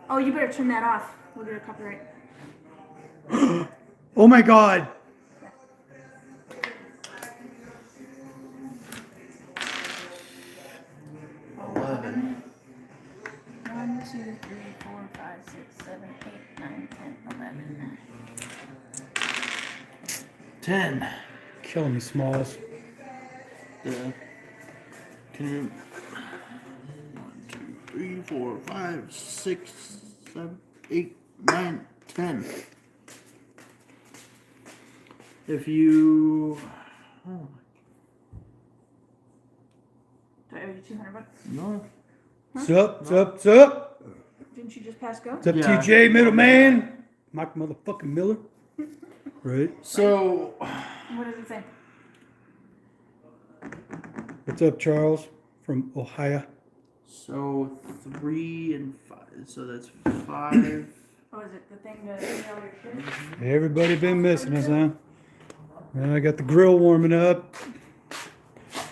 Oh, you better turn that off. We'll get a copyright. Oh my God. One, 2, 3, 4, 5, 6, 7, 8, 9, 10, 11. 10. Killing me, Smalls. Yeah. Can you? 1, 2, 3, 4, 5, 6, 7, 8, 9, 10. If you. Oh. Do I owe you $200? No. What's up? Didn't you just pass go? What's up, Yeah. TJ, middleman? Mike motherfucking Miller. Right? So. What does it say? What's up, Charles from Ohio? So 3 and 5. So that's 5. Oh, is it the thing to email your kids? Everybody been missing us, huh? Well, I got the grill warming up.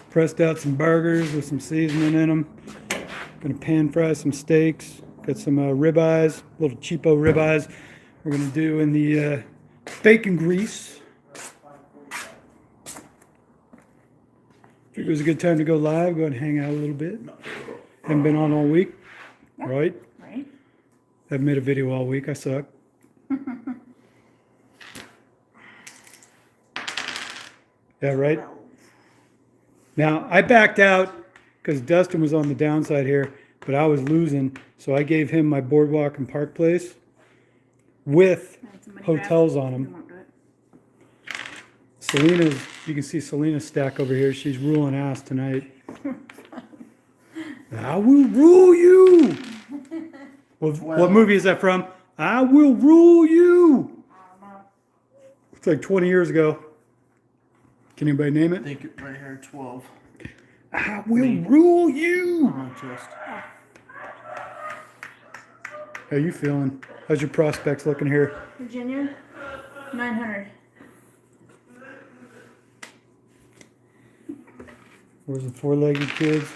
Pressed out some burgers with some seasoning in them. Gonna pan fry some steaks. Got some ribeyes, little cheapo ribeyes. We're gonna do in the bacon grease. Figured it was a good time to go live. Go and hang out a little bit. Haven't been on all week, right? Right. Haven't made a video all week. I suck. Yeah, right. Now, I backed out because Dustin was on the downside here, but I was losing, so I gave him my boardwalk and park place with hotels on them. Selena's, you can see Selena's stack over here. She's ruling ass tonight. I will rule you. What movie is that from? I will rule you. It's like 20 years ago. Can anybody name I it? think right here, 12. I will rule you. Just. How you feeling? How's your prospects looking here? Virginia, 900. Where's the four-legged kids?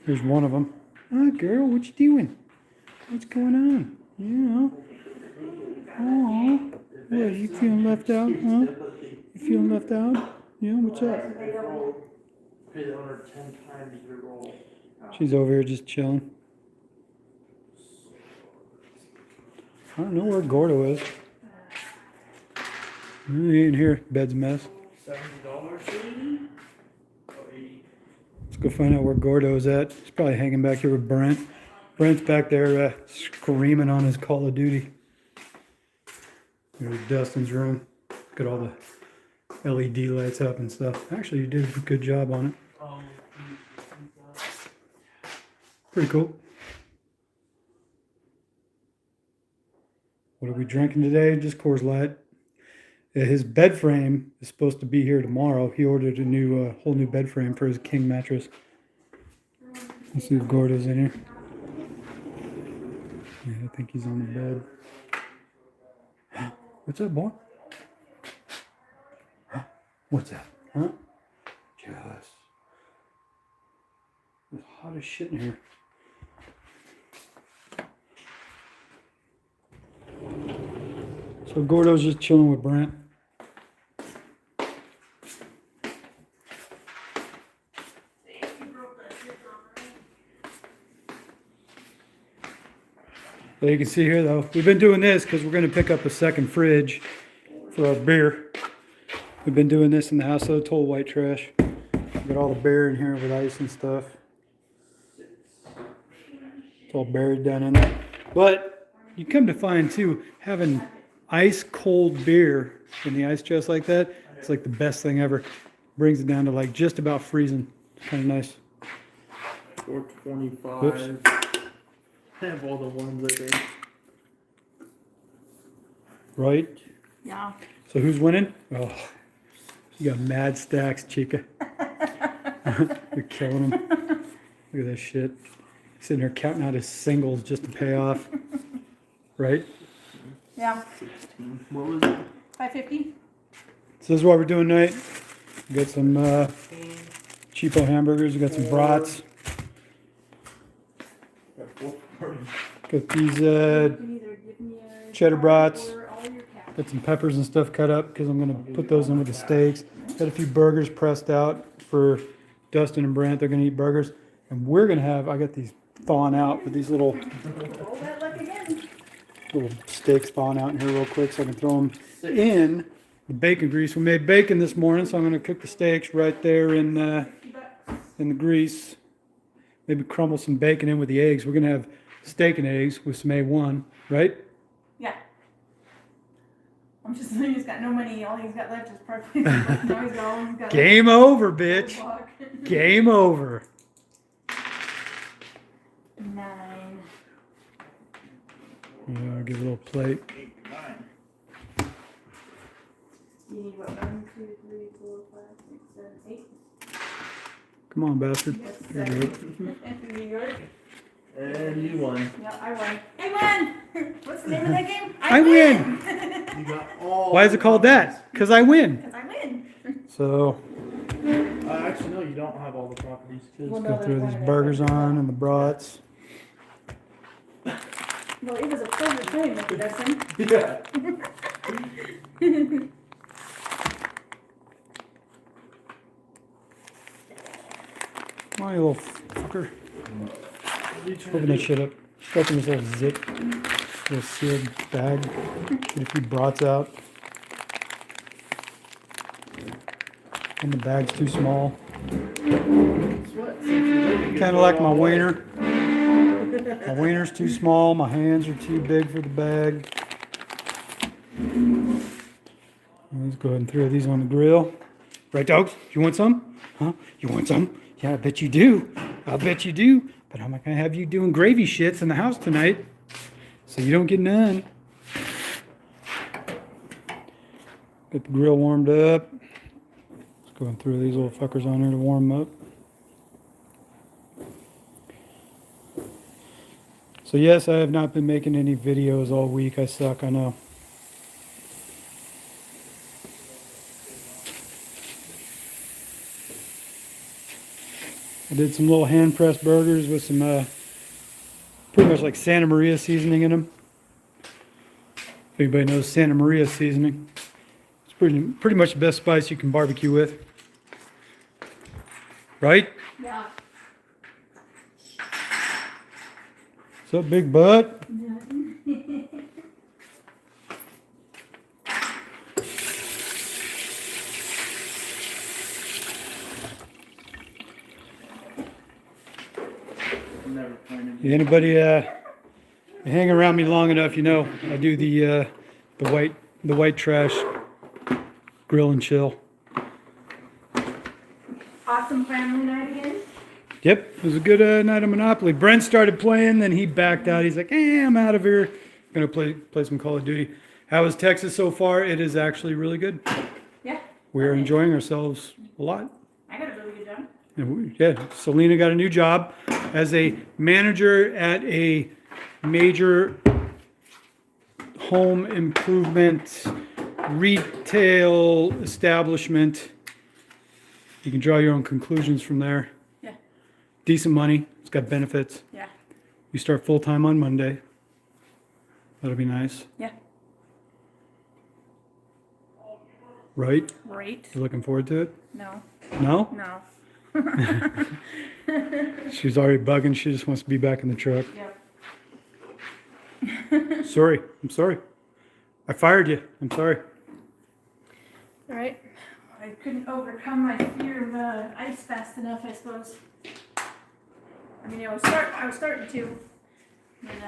Here's one of them. Oh, girl, what you doing? What's going on? You know. Oh, what? You feeling left out? Huh? You feeling left out? Yeah. What's up? She's over here just chilling. I don't know where Gordo is. He ain't here. Bed's a mess. $70. Let's go find out where Gordo's at. He's probably hanging back here with Brent. Brent's back there screaming on his Call of Duty. Here's Dustin's room. Got all the LED lights up and stuff. Actually, you did a good job on it. Pretty cool. What are we drinking today? Just Coors Light. His bed frame is supposed to be here tomorrow. He ordered a new, whole new bed frame for his king mattress. Let's see if Gordo's in here. Yeah, I think he's on the bed. What's up, boy? What's that? Huh? Jealous. It's hot as shit in here. So Gordo's just chilling with Brent. So you can see here though, we've been doing this because we're going to pick up a second fridge for our beer. We've been doing this in the house, so total white trash. We got all the beer in here with ice and stuff. It's all buried down in there. But you come to find too, having ice cold beer in the ice chest like that, it's like the best thing ever. Brings it down to like just about freezing. It's kind of nice. 425. Whoops. I have all the ones right there. Right? Yeah. So who's winning? Oh, you got mad stacks, Chica. You're killing him. Look at this shit. Sitting there counting out his singles just to pay off. Right? Yeah. 16. What was it? 550. So this is what we're doing tonight. We got some cheapo hamburgers. We got some brats. Got these cheddar brats. Got some peppers and stuff cut up because I'm going to put those in with the steaks. Got a few burgers pressed out for Dustin and Brant. They're going to eat burgers. And we're going to have, I got these thawing out with these little steaks thawing out in here real quick so I can throw them in the bacon grease. We made bacon this morning, so I'm going to cook the steaks right there in the grease. Maybe crumble some bacon in with the eggs. We're going to have steak and eggs with some A1, right? Yeah. I'm just saying he's got no money. All he's got left is perfect. Now he's got Game over, bitch. Game over. 9. Yeah, I'll give a little plate. You need what? 1, 2, 3, 4, 5, 6, 7, 8. Come on, bastard. Yes, There you go. 7. New York. And you won. Yeah, I won. I won! What's the name of that game? I win! You got all. Why is it called that? Because I win. Because I win. So, Actually, no, you don't have all the properties. Well, go throw these burgers on and the brats. Well, it was a pleasure playing with you, Dustin. Yeah. Come on, you little fucker. Open that shit up. Open this little zip. Little sealed bag. Get a few brats out. And the bag's too small. Kind of like my wiener. My wiener's too small. My hands are too big for the bag. Let's go ahead and throw these on the grill. Right, dogs? You want some? Huh? You want some? Yeah, I bet you do. I bet you do. But I'm not going to have you doing gravy shits in the house tonight. So you don't get none. Get the grill warmed up. Let's go and throw these little fuckers on here to warm them up. So yes, I have not been making any videos all week. I suck, I know. I did some little hand-pressed burgers with some pretty much like Santa Maria seasoning in them. If anybody knows Santa Maria seasoning, it's pretty much the best spice you can barbecue with. Right? Yeah. What's up, big butt? Never pointed. Anybody hang around me long enough, you know I do the white trash grill and chill. Awesome family night again. Yep, it was a good night of Monopoly. Brent started playing, then he backed out. He's like, I'm out of here. Gonna play some Call of Duty. How is Texas so far? It is actually really good. Yeah. We are enjoying ourselves a lot. I got a really good job. And Selena got a new job as a manager at a major home improvement retail establishment. You can draw your own conclusions from there. Yeah. Decent money. It's got benefits. Yeah. You start full time on Monday. That'll be nice. Yeah. Right? Right. You looking forward to it? No. No? No. She's already bugging. She just wants to be back in the truck. Yep. Sorry. I'm sorry. I fired you. I'm sorry. All right. I couldn't overcome my fear of ice fast enough, I suppose. I mean, I was starting to, and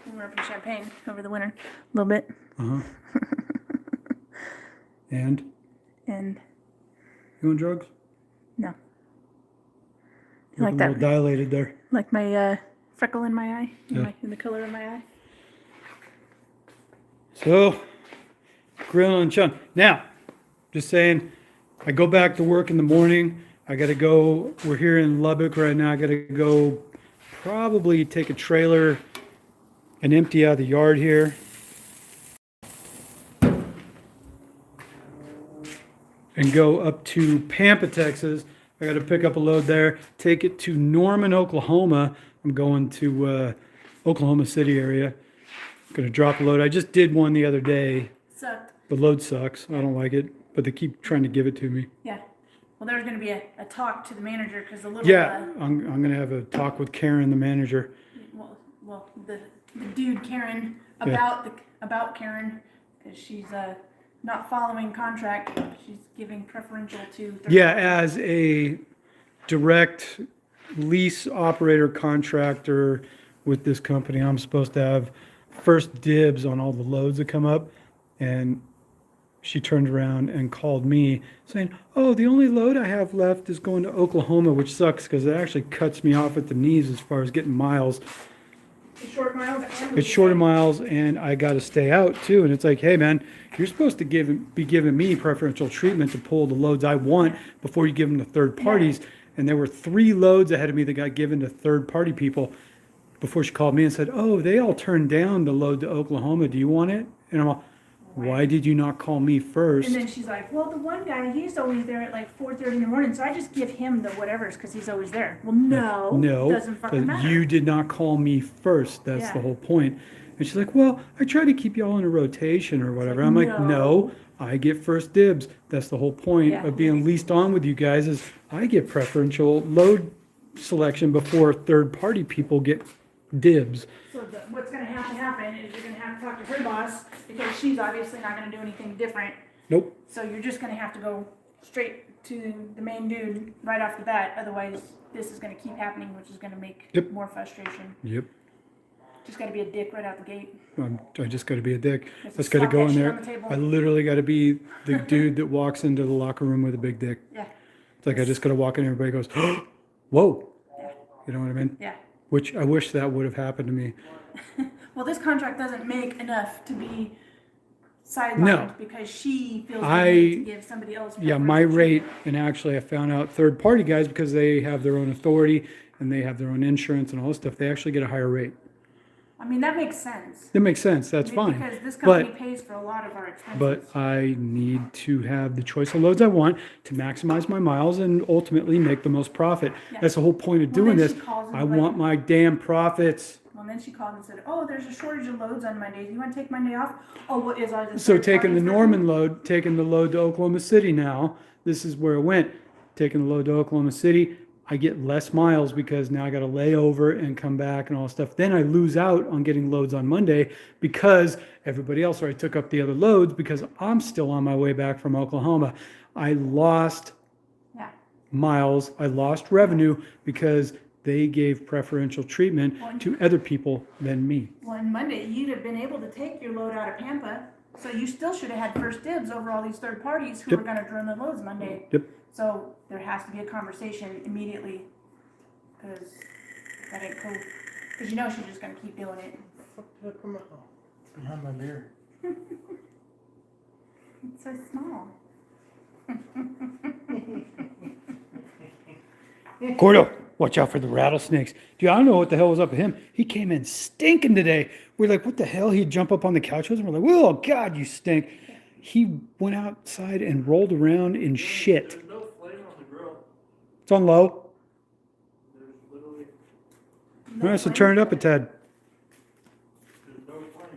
we were up in Champagne over the winter a little bit. Uh-huh. And? And You on drugs? no. You Like look a that. little dilated there. Like my freckle in my eye, Yeah. in the color of my eye. So, grilling and chun. Now, just saying, I go back to work in the morning. I got to go, we're here in Lubbock right now. I got to go probably take a trailer and empty out the yard here. and go up to Pampa, Texas. I got to pick up a load there, take it to Norman, Oklahoma. I'm going to Oklahoma City area. Going to drop a load. I just did one the other day. Sucked. The load sucks. I don't like it, but they keep trying to give it to me. Yeah. Well, there's going to be a talk to the manager because the little. Yeah, I'm going to have a talk with Karen, the manager. Well, the dude Karen about Karen because she's not following contract. She's giving preferential to. Yeah, as a direct lease operator contractor with this company, I'm supposed to have first dibs on all the loads that come up, and she turned around and called me saying, oh, the only load I have left is going to Oklahoma, which sucks because it actually cuts me off at the knees as far as getting miles. It's short miles. It's shorter miles, and I got to stay out too. And it's like, hey, man, you're supposed to be giving me preferential treatment to pull the loads I want before you give them to third parties. Yeah. And there were 3 loads ahead of me that got given to third party people before she called me and said, oh, they all turned down the load to Oklahoma. Do you want it? And I'm like, why did you not call me first? And then she's like, well, the one guy, he's always there at like 4:30 in the morning, so I just give him the whatevers because he's always there. Well, no, it doesn't fucking matter. You did not call me first. That's the whole point. And she's like, well, I try to keep y'all in a rotation or whatever. I'm like, no, I get first dibs. That's the whole point of being leased on with you guys is I get preferential load selection before third party people get dibs. So what's going to have to happen is you're going to have to talk to her boss because she's obviously not going to do anything different. Nope. So you're just going to have to go straight to the main dude right off the bat. Otherwise, this is going to keep happening, which is going to make more frustration. Yep. Just got to be a dick right out the gate. I just got to be a dick. Just got to go in there. I literally got to be the dude that walks into the locker room with a big dick. Yeah. It's like I just got to walk in and everybody goes, oh, whoa. Yeah. You know what I mean? Yeah. Which I wish that would have happened to me. Well, this contract doesn't make enough to be sidelined because she feels the need to give somebody else. Yeah, my rate, and actually I found out third party guys, because they have their own authority and they have their own insurance and all this stuff, they actually get a higher rate. I mean, that makes sense. That makes sense. That's fine. Because this company pays for a lot of our expenses. But I need to have the choice of loads I want to maximize my miles and ultimately make the most profit. Yeah. That's the whole point of doing this. I want my damn profits. Well, and then she called and said, oh, there's a shortage of loads on Mondays. You want to take Monday off? Oh, what is ours? So taking the Norman load, taking the load to Oklahoma City now, this is where it went. Taking the load to Oklahoma City, I get less miles because now I got to lay over and come back and all that stuff. Then I lose out on getting loads on Monday because everybody else already took up the other loads because I'm still on my way back from Oklahoma. I lost miles. I lost revenue because they gave preferential treatment to other people than me. Well, on Monday, you'd have been able to take your load out of Pampa, so you still should have had first dibs over all these third parties who were going to run the loads Monday. Yep. So there has to be a conversation immediately because that ain't cool. Because you know she's just going to keep doing it. It's behind my mirror. It's so small. Gordo, watch out for the rattlesnakes. Dude, I don't know what the hell was up with him. He came in stinking today. We're like, what the hell? He'd jump up on the couch with us, and we're like, oh, God, you stink. He went outside and rolled around in shit. There's no flame on the grill. It's on low. There's literally All right, so turn it up a tad. there's no flame.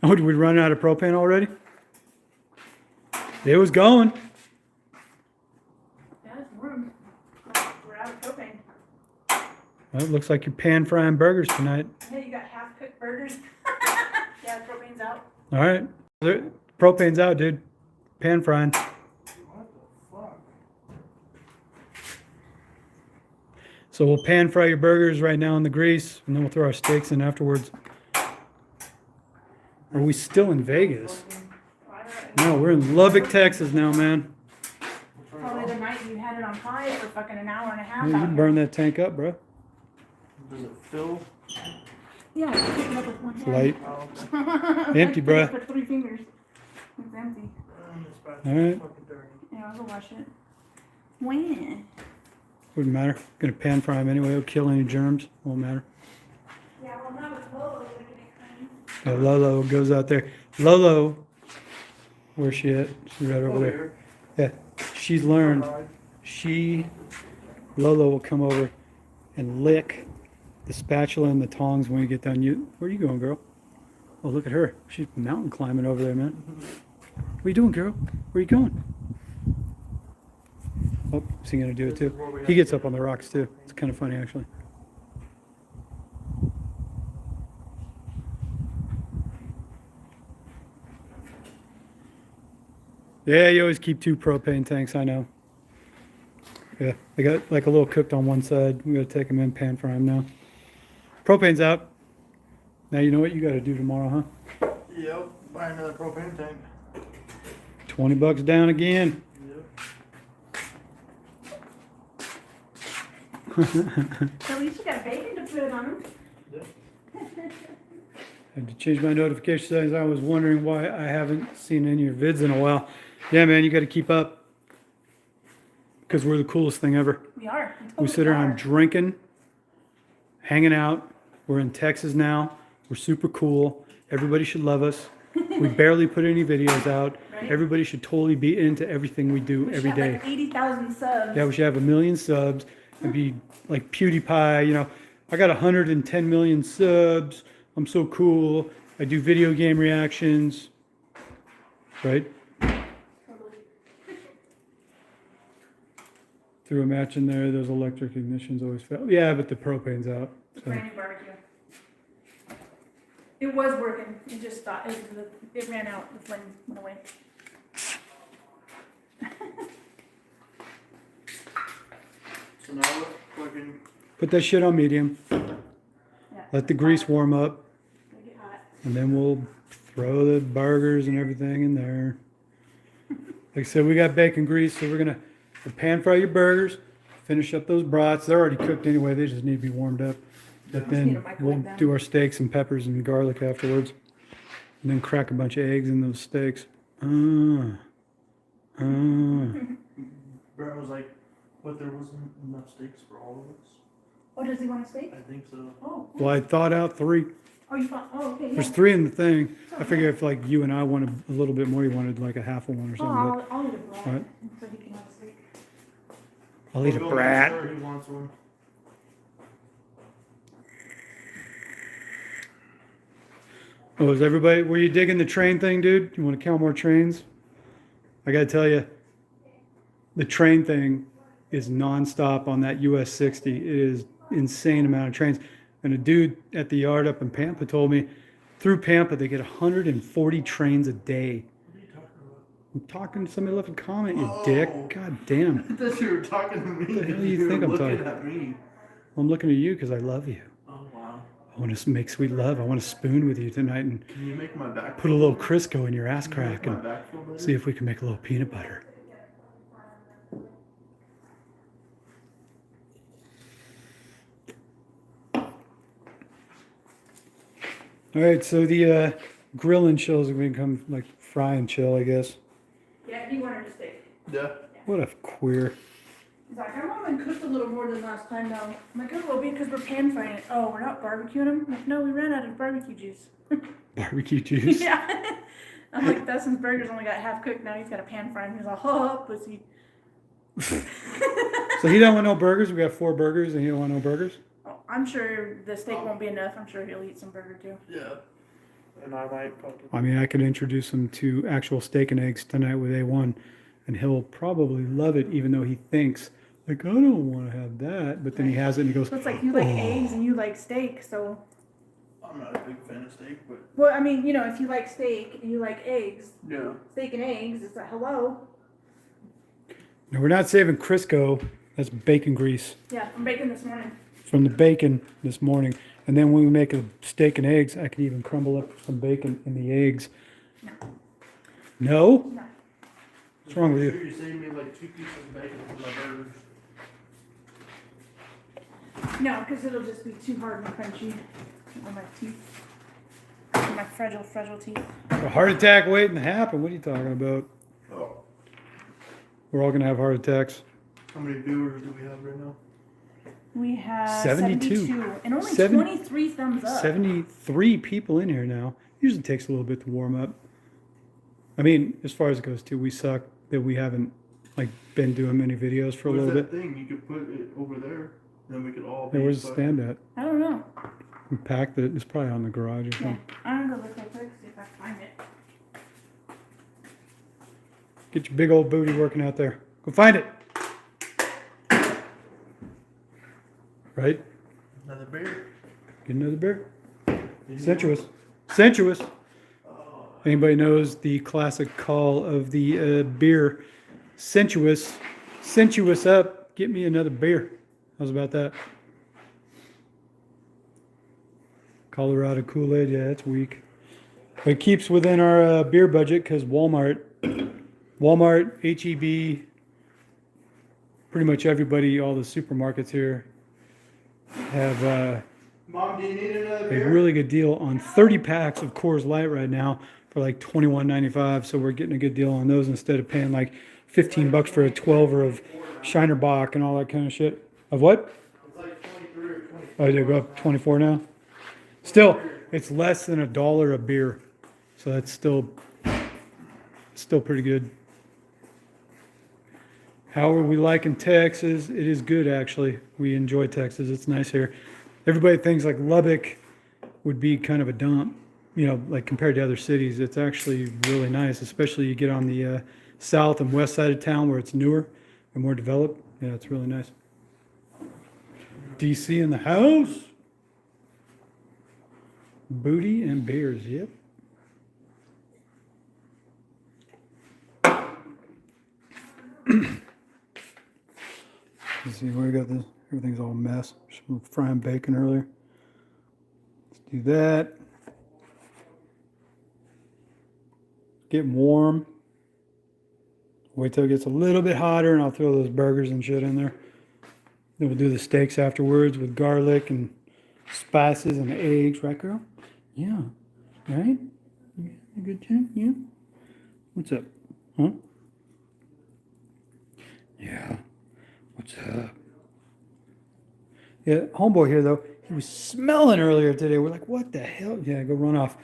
Oh, did we run out of propane already? It was going. Yeah, there's room. We're out of propane. Well, it looks like you're pan frying burgers tonight. Hey, you got half-cooked burgers? Yeah, the propane's out. All right. Propane's out, dude. Pan frying. What the fuck? So we'll pan fry your burgers right now in the grease, and then we'll throw our steaks in afterwards. Are we still in Vegas? No, we're in Lubbock, Texas now, man. Probably the night you had it on high for fucking an hour and a half. Yeah, you out burn that tank up, bro. Does it fill? here. Yeah, you pick it up with one hand. Light. Empty, bruh. Put 3 fingers. It's empty. All right. Yeah, I'll go wash it. When? Wouldn't matter. Gonna pan fry them anyway. It'll kill any germs. Won't matter. Yeah, well, not with Lolo making it clean. Yeah, Lolo goes out there. Lolo, where's she at? She's right over there. Yeah, she's learned. Lolo will come over and lick the spatula and the tongs when we get done. Where are you going, girl? Oh, look at her. She's mountain climbing over there, man. What are you doing, girl? Where are you going? Oh, is he going to do it too? He gets up on the rocks too. It's kind of funny, actually. Yeah, you always keep 2 propane tanks, I know. Yeah, they got like a little cooked on one side. We gotta take them in, pan fry them now. Propane's out. Now you know what you gotta do tomorrow, huh? Yep, buy another propane tank. $20 down again. At least you got bacon to put on them. Yep. I had to change my notification settings. I was wondering why I haven't seen any of your vids in a while. Yeah, man, you gotta keep up. Because we're the coolest thing ever. We are. We sit around drinking, hanging out. We're in Texas now. We're super cool. Everybody should love us. We barely put any videos out. Right? Everybody should totally be into everything we do We every should have day. like 80,000 subs. Yeah, we should have 1 million subs. It'd be like PewDiePie, you know. I got 110 million subs. I'm so cool. I do video game reactions. Right? Totally. Threw a match in there. Those electric ignitions always fail. Yeah, but the propane's out. So. Brand new barbecue. It was working. It just thought it ran out. The flame went away. So now we're cooking. Put that shit on medium. Yeah. Let the grease warm up. It'll get hot. And then we'll throw the burgers and everything in there. Like I said, we got bacon grease, so we'll pan fry your burgers, finish up those brats. They're already cooked anyway, they just need to be warmed up. But Just need to then microwave we'll them. do our steaks and peppers and garlic afterwards. And then crack a bunch of eggs in those steaks. Brett was like, but there wasn't enough steaks for all of us. Oh, does he want a steak? I think so. Oh. Well, I thought out 3. Oh, you found. Oh, okay. Yeah. There's 3 in the thing. I figure if like you and I wanted a little bit more, you wanted like a half of one or Oh, something. I'll eat a brat. Alright. So he can have a steak. I'll eat a We'll go brat. make sure he wants one. Oh, is everybody, were you digging the train thing, dude? You want to count more trains? I gotta tell you, the train thing is nonstop on that US 60. It is insane amount of trains. And a dude at the yard up in Pampa told me, through Pampa, they get 140 trains a day. What are you talking about? I'm talking to somebody left a comment, you dick. Oh. God damn. I thought you were talking to me. What the hell do you were think I'm looking talking? at me. I'm looking at you because I love you. Oh wow. I want to make sweet love. I want to spoon with you tonight and Can you make my back? put a little Crisco in your ass Can you make crack my and back feel better? see if we can make a little peanut butter. All right, so the grill and chills have become like fry and chill, I guess. Yeah, he wanted a steak. Yeah. What a queer. He's like, I want mine cooked a little more than last time now. I'm like, oh, well, because we're pan frying it. Oh, we're not barbecuing them? I'm like, no, we ran out of barbecue juice. Barbecue juice. Yeah. I'm like, Dustin's burgers only got half cooked. Now he's got a pan fry. And he's like, oh, pussy. So he don't want no burgers. We got 4 burgers and he don't want no burgers. Oh, I'm sure the steak won't be enough. I'm sure he'll eat some burger too. Yeah. And I might probably. I mean, I could introduce him to actual steak and eggs tonight with A1, and he'll probably love it, even though he thinks, like, I don't want to have that. But then he has it and he goes, So it's like you like Oh. eggs and you like steak. So, I'm not a big fan of steak, but well, I mean, you know, if you like steak and you like eggs, yeah. steak and eggs, it's like, hello. no, we're not saving Crisco. That's bacon grease Yeah, I'm baking this morning. from the bacon this morning. And then when we make a steak and eggs, I could even crumble up some bacon in the eggs. No. No? No. Just wrong with make you? Sure you save me like 2 pieces of bacon for my burgers. No, because it'll just be too hard and crunchy on my teeth. On my fragile teeth. A heart attack waiting to happen. What are you talking about? Oh. We're all going to have heart attacks. How many viewers do we have right now? We have 72. 72 and only Seven- 23 thumbs up. 73 people in here now. Usually takes a little bit to warm up. I mean, as far as it goes too, we suck that we haven't like been doing many videos for a Where's little that bit. thing? You could put it over there. Then we could all be. Hey, where's the inside. stand at? I don't know. We packed it. It's probably on the garage or Yeah, something. I'm gonna go look real quick, see if I can find it. Get your big old booty working out there. Go find it. Right? Another beer. Get another beer. Did you Sensuous. Sensuous. Oh, Anybody knows the classic call of the beer? Sensuous. Sensuous up. Get me another beer. How's about that? Colorado Kool-Aid. Yeah, that's weak. But it keeps within our beer budget because Walmart, H-E-B, pretty much everybody, all the supermarkets here have Mom, do you need another a beer? really good deal on 30 packs of Coors Light right now for like $21.95. So we're getting a good deal on those instead of paying like $15 for a 12er of Shiner Bock and all that kind of shit. Of what? It's like 23 or 24. Oh, did it go up 24 now? Still, it's less than $1 a beer. So that's still pretty good. How are we liking Texas? It is good, actually. We enjoy Texas. It's nice here. Everybody thinks like Lubbock would be kind of a dump, you know, like compared to other cities. It's actually really nice, especially you get on the south and west side of town where it's newer and more developed. Yeah, it's really nice. DC in the house. Booty and beers, yep. Let's see where we got this. Everything's all a mess. Some frying bacon earlier. Let's do that. Getting warm. Wait till it gets a little bit hotter and I'll throw those burgers and shit in there. Then we'll do the steaks afterwards with garlic and spices and eggs, right, girl? Yeah. Right? You having a good time? Yeah. What's up? Huh? Yeah. What's up? Yeah, homeboy here though, he was smelling earlier today. We're like, what the hell? Yeah, go run off.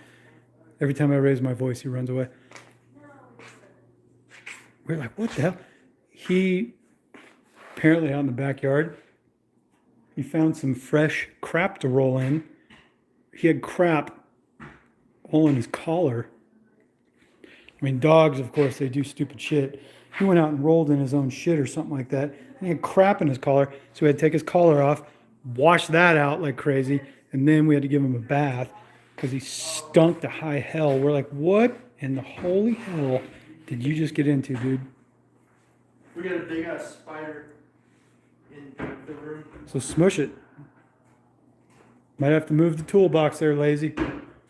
Every time I raise my voice, he runs away. We're like, what the hell? He apparently out in the backyard, he found some fresh crap to roll in. He had crap all in his collar. I mean, dogs, of course, they do stupid shit. He went out and rolled in his own shit or something like that. And he had crap in his collar, so we had to take his collar off, wash that out like crazy, and then we had to give him a bath because he stunk to high hell. We're like, what in the holy hell did you just get into, dude? We got a big ass spider in the room. So smush it. Might have to move the toolbox there, lazy. I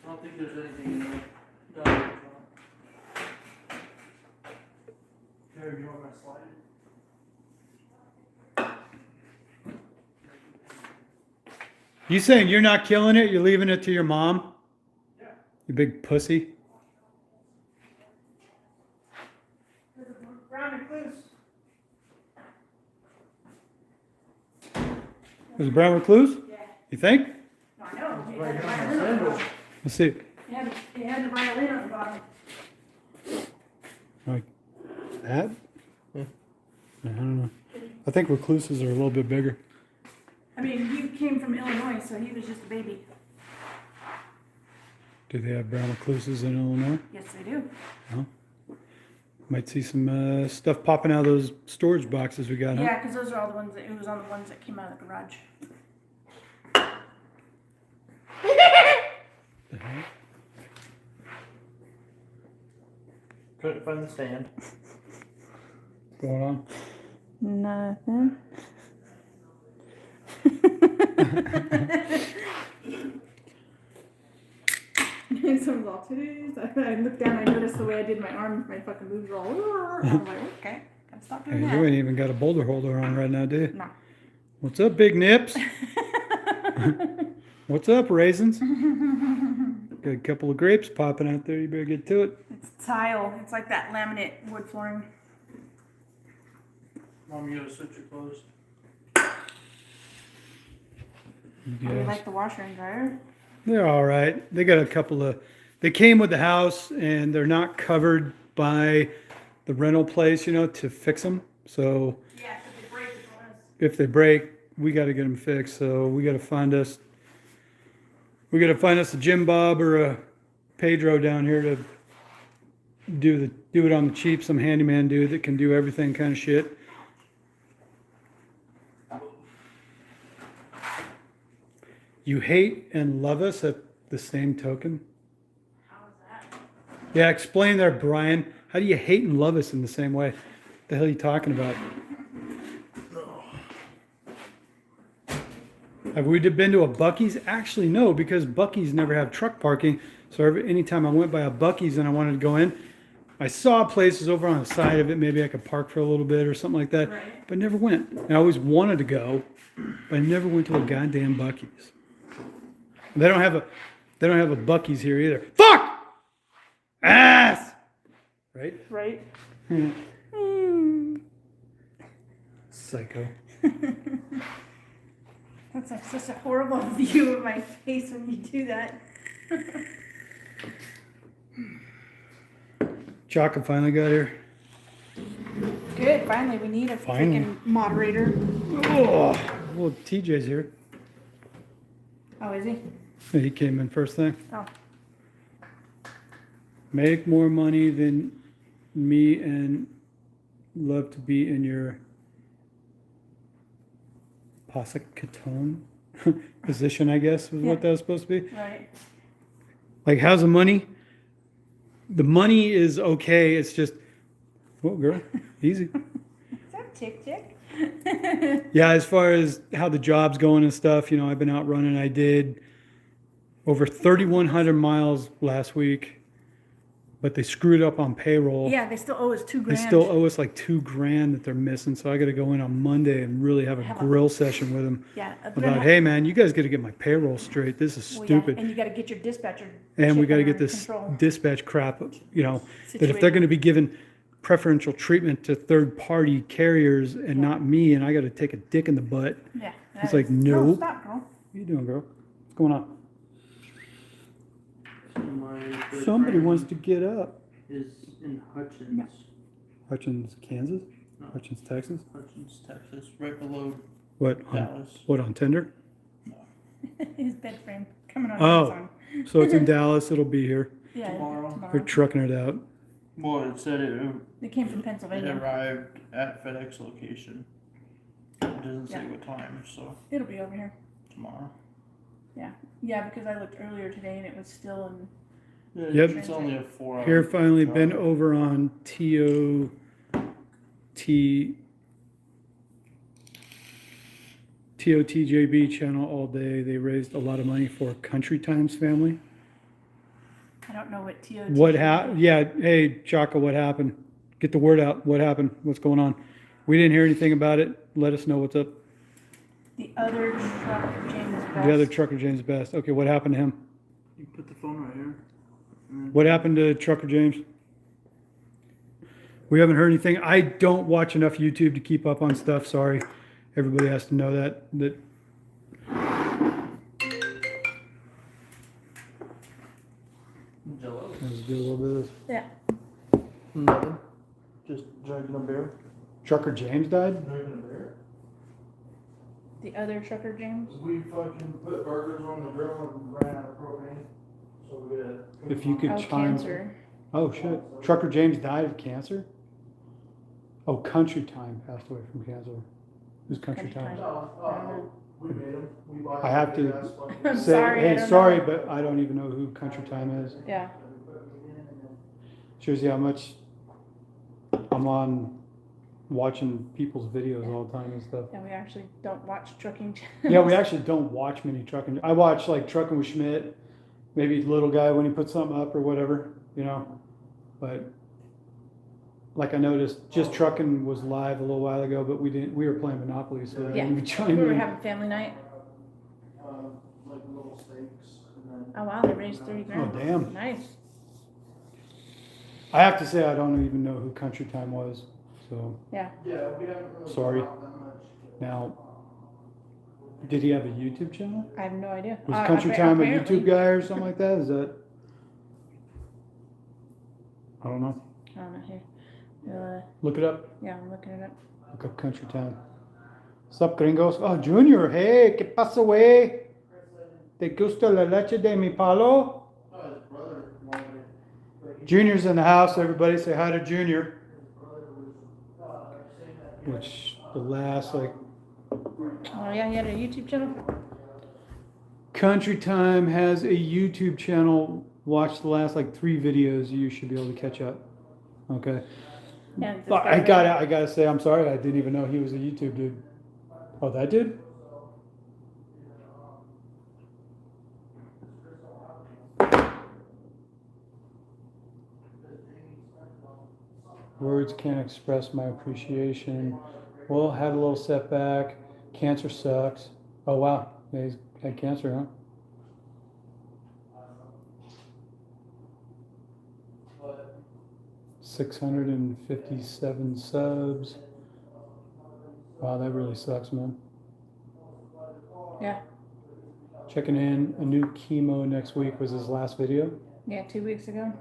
don't think there's anything in there. No. Here, you want my slide? You saying you're not killing it? You're leaving it to your mom? Yeah. You big pussy. Brown recluse. Was it brown recluse? Yeah. You think? No, I know. It Right had the on my violin on the sandal. bottom. Let's see. It had the violin on the bottom. Like that? Yeah. I don't know. I think recluses are a little bit bigger. I mean, he came from Illinois, so he was just a baby. Do they have brown recluses in Illinois? Yes, they do. Might see some stuff popping out of those storage boxes we got, huh? Yeah, because those are all the ones that, it was on the ones that came out of the garage. The hell? Couldn't find the stand. What's going on? Nothing. Someone's all titties. I looked down, I noticed the way I did my arms, my fucking moves were all. I'm like, okay, gotta stop Hey, doing you that. ain't even got a boulder holder on right now, do you? No. What's up, big nips? What's up, raisins? Got a couple of grapes popping out there. You better get to it. It's tile. It's like that laminate wood flooring. Mom, you gotta switch your clothes. Do you like the washer and dryer? They're all right. They got a couple of. They came with the house, and they're not covered by the rental place, to fix them. So Yeah, so they break it on us. if they break, we got to get them fixed. So we got to find us a Jim Bob or a Pedro down here to do it on the cheap. Some handyman dude that can do everything kind of shit. You hate and love us at the same token. How is that? Yeah, explain there, Brian. How do you hate and love us in the same way? What the hell are you talking about? Have we been to a Buc-ee's? Actually, no, because Buc-ee's never have truck parking. So anytime I went by a Buc-ee's and I wanted to go in, I saw places over on the side of it. Maybe I could park for a little bit or something like that. Right. But never went. And I always wanted to go, but I never went to a goddamn Buc-ee's. They don't have a Buc-ee's here either. Fuck! Ass! Right? Right. Psycho. That's such a horrible view of my face when you do that. Chaka finally got here. Good, finally, we need a Finally. freaking moderator. Oh, well, TJ's here. Oh, is he? Yeah, he came in first thing. Oh. Make more money than me and love to be in your Pasacatone position, I guess, was what that was supposed to be. Right. Like, how's the money? The money is okay. It's just, whoa, girl, easy. Is that tick tick? Yeah, as far as how the job's going and stuff, I've been out running. I did over 3,100 miles last week, but they screwed up on payroll. Yeah, they still owe us $2,000. They still owe us like $2,000 that they're missing. So I got to go in on Monday and really have a grill session with them Yeah. about, hey man, you guys got to get my payroll straight. This is Well, yeah, stupid. and you got to get your dispatcher. And we shit got to under get this control. dispatch crap, that if they're Situated. going to be given preferential treatment to third party carriers and not me, and I got to take a dick in the butt. Yeah. It's that like, is- no. Stop, girl. What are you doing, girl? What's going on? My good Somebody friend wants to get up. is in Hutchins. Hutchins, Kansas? No. Hutchins, Texas? Hutchins, Texas, right below What? Dallas. What, on Tinder? His bed frame coming on Oh. Amazon. So it's in Dallas. It'll be here. Yeah. Tomorrow. They're trucking it out. Well, it said They came from it Pennsylvania. arrived at FedEx location. It doesn't say Yeah. what time, so It'll be over here. tomorrow. Yeah, because I looked earlier today and it was still in. Yeah, Yep. It's only a 4 hour. Here, finally drive. been over on TOTJB channel all day. They raised a lot of money for Country Times family. I don't know what TOT. What happened? Yeah, hey, Chaka, what happened? Get the word out. What happened? What's going on? We didn't hear anything about it. Let us know what's up. The other truck, James Best. The other trucker, James Best. Okay, what happened to him? You put the phone right here. What happened to Trucker James? We haven't heard anything. I don't watch enough YouTube to keep up on stuff. Sorry. Everybody has to know that. Jello. Let's do a little bit of this. Yeah. Nothing. Just drinking a beer. Trucker James died? Drinking a beer. The other trucker, James. We fucking put burgers on the grill and ran out of propane. So we gotta. If you could Oh, chime. cancer. Oh, shit. Trucker James died of cancer? Oh, Country Time passed away from cancer. Who's Country Country Time? Time. No, we made them. We bought I have to- big ass fucking- I'm Say, sorry. I hey, don't sorry, know. but I don't even know who Country Time is. Yeah. Shows you how much I'm on watching people's videos all the time and stuff. Yeah, we actually don't watch trucking channels. Yeah, we actually don't watch many trucking. I watch like Trucking with Schmidt, maybe Little Guy when he puts something up or whatever, But like I noticed, Just Trucking was live a little while ago, but we were playing Monopoly, so I Yeah. didn't We chime were in. having family night. Like little steaks and then. Oh wow, they raised 30 grand. Oh, damn. Nice. I have to say I don't even know who Country Time was. So Yeah. Yeah, we haven't really. Sorry. gone out that much. now, did he have a YouTube channel? I have no idea. Was Country Time a apparently. YouTube guy or something like that? Is that? I don't know. I don't know here. Look it up. Yeah, I'm looking it up. Look up Country Town. Sup, gringos? Oh, Junior, hey, ¿qué pasa, güey? ¿Te gusta la leche de mi palo? Oh, his brother wanted it. Junior's in the house. Everybody say hi to Junior. Which the last, like, Oh yeah, he had a YouTube channel. Country Time has a YouTube channel. Watch the last, like, 3 videos. You should be able to catch up. Okay. Yeah, this But guy I gotta say, I'm sorry. I didn't even know he was a YouTube dude. Oh, that dude? Words can't express my appreciation. Well, had a little setback. Cancer sucks. Oh, wow. Yeah, he's had cancer, huh? But 657 subs. Wow, that really sucks, man. Yeah. Checking in. A new chemo next week was his last video. Yeah, 2 weeks ago.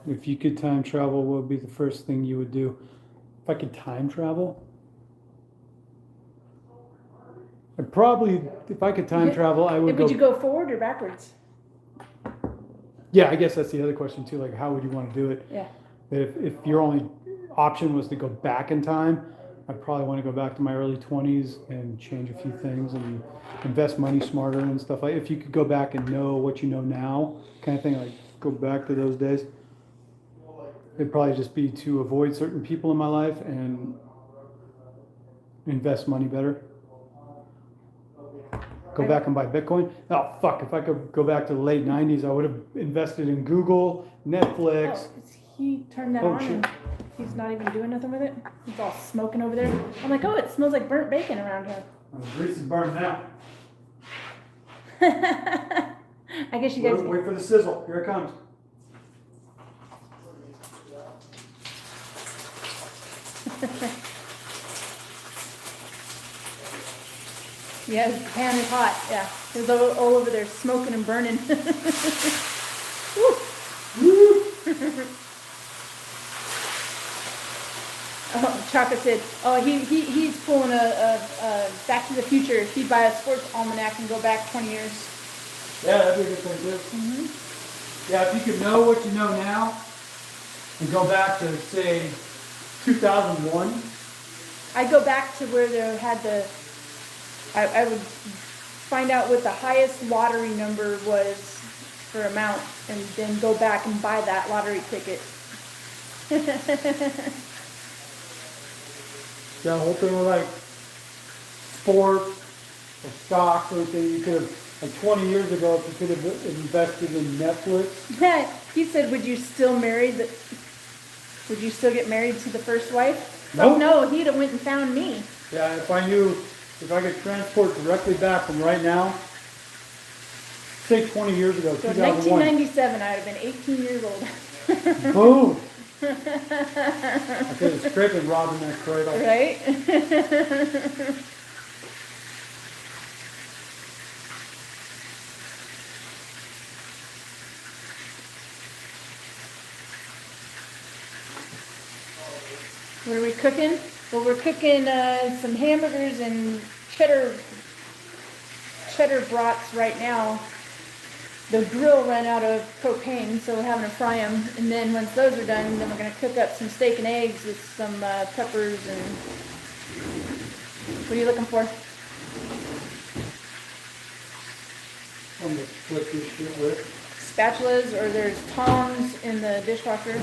If you could time travel, what would be the first thing you would do? If I could time travel? I'd probably, if I could time travel, I would Would go. you go forward or backwards? Yeah, I guess that's the other question too. Like, how would you want to do it? Yeah. If your only option was to go back in time, I'd probably want to go back to my early 20s and change a few things and invest money smarter and stuff like. If you could go back and know what you know now, kind of thing, like go back to those days. It'd probably just be to avoid certain people in my life and invest money better. Go back and buy Bitcoin. Oh, fuck. If I could go back to the late 90s, I would have invested in Google, Netflix. Oh, he turned that Oh, on shit. and he's not even doing nothing with it. He's all smoking over there. I'm like, oh, it smells like burnt bacon around here. The grease is burning out. I guess you guys. Wait for the sizzle. Here it comes. Yeah, the pan is hot. Yeah, it was all over there smoking and burning. Woo. Oh, Chaka said, oh, he's pulling a Back to the Future. He'd buy a sports almanac and go back 20 years. Yeah, that'd be a good thing too. Mm-hmm. Yeah, if you could know what you know now and go back to, say, 2001. I'd go back to where they had I would find out what the highest lottery number was for amount and then go back and buy that lottery ticket. Yeah, the whole thing was like sports or stocks or anything. You could have, like 20 years ago, if you could have invested in Netflix. He said, would you still get married to the first wife? Nope. Oh no, he'd have went and found me. Yeah, if I could transport directly back from right now, say 20 years ago, So in 2001. 1997, I'd have been 18 years old. Boom! I could have scraping robbing that cradle. Right? What are we cooking? Well, we're cooking some hamburgers and cheddar brats right now. The grill ran out of propane, so we're having to fry them. And then once those are done, then we're going to cook up some steak and eggs with some peppers and... What are you looking for? I'm gonna flip this shit with. Spatulas, or there's tongs in the dishwasher.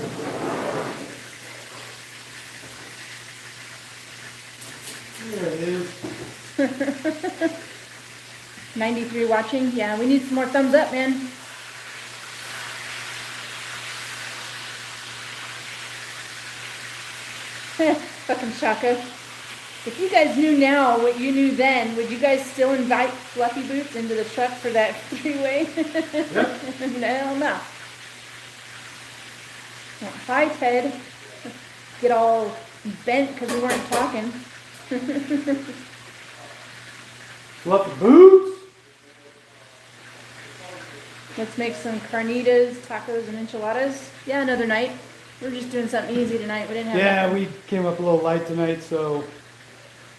There it is. 93 watching. Yeah, we need some more thumbs up, man. Fucking Shaka. If you guys knew now what you knew then, would you guys still invite Fluffy Boots into the truck for that 3-way? Yep. Hell no. Hi, Ted. Get all bent because we weren't talking. Fluffy boots. Let's make some carnitas, tacos, and enchiladas. Yeah, another night. We're just doing something easy tonight. We didn't have Yeah, nothing. we came up a little light tonight, so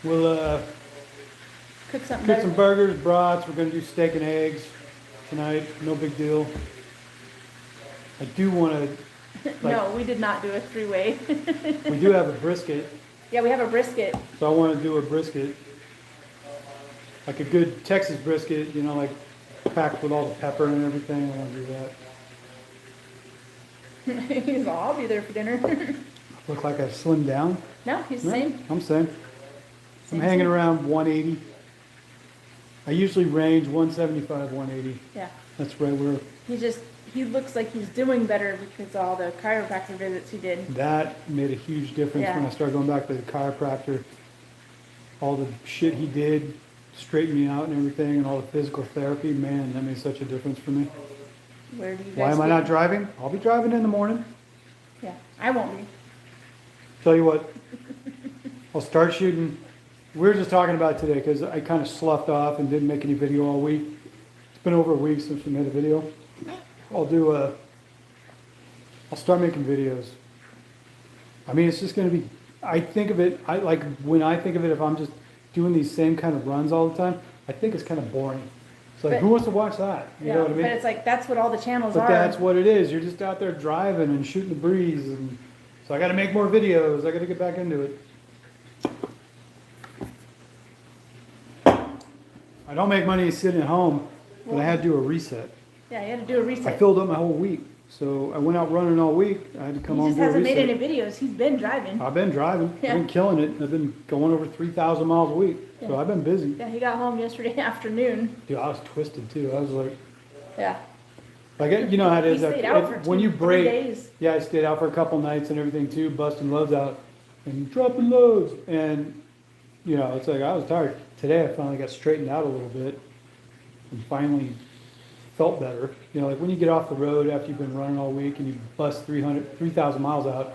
we'll Cook something cook better. some burgers, brats. We're gonna do steak and eggs tonight. No big deal. I do want to. No, we did not do a three-way. We do have a brisket, Yeah, we have a brisket. so I want to do a brisket, like a good Texas brisket. You know, like packed with all the pepper and everything. I want to do that. He's all, I'll be there for dinner. Look like I slimmed down. No, he's the No, same. I'm saying. I'm Same, hanging same. around 180. I usually range 175, 180. Yeah. That's right where He looks like he's doing better because of all the chiropractor visits he did. that made a huge difference when Yeah. I started going back to the chiropractor. All the shit he did, straighten me out and everything, and all the physical therapy, man, that made such a difference for me. Where do you guys Why am I get- not driving? I'll be driving in the morning. Yeah, I won't be. Tell you what, I'll start shooting. We were just talking about it today because I kind of sloughed off and didn't make any video all week. It's been over a week since we made a video. I'll start making videos. I mean, it's just going to be, I think of it, when I think of it, if I'm just doing these same kind of runs all the time, I think it's kind of boring. It's like, But- who wants to watch that? You Yeah, know what I mean? but it's like, that's what all the channels But are. that's what it is. You're just out there driving and shooting the breeze. And so I got to make more videos. I got to get back into it. I don't make money sitting at home, but I had to do a reset. Yeah, you had to do a I reset. filled up my whole week. So I went out running all week. I had to come He home just and do a hasn't made reset. any videos. He's been driving. I've been driving. Yeah. I've been killing it. I've been going over 3,000 miles a week. So Yeah. I've been busy. Yeah, he got home yesterday afternoon. Dude, I was twisted too. I was Yeah. like, you know how it He is. stayed out for when you 3 break, days. yeah, I stayed out for a couple nights and everything too, busting loads out and dropping loads. And, you know, it's like I was tired. Today I finally got straightened out a little bit and finally felt better. You know, like when you get off the road after you've been running all week and you bust 3,000 miles out,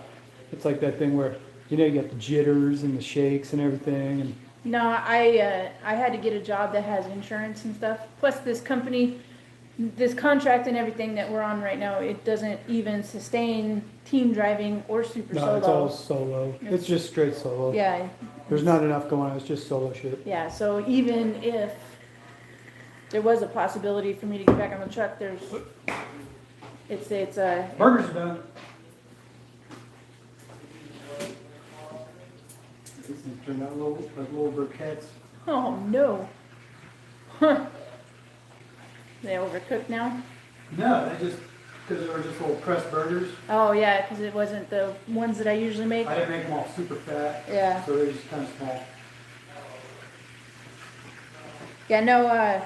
it's like that thing where, you know, you got the jitters and the shakes and everything. And No, I had to get a job that has insurance and stuff. Plus this company, this contract and everything that we're on right now, it doesn't even sustain team driving or super no, solo. it's all solo. It's just straight solo. Yeah. There's not enough going on. It's just solo shit. Yeah, so even if there was a possibility for me to get back on the truck, it's a, Burgers are done. These things turned out like little briquettes. oh no. Huh. They overcooked now? No, they just, because they were just little pressed burgers. Oh yeah, because it wasn't the ones that I usually make. I didn't make them all super fat, Yeah. so they're just kind of small. Yeah, no,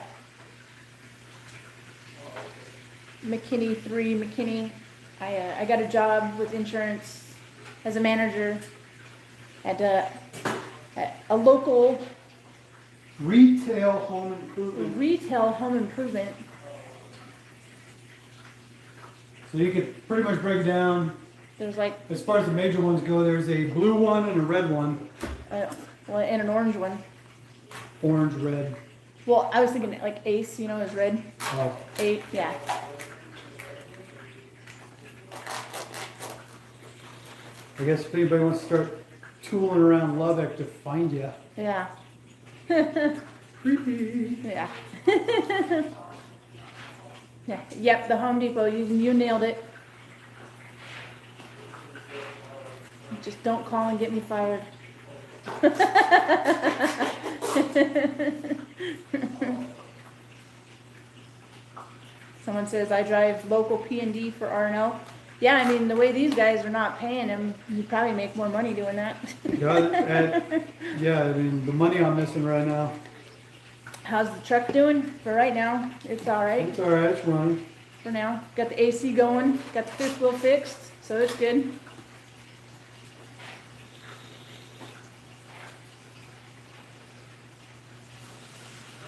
McKinney. I got a job with insurance as a manager at a local Retail home improvement. retail home improvement. So you could pretty much break it down. There's like, As far as the major ones go, there's a blue one and a red one. well, and an orange one. Orange, red. Well, I was thinking like Ace, you know, is red. Oh. 8, yeah. I guess if anybody wants to start tooling around Lubbock to find you. Yeah. Creepy. Yeah. Yeah. Yep, the Home Depot, you nailed it. Just don't call and get me fired. Someone says I drive local P&D for R&L. Yeah, I mean, the way these guys are not paying him, you probably make more money doing that. Yeah, I mean, the money I'm missing right now. How's the truck doing? For right now, it's all right. It's alright, it's running. For now, got the AC going, got the fifth wheel fixed, so it's good.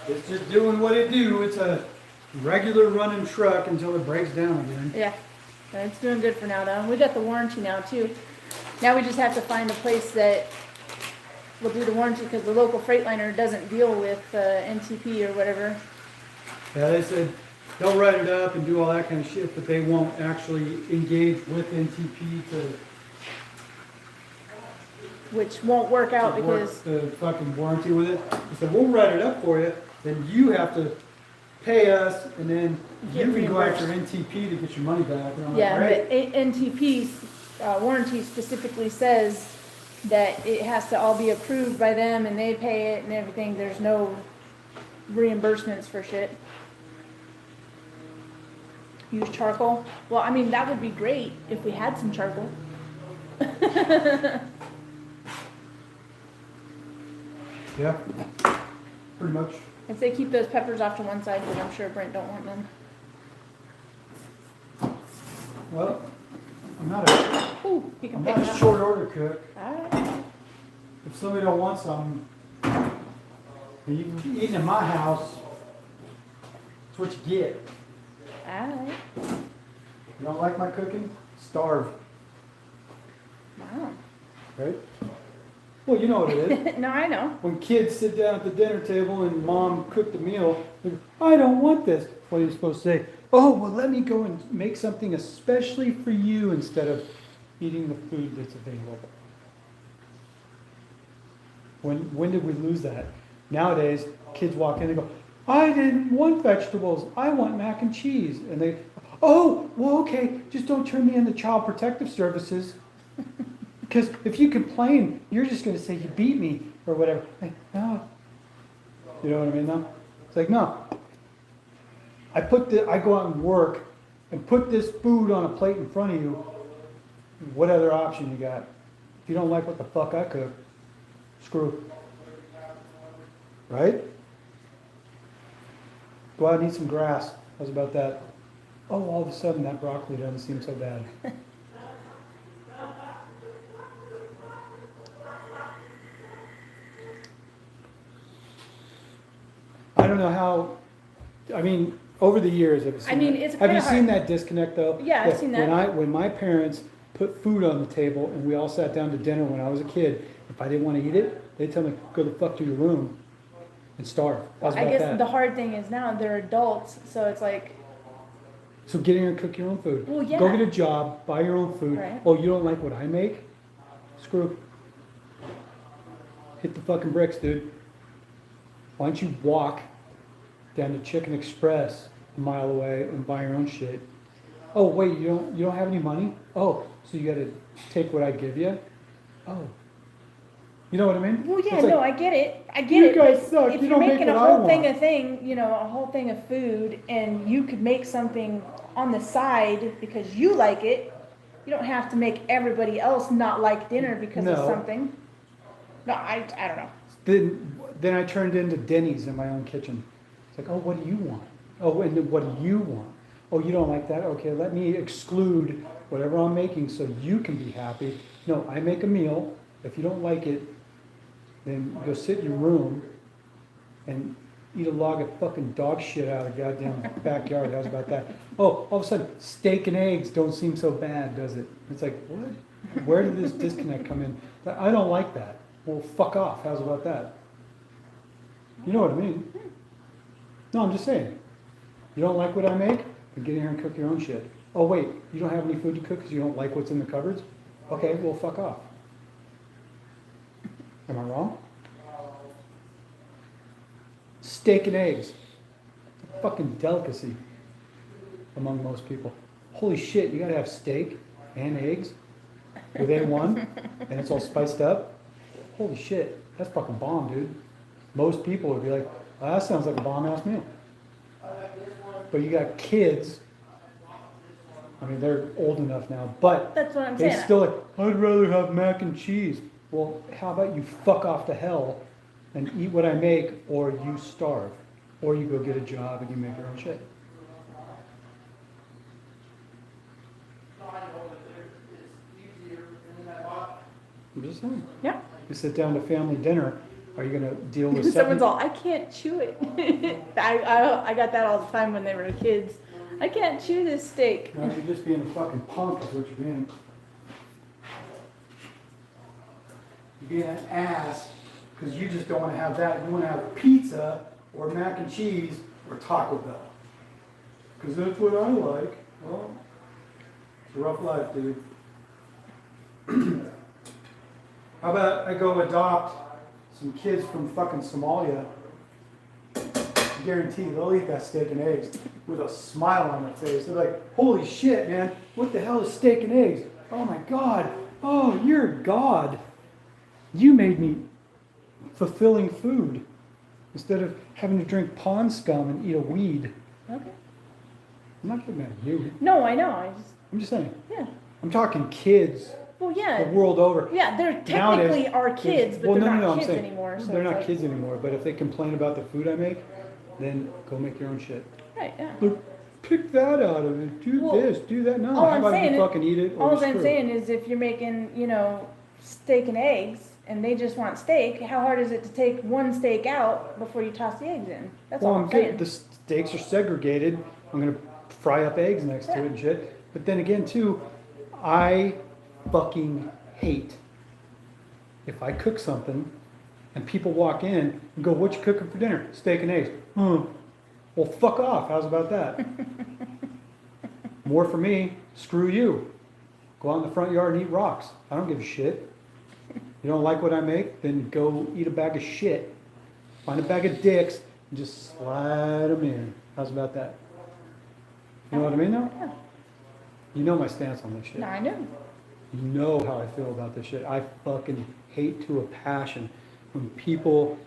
It's just doing what it do. It's a regular running truck until it breaks down again. Yeah, it's doing good for now though. We got the warranty now too. Now we just have to find a place that will do the warranty because the local Freightliner doesn't deal with NTP or whatever. Yeah, they said they'll write it up and do all that kind of shit, but they won't actually engage with NTP to Which won't work out because work the fucking warranty with it. They said, we'll write it up for you, then you have to pay us, and then Get you can go after reimbursed. NTP to get your money back. And I'm yeah, like, great. but NTP's warranty specifically says that it has to all be approved by them and they pay it and everything. There's no reimbursements for shit. Use charcoal. Well, I mean, that would be great if we had some charcoal. Yeah, pretty much. If they keep those peppers off to one side, because I'm sure Brent don't want them. Well, I'm not a, Ooh, you can I'm pick not it a up. short order cook. Alright. If somebody don't want something, and you can eat in my house, it's what you get. Alright. You don't like my cooking? Starve, Wow. right? Well, you know what it is. No, I know. When kids sit down at the dinner table and mom cooked the meal, they go, I don't want this. What are you supposed to say? Oh, well, let me go and make something especially for you instead of eating the food that's available. When did we lose that? Nowadays, kids walk in and go, I didn't want vegetables. I want mac and cheese. And they, oh, well, okay, just don't turn me into Child Protective Services. Because if you complain, you're just going to say you beat me or whatever. Like, no. You know what I mean, though? It's like, no. I go out and work and put this food on a plate in front of you. What other option you got? If you don't like what the fuck I cook, screw. Right? Go out and eat some grass. How's about that? Oh, all of a sudden that broccoli doesn't seem so bad. I don't know how, I mean, over the years, have you seen I mean, that? it's Have you kinda seen hard. that disconnect though? Yeah, I've seen that. When my parents put food on the table and we all sat down to dinner when I was a kid, if I didn't want to eat it, they'd tell me, go the fuck to your room and starve. How's I about guess that? the hard thing is now they're adults, so it's like, So get in here and cook your own food. Well, yeah. Go get a job, buy your own food. Right. Oh, you don't like what I make? Screw. Hit the fucking bricks, dude. Why don't you walk down to Chicken Express a mile away and buy your own shit? Oh, wait, you don't have any money? Oh, so you gotta take what I give you? Oh. You know what I mean? well, yeah, It's like, no, I get it. I get you it. guys but suck. If You you're don't make making a what I whole thing want. of a whole thing of food, and you could make something on the side because you like it, you don't have to make everybody else not like dinner because of No. something. No, I don't know. Then I turned into Denny's in my own kitchen. It's like, oh, what do you want? Oh, and then what do you want? Oh, you don't like that? Okay, let me exclude whatever I'm making so you can be happy. No, I make a meal. If you don't like it, then go sit in your room and eat a log of fucking dog shit out of the goddamn backyard. How's about that? Oh, all of a sudden, steak and eggs don't seem so bad, does it? It's like, what? Where did this disconnect come in? I don't like that. Well, fuck off. How's about that? You know what I mean? No, I'm just saying. You don't like what I make? Then get in here and cook your own shit. Oh, wait, you don't have any food to cook because you don't like what's in the cupboards? Okay, well, fuck off. Am I wrong? Steak and eggs. A fucking delicacy among most people. Holy shit, you gotta have steak and eggs with A1 and it's all spiced up? Holy shit, that's fucking bomb, dude. Most people would be like, oh, that sounds like a bomb-ass meal. But you got kids, I mean, they're old enough now, but That's what I'm they saying. still like, I'd rather have mac and cheese. Well, how about you fuck off to hell and eat what I make, or you starve, or you go get a job and you make your own shit. I'm just saying. Yeah. You sit down to family dinner, are you gonna deal with Someone's seven? all, I can't chew it. I got that all the time when they were kids. I can't chew this steak. No, you're just being a fucking punk is what you're being. You're being an ass because you just don't want to have that. You want to have pizza or mac and cheese or Taco Bell. Because that's what I like. Well, it's a rough life, dude. How about I go adopt some kids from fucking Somalia? I guarantee they'll eat that steak and eggs with a smile on their face. They're like, holy shit, man, what the hell is steak and eggs? Oh my God. Oh, you're God. You made me fulfilling food instead of having to drink pond scum and eat a weed. Okay. I'm not getting mad at you. No, I know. I'm just saying. Yeah. I'm talking kids Well, the yeah. world over. Yeah, they're Nowadays, technically our kids, but well, they're no, not I'm kids saying, anymore. So they're it's not like, kids anymore, but if they complain about the food I make, then go make your own shit. Right, yeah. Look, pick that out of it. Do Well, this, do that. No, all how I'm about saying you is- fucking eat it or All you're I'm screwed. saying is if you're making, steak and eggs, and they just want steak, how hard is it to take one steak out before you toss the eggs in? That's Well, all I'm saying. the steaks are segregated. I'm gonna fry up eggs next to Yeah. it and shit. But then again, too, I fucking hate if I cook something and people walk in and go, "What you cooking for dinner?" Steak and eggs. Well, fuck off. How's about that? More for me. Screw you. Go out in the front yard and eat rocks. I don't give a shit. You don't like what I make? Then go eat a bag of shit. Find a bag of dicks and just slide them in. How's about that? You know what I mean though? Yeah. You know my stance on this shit. No, I know. You know how I feel about this shit. I fucking hate to a passion when people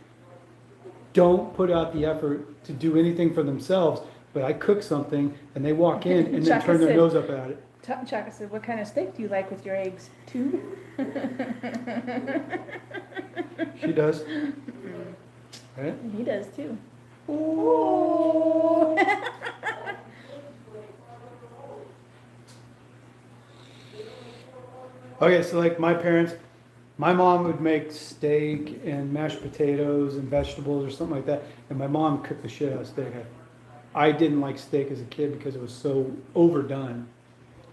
don't put out the effort to do anything for themselves, but I cook something and they walk in and then Chuck turn their said- nose up at it. Chuck said, what kind of steak do you like with your eggs? Two? She does. Right? He does too. Oh. Okay, so like my parents, my mom would make steak and mashed potatoes and vegetables or something like that, and my mom cooked the shit out of steak. I didn't like steak as a kid because it was so overdone.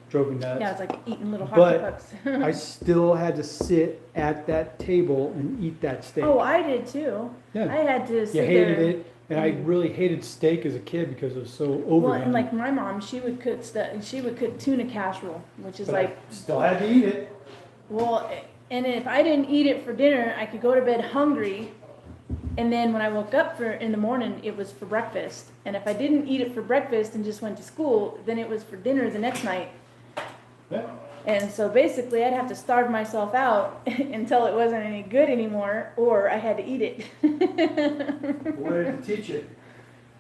Drove me nuts. Yeah, it's like eating little hockey But pucks. I still had to sit at that table and eat that steak. Oh, I did too. Yeah. I had to You sit hated there. it, and I really hated steak as a kid because it was so overdone. Well, and like my mom, she would cook stuff. She would cook tuna casserole, which is But like, I still had to eat it. well, and if I didn't eat it for dinner, I could go to bed hungry, and then when I woke up in the morning, it was for breakfast. And if I didn't eat it for breakfast and just went to school, then it was for dinner the next night. Yeah. And so basically, I'd have to starve myself out until it wasn't any good anymore, or I had to eat it. What did it teach you?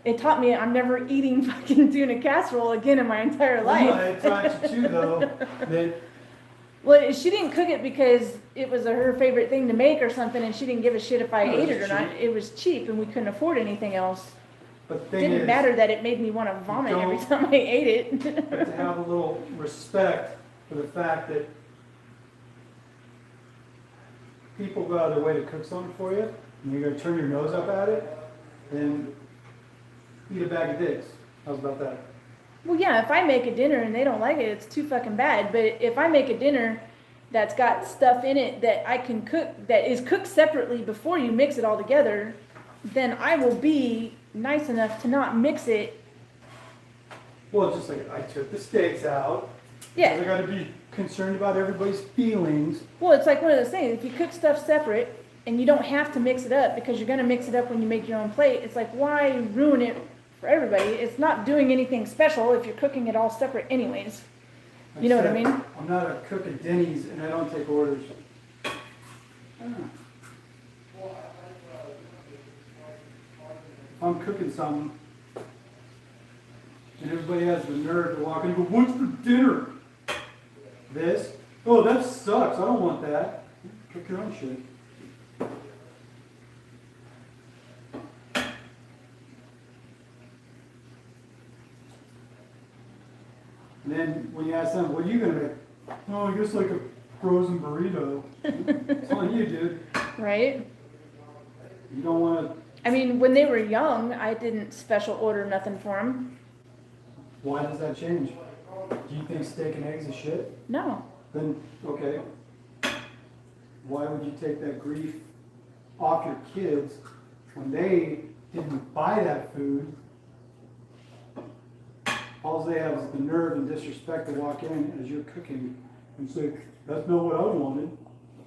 It taught me I'm never eating fucking tuna casserole again in my entire Well, life. it taught you too, though, that Well, she didn't cook it because it was her favorite thing to make or something, and she didn't give a shit if I No, ate it's it or not. cheap. It was cheap, and we couldn't afford anything else. but the It thing didn't is, matter that it made me want to vomit every don't- time I ate it. but to have a little respect for the fact that people go out of their way to cook something for you, and you're gonna turn your nose up at it, then eat a bag of dicks. How's about that? Well, yeah, if I make a dinner and they don't like it, it's too fucking bad. But if I make a dinner that's got stuff in it that I can cook, that is cooked separately before you mix it all together, then I will be nice enough to not mix it. Well, just like I took the steaks out. Yeah. I gotta be concerned about everybody's feelings. Well, it's like one of those things. If you cook stuff separate and you don't have to mix it up because you're going to mix it up when you make your own plate, it's like, why ruin it for everybody? It's not doing anything special if you're cooking it all separate anyways. Like You know what I said, mean? I'm not a cook at Denny's and I don't take orders. If I'm cooking something and everybody has the nerve to walk in and go, "What's for dinner?" This? Oh, that sucks. I don't want that. Cook your own shit. And then when you ask them, what are you gonna make? Oh, I guess like a frozen burrito. It's on you, dude. Right? You don't wanna, I mean, when they were young, I didn't special order nothing for them. why does that change? Do you think steak and eggs is shit? No. Then, okay. Why would you take that grief off your kids when they didn't buy that food. All they have is the nerve and disrespect to walk in as you're cooking and say, "That's not what I wanted."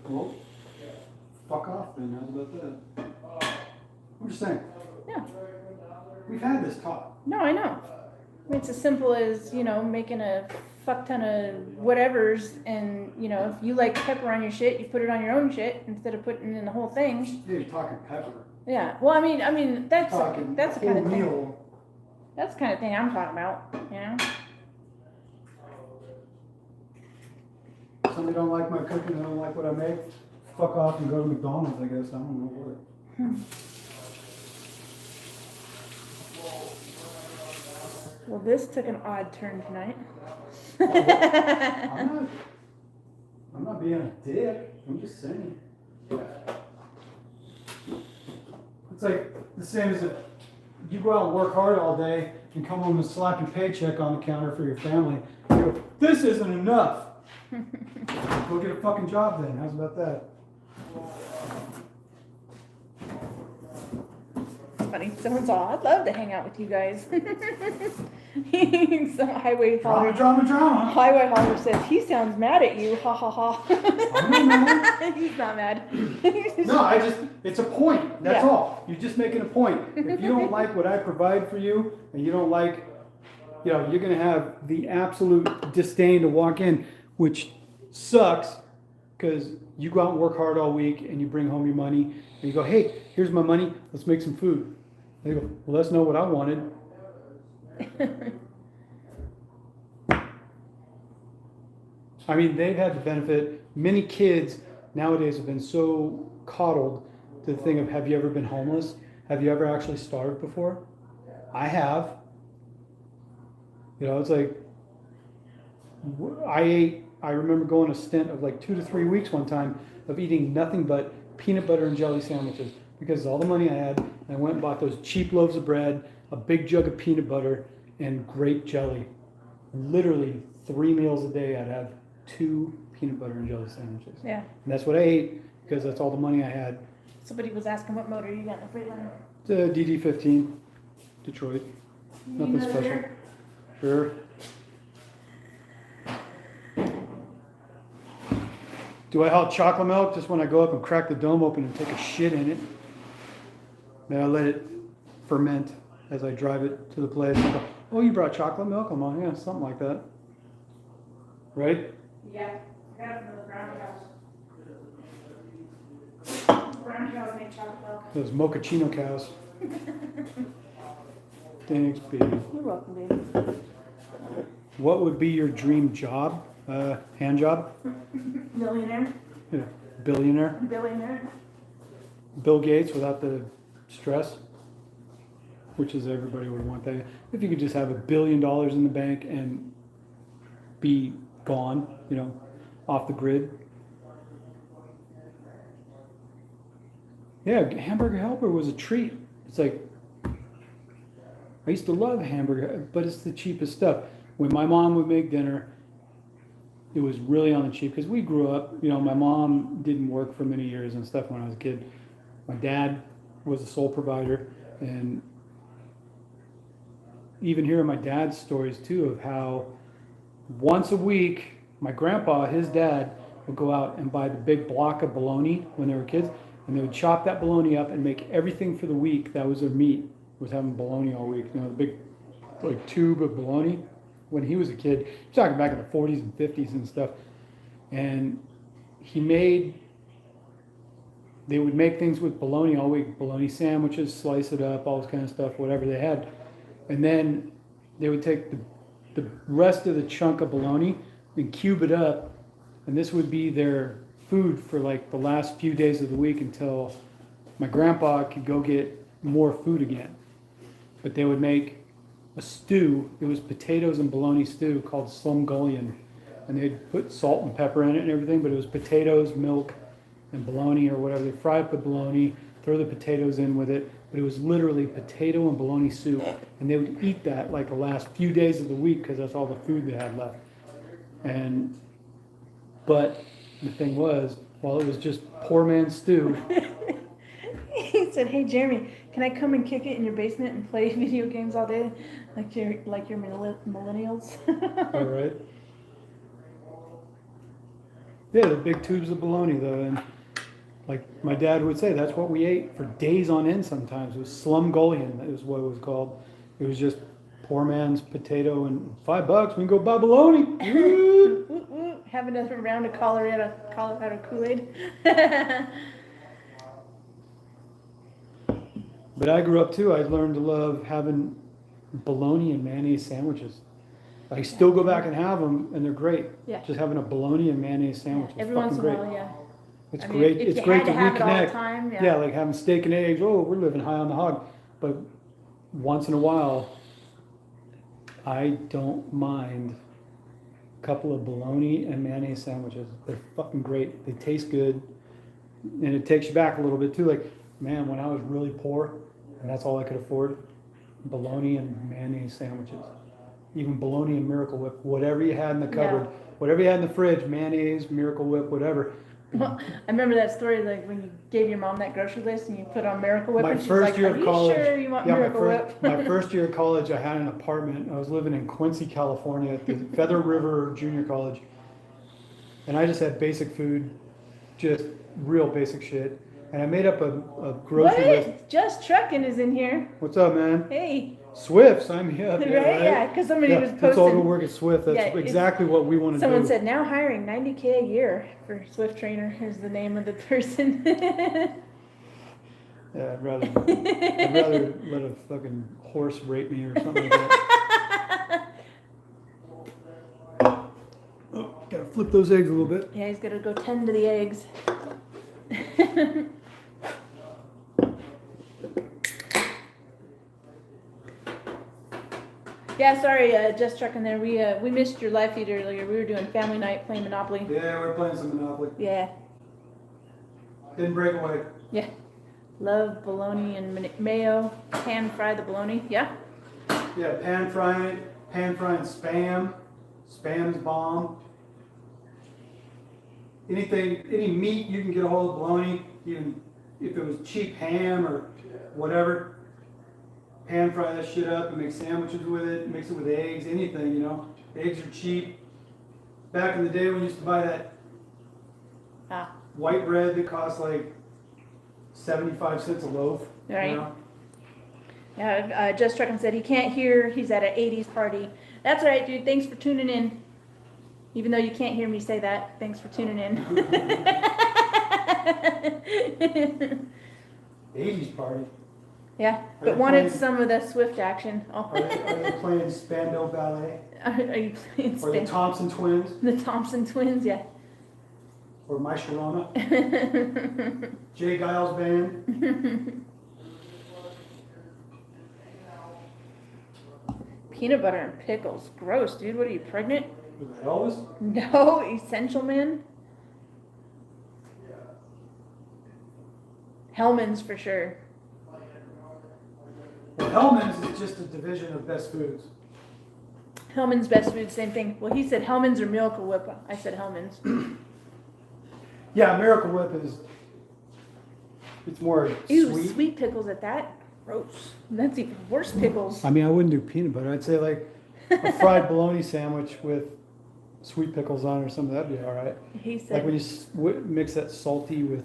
Well, fuck off then. How's about that? I'm just saying. Yeah. We've had this talk. No, I know. I mean, it's as simple as, you know, making a fuck ton of whatevers, and, you know, if you like pepper on your shit, you put it on your own shit instead of putting in the whole thing. Yeah, you're talking pepper. Yeah. Well, I mean, that's Talking the kind whole of thing. meal. That's the kind of thing I'm talking about. You know. Somebody don't like my cooking, they don't like what I make. Fuck off and go to McDonald's, I guess. I don't know what. Well, this took an odd turn tonight. I'm not being a dick. I'm just saying. It's like the same as if you go out and work hard all day and come home and slap your paycheck on the counter for your family. You go, "This isn't enough." Go get a fucking job then. How's about that? It's funny. Someone saw, "I'd love to hang out with you guys." Some highway hauler. Drama. Highway hauler says he sounds mad at you. Ha ha ha. I'm not mad. He's not mad. No, it's a point. That's Yeah. all. You're just making a point. If you don't like what I provide for you, and you don't like, you know, you're going to have the absolute disdain to walk in, which sucks because you go out and work hard all week and you bring home your money and you go, "Hey, here's my money. Let's make some food." And they go, "Well, that's not what I wanted." I mean, they've had the benefit. Many kids nowadays have been so coddled to the thing of, have you ever been homeless? Have you ever actually starved before? I have. You know, it's like, I remember going a stint of like 2 to 3 weeks one time of eating nothing but peanut butter and jelly sandwiches because all the money I had, and I went and bought those cheap loaves of bread, a big jug of peanut butter, and grape jelly. Literally 3 meals a day I'd have 2 peanut butter and jelly sandwiches. Yeah. And that's what I ate because that's all the money I had. Somebody was asking what motor you got in the Freightliner. The DD15, Detroit. Nothing special. Sure. Do I hot chocolate milk just when I go up and crack the dome open and take a shit in it? Then I let it ferment as I drive it to the place. I go, "Oh, you brought chocolate milk?" I'm on, yeah, something like that. Right? Yeah. I got it from the brown cows. Brown cows make chocolate milk. Those mochaccino cows. Thanks, baby. You're welcome, baby. What would be your dream job? Hand job? Millionaire. Yeah. Billionaire? Billionaire. Bill Gates without the stress, which is everybody would want that. If you could just have $1 billion in the bank and be gone, you know, off the grid. Yeah, Hamburger Helper was a treat. It's like, I used to love hamburger, but it's the cheapest stuff. When my mom would make dinner, it was really on the cheap because we grew up, you know, my mom didn't work for many years and stuff when I was a kid. My dad was the sole provider, and even hearing my dad's stories too of how once a week, my grandpa, his dad, would go out and buy the big block of bologna when they were kids, and they would chop that bologna up and make everything for the week. That was their meat, was having bologna all week. You know, the big like tube of bologna. When he was a kid, he's talking back in the 40s and 50s and stuff, and they would make things with bologna all week, bologna sandwiches, slice it up, all this kind of stuff, whatever they had. And then they would take the rest of the chunk of bologna and cube it up, and this would be their food for like the last few days of the week until my grandpa could go get more food again. But they would make a stew. It was potatoes and bologna stew called slumgullion, and they'd put salt and pepper in it and everything, but it was potatoes, milk, and bologna or whatever. They fry up the bologna, throw the potatoes in with it, but it was literally potato and bologna soup, and they would eat that like the last few days of the week because that's all the food they had left. But the thing was, while it was just poor man's stew, He said, "Hey Jeremy, can I come and kick it in your basement and play video games all day, like your millennials?" All right. Yeah, the big tubes of bologna though, and like my dad would say, that's what we ate for days on end. Sometimes it was slumgullion. That is what it was called. It was just poor man's potato and $5. We can go buy bologna. Woo! Have another round of Colorado Kool-Aid. But I grew up too. I learned to love having bologna and mayonnaise sandwiches. I still go back and have them, and they're great. Yeah. Just having a bologna and mayonnaise sandwich is Every fucking once in a great. while, yeah. It's I mean, great. if It's you great had to to have it all the reconnect. time, Yeah, like having steak and eggs. Oh, we're living high on the hog. But once in a while, I don't mind a couple of bologna and mayonnaise sandwiches. They're fucking great. They taste good. And it takes you back a little bit too. Like, man, when I was really poor, and that's all I could afford, bologna and mayonnaise sandwiches. Even bologna and Miracle Whip, whatever you had in the cupboard, Yeah. whatever you had in the fridge, mayonnaise, Miracle Whip, whatever. Well, I remember that story, like when you gave your mom that grocery list and you put on Miracle Whip, My and she's first like, year "Are of you college, sure you want yeah, Miracle Whip?" my first year of college, I had an apartment. I was living in Quincy, California, at the Feather River Junior College, and I just had basic food, just real basic shit. And I made up a grocery list. What? Just Trucking is in here. What's up, man? Hey. Swift, sign me up. Right? Right? Yeah, because somebody was Let's all go posting. work at Swift. That's Yeah, it's- exactly what we want to do. Someone said now hiring $90K a year for Swift Trainer is the name of the person. Yeah, I'd rather let a fucking horse rape me or something like that. Oh, gotta flip those eggs a little bit. Yeah, he's gonna go tend to the eggs. Yeah, sorry, Just Trucking there. We missed your live feed earlier. We were doing family night playing Monopoly. Yeah, we're playing some Monopoly. Yeah, Didn't break away. yeah. Love bologna and mayo. Pan fry the bologna. Yeah. Yeah, pan frying spam. Spam's bomb. Anything, any meat you can get a hold of bologna, even if it was cheap ham or whatever, pan fry that shit up and make sandwiches with it, mix it with eggs, anything, you know. Eggs are cheap. Back in the day when we used to buy that Ah. white bread that cost like 75 cents a loaf. Right. You know? Yeah, Just Trucking said he can't hear. He's at an 80s party. That's all right, dude. Thanks for tuning in. Even though you can't hear me say that, thanks for tuning in. 80s party. Yeah, Are but they wanted playing- some of the Swift action. Oh. Are they playing Spandau Ballet? Are you playing Or the Thompson Twins? The Thompson Twins? Yeah. Or My Sharona? Jay Giles Band? Peanut butter and pickles. Gross, dude. What are you, pregnant? Was that Elvis? No, Essential Man. Hellman's for sure. Well, Hellman's is just a division of Best Foods. Hellman's Best Food, same thing. Well, he said Hellman's or Miracle Whip. I said Hellman's. Yeah, Miracle Whip is, it's more Ew, sweet. sweet pickles at that. Gross. That's even worse pickles. I mean, I wouldn't do peanut butter. I'd say like a fried bologna sandwich with sweet pickles on it or something. That'd be all right. He Like when said, you mix that salty with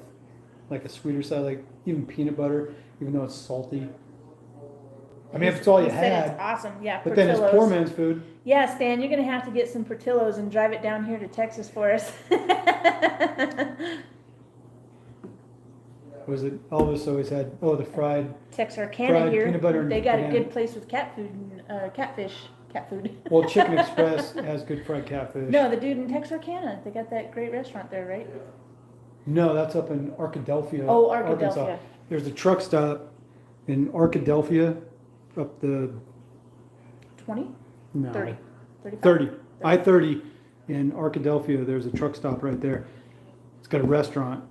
like a sweeter side, like even peanut butter, even though it's salty. I mean, if it's all you he said it's had, awesome. Yeah, but then it's poor Portillo's. man's food. Yeah, Stan, you're gonna have to get some Portillo's and drive it down here to Texas for us. Was it Elvis always had? Oh, the fried. Texarkana Fried here. peanut butter and They got a banana. good place with cat food and catfish. Cat food. Well, Chicken Express has good fried catfish. No, the dude in Texarkana. They got that great restaurant there, right? No, that's up in Arkadelphia. Oh, Arkansas. Arkadelphia. There's a truck stop in Arkadelphia, up the 20? no 30? 35? 30. I-30 in Arkadelphia. There's a truck stop right there. It's got a restaurant.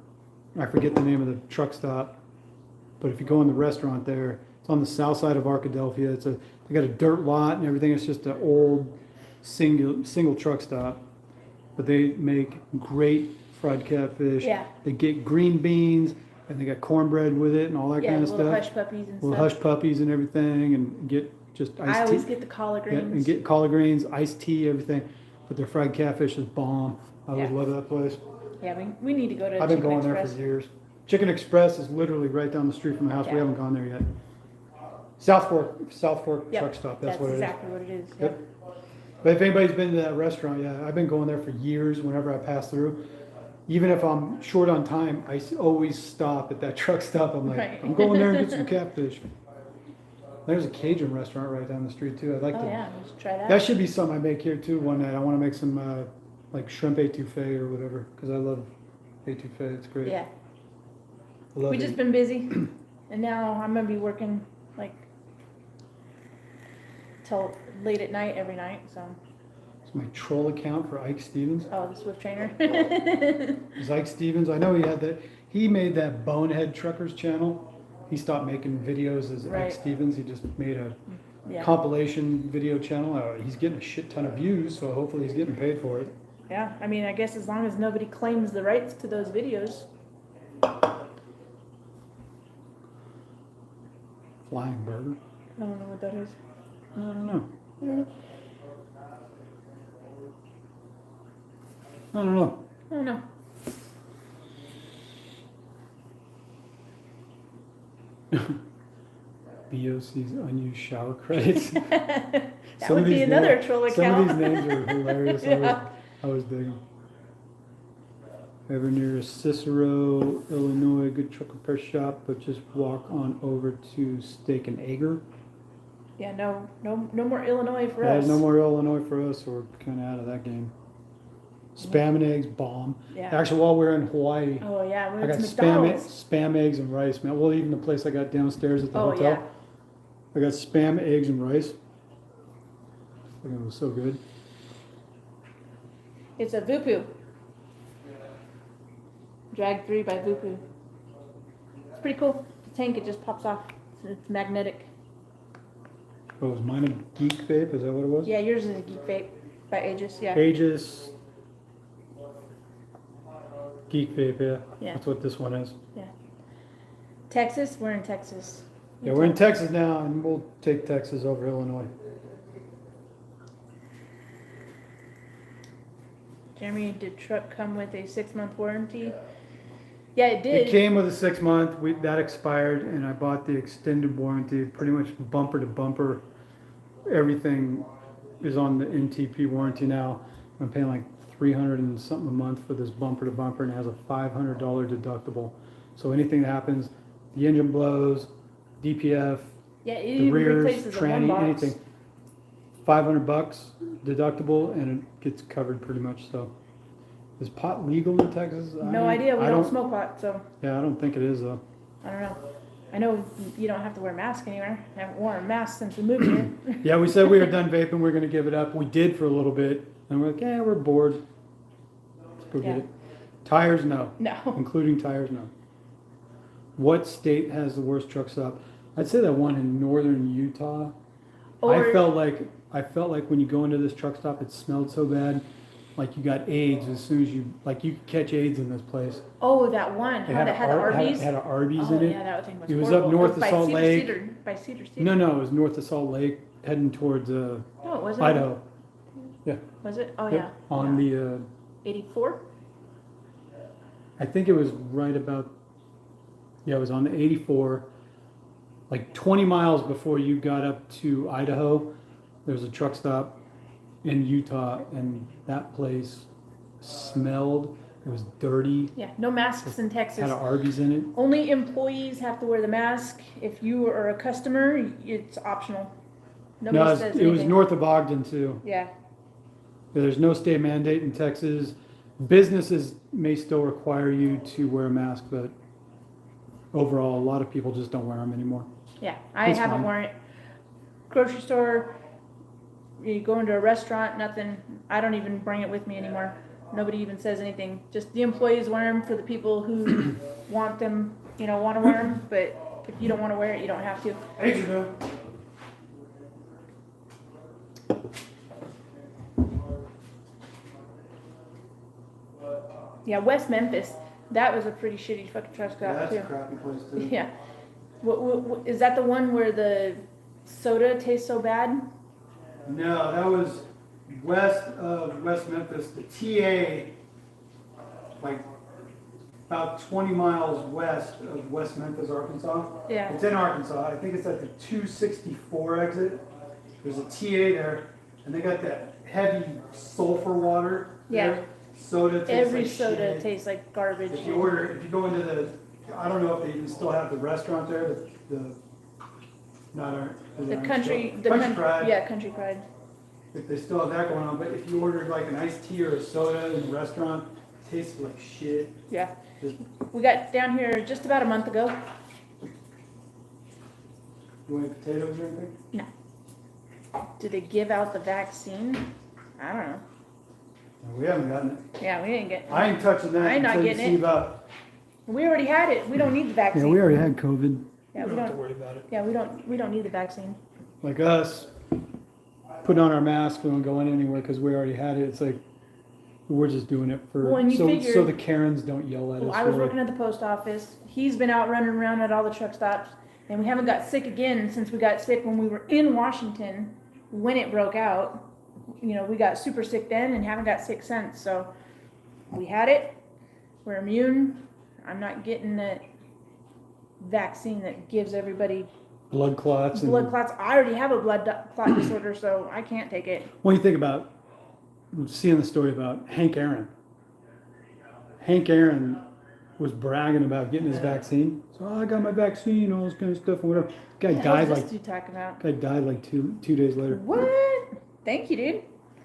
I forget the name of the truck stop, but if you go in the restaurant there, it's on the south side of Arkadelphia. They got a dirt lot and everything. It's just an old single truck stop, but they make great fried catfish. Yeah. They get green beans and they got cornbread with it and all that Yeah, kind of little stuff. hush puppies and Little stuff. hush puppies and everything, and get just iced tea. I always get the collard Yeah, greens. and get collard greens, iced tea, everything. But their fried catfish is bomb. I always Yeah. love that place. Yeah, we need to go to I've been Chicken going Express. there for years. Chicken Express is literally right down the street from my house. Yeah. We haven't gone there yet. South Fork Yep, truck stop. That's what it is. exactly what it is. Yep. But if anybody's been to that restaurant, yeah, I've been going there for years. Whenever I pass through, even if I'm short on time, always stop at that truck stop. I'm like, Right. I'm going there and get some catfish. There's a Cajun restaurant right down the street too. I'd like Oh to. yeah, we should try that. That should be something I make here too one night. I want to make some like shrimp étouffée or whatever because I love étouffée. It's great. Yeah, I love we it. just been busy, and now I'm gonna be working like till late at night every night. So, It's my troll account for Ike Stevens. oh, the Swift trainer. Is Ike Stevens? I know he had that. He made that Bonehead Truckers channel. He stopped making videos as Ike Right. Stevens. He just made a Yeah, compilation video channel. He's getting a shit ton of views, so hopefully he's getting paid for it. yeah. I mean, I guess as long as nobody claims the rights to those videos. Flying Burger. I don't know what that is. I don't know. I don't know. I don't know. BOC's unused shower credits. That Some would of be these another names- troll Some account. of these names are hilarious. Yeah. I was digging. Ever near Cicero, Illinois, good truck repair shop, but just walk on over to Steak and Egger. Yeah, no more Illinois for There's us. no more Illinois for us, so we're kind of out of that game. Spam and eggs, bomb. Yeah. Actually, while we were in Hawaii, Oh yeah, we I went got to McDonald's. spam, eggs, and rice, man. Well, even the place I got downstairs at the Oh hotel, yeah. I got spam, eggs, and rice. I think it was so good. It's a Vupu. Drag 3 by Vupu. It's pretty cool. The tank, it just pops off. It's magnetic. Oh, was mine a Geek Vape? Is that what it was? Yeah, yours is a Geek Vape by Aegis. Yeah. Aegis. Geek Vape, yeah. Yeah. That's what this one is. Texas, we're in Texas. Yeah, we're in Texas now, and we'll take Texas over Illinois. Jeremy, did truck come with a 6-month warranty? Yeah, it did. It came with a 6-month. That expired, and I bought the extended warranty, pretty much bumper to bumper. Everything is on the NTP warranty now. I'm paying like $300 and something a month for this bumper to bumper, and it has a $500 deductible. So anything that happens, the engine blows, DPF, Yeah, it the even rears, replaces the one tranny, box. anything. $500 deductible, and it gets covered pretty much. So, is pot legal in Texas? No idea. We I don't smoke pot, so Yeah, I don't think it is though. I don't know. I know you don't have to wear a mask anywhere. I haven't worn a mask since we moved here. Yeah, we said we were done vaping. We are going to give it up. We did for a little bit, and we're like, yeah, we're bored. Let's go get Yeah. it. Tires, no. No. Including tires, no. What state has the worst truck stop? I'd say that one in northern Utah. Or I felt like when you go into this truck stop, it smelled so bad, like you got AIDS as soon as you could catch AIDS in this place. oh, that one. How that had the Arby's. Had an Arby's Oh in it. yeah, that thing was It was horrible. up north of by Salt Cedar Lake. Cedar, by Cedar Cedar. No, it was north of Salt Lake, heading towards No, it wasn't. Idaho. Was it? Oh Yep, yeah. on the 84. I think it was right about, it was on the 84, like 20 miles before you got up to Idaho. There's a truck stop in Utah, and that place smelled, it was dirty, Yeah, no masks in Texas. had an Arby's in it. Only employees have to wear the mask. If you are a customer, it's optional. Nobody No, says it was anything. north of Ogden too. Yeah. There's no state mandate in Texas. Businesses may still require you to wear a mask, but overall, a lot of people just don't wear them anymore. Yeah, I It's haven't fine. worn it. Grocery store, you go into a restaurant, nothing. I don't even bring it with me anymore. Nobody even says anything. Just the employees wear them for the people who want them, want to wear them. But if you don't want to wear it, you don't have to. Hey, Janelle. Yeah, West Memphis, That was a pretty shitty fucking truck Yeah, stop that's too. a crappy place too. Yeah. What, is that the one where the soda tastes so bad? No, that was west of West Memphis. The TA, like about 20 miles west of West Memphis, Arkansas. Yeah. It's in Arkansas. I think it's at the 264 exit. There's a TA there, and they got that heavy sulfur water. Yeah. There. Soda tastes Every like soda shit. tastes like garbage. If you go into the, I don't know if they even still have the restaurant there, the not our, The country, Pride. Yeah, Country Pride. If they still have that going on, but if you ordered like an iced tea or a soda in the restaurant, it tastes like shit. Yeah. Just, We got down here just about a month ago. you want any potatoes or anything? Did they give out the vaccine? I don't know. No, we haven't gotten it. Yeah, we didn't get. I ain't touching that I ain't not until you getting see it. about. We already had it. We don't need the vaccine. Yeah, we already had COVID. Yeah, we we don't have to don't. worry about it. Yeah, we don't need the vaccine. Like us, putting on our mask, we don't go in anywhere because we already had it. It's like, we're just doing it for, Well, and you so figure- the Karens don't yell at Well, us. I was really. working at the post office. He's been out running around at all the truck stops, and we haven't got sick again since we got sick when we were in Washington when it broke out. You know, we got super sick then and haven't got sick since. So we had it. We're immune. I'm not getting that vaccine that gives everybody Blood clots. blood clots. I already have a clot disorder, so I can't take it. When you think about seeing the story about Hank Aaron. Hank Aaron was bragging about getting his vaccine. So I got my vaccine, all this kind of stuff, and whatever. Guy What the hell died is like this dude talking about? guy died like two days later. What? Thank you, dude.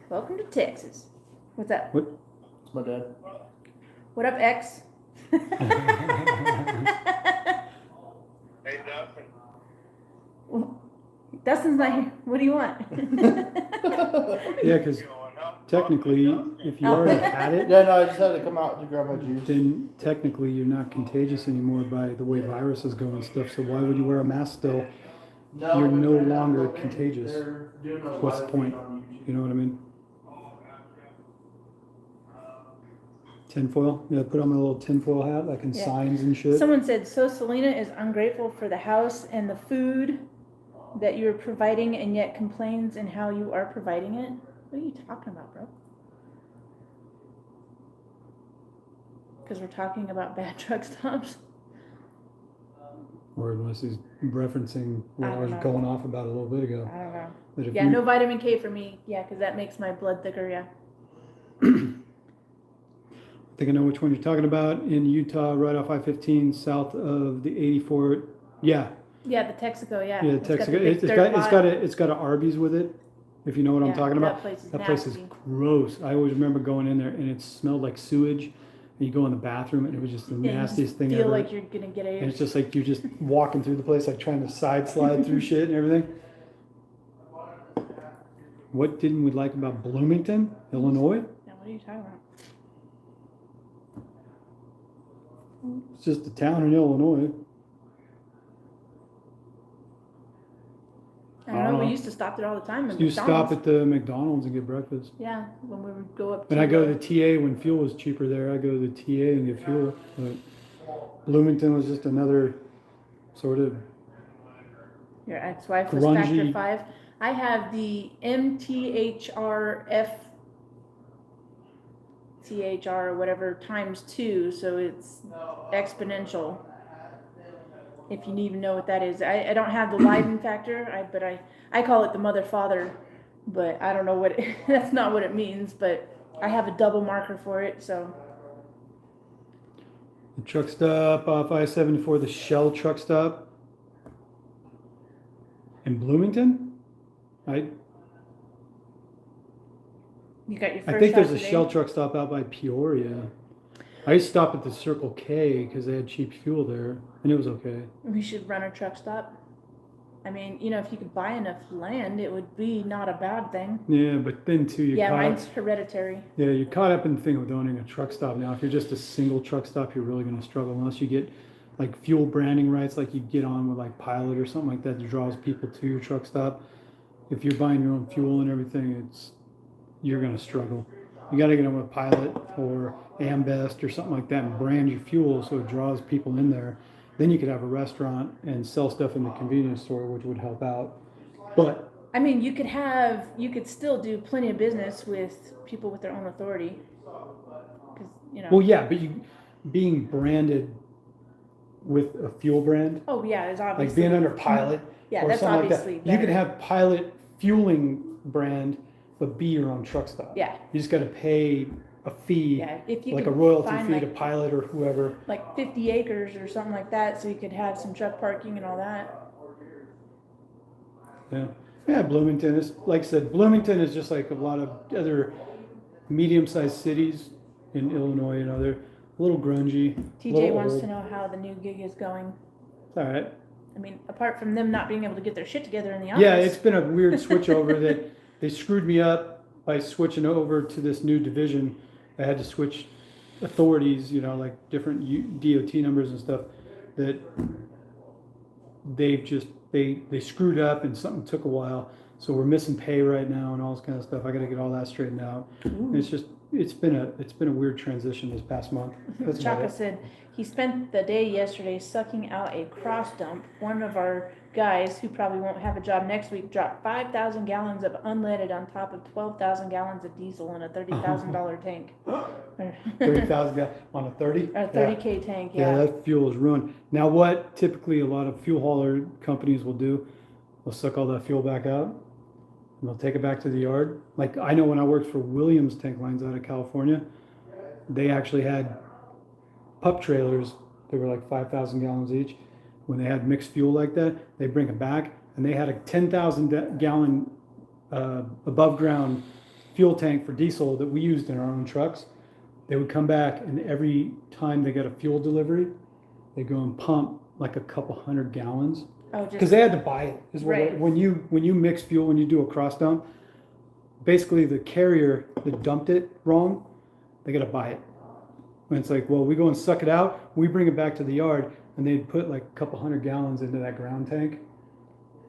Welcome to Texas. What's up? What? It's my dad. What up, X? Hey, Dustin. Dustin's not here. What do you want? Yeah, because technically, if you already had it, Yeah, no, I just had to come out to grab my juice. then technically you're not contagious anymore by the way viruses go and stuff. So why would you wear a mask still? No, You're but no they're not longer looking. contagious. They're doing a What's the live point? feed on YouTube. You know what I mean? Tinfoil? Yeah, put on my little tinfoil hat, like in Yeah. signs and shit. Someone said, so Selena is ungrateful for the house and the food that you're providing and yet complains in how you are providing it. What are you talking about, bro? Because we're talking about bad truck stops. Or unless he's referencing what I I don't was know. going off about a little bit ago. I don't know. That if Yeah, you- no vitamin K for me. Yeah, because that makes my blood thicker, yeah. I think I know which one you're talking about in Utah, right off I-15, south of the 84. Yeah, Yeah, the Texaco, yeah. yeah, It's got Texas. the big dirt lot. It's got an Arby's with it. If you know what I'm Yeah, talking about. That place is That place is nasty. gross. I always remember going in there and it smelled like sewage. And you go in the bathroom and it was just the Yeah, you nastiest just thing feel ever. like you're gonna get And a. it's just like you're just walking through the place, like trying to side slide through shit and everything. What didn't we like about Bloomington, Illinois? Now, what are you talking about? It's just a town in Illinois. I don't know. We used to stop there all the time. at You stop McDonald's. at the McDonald's and get breakfast. Yeah, when we would go up. And I go to the TA when fuel was cheaper there. I go to the TA and get fuel. But Bloomington was just another sort of Your ex-wife was grungy- Factor 5. I have the MTHRF THR or whatever times 2, so it's exponential. If you even know what that is. I don't have the Leiden factor, but I call it the mother father, but I don't know what that's not what it means, but I have a double marker for it, so the truck stop off I-74, the Shell truck stop in Bloomington. you got your first I think there's shot a today. Shell truck stop out by Peoria. I used to stop at the Circle K because they had cheap fuel there, and it was okay. We should run a truck stop. I mean, you know, if you could buy enough land, it would be not a bad thing. Yeah, but then too, Yeah, mine's hereditary. you're caught up in the thing with owning a truck stop now. If you're just a single truck stop, you're really going to struggle unless you get like fuel branding rights, like you get on with like Pilot or something like that draws people to your truck stop. If you're buying your own fuel and everything, you're going to struggle. You got to get on with Pilot, or Ambest or something like that and brand your fuel so it draws people in there. Then you could have a restaurant and sell stuff in the convenience store, which would help out. But I mean, you could still do plenty of business with people with their own authority. 'Cause, you know. well, yeah, but you being branded with a fuel brand, Oh yeah, it's like obviously. being under Pilot Yeah, or that's something like that. obviously You could better. have Pilot fueling brand, but be your own truck stop. Yeah. You just got to pay a fee, Yeah, if you like could a royalty find fee to Pilot or whoever. like 50 acres or something like that, so you could have some truck parking and all that. Yeah. Yeah, Bloomington is, like I said, Bloomington is just like a lot of other medium-sized cities in Illinois. You know, they're a little grungy. TJ little wants old. to know how the new gig is going. All right. I mean, apart from them not being able to get their shit together in the office. Yeah, it's been a weird switchover that they screwed me up by switching over to this new division. I had to switch authorities, you know, like different DOT numbers and stuff that they screwed up and something took a while. So we're missing pay right now and all this kind of stuff. I got to get all that straightened out. And it's been a weird transition this past month. That's about Chaka it. said he spent the day yesterday sucking out a cross dump. One of our guys, who probably won't have a job next week, dropped 5,000 gallons of unleaded on top of 12,000 gallons of diesel in a $30,000 tank. 30,000 on a 30? Or a 30K tank, Yeah, yeah. that fuel is ruined. Now, what typically a lot of fuel hauler companies will do, they'll suck all that fuel back out and they'll take it back to the yard. Like I know when I worked for Williams Tank Lines out of California, they actually had pup trailers that were like 5,000 gallons each. When they had mixed fuel like that, they bring it back and they had a 10,000 gallon above ground fuel tank for diesel that we used in our own trucks. They would come back and every time they got a fuel delivery, they go and pump like a couple hundred gallons. Oh, Because just they had to buy it. Is what Right. when you mix fuel, when you do a cross dump, basically the carrier that dumped it wrong, they got to buy it. And it's like, well, we go and suck it out, we bring it back to the yard, and they'd put like a couple hundred gallons into that ground tank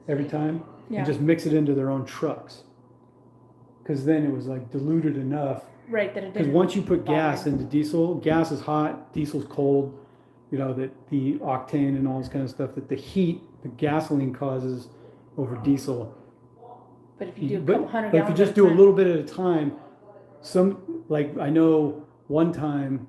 every time, Yeah. and just mix it into their own trucks. Because then it was like diluted enough. right that it Because didn't. once you put gas bother. into diesel, gas is hot, diesel's cold. You know, that the octane and all this kind of stuff, that the heat, the gasoline causes over diesel. But if you do a But, couple hundred but if you gallons just at do a time- little bit at a time, like I know one time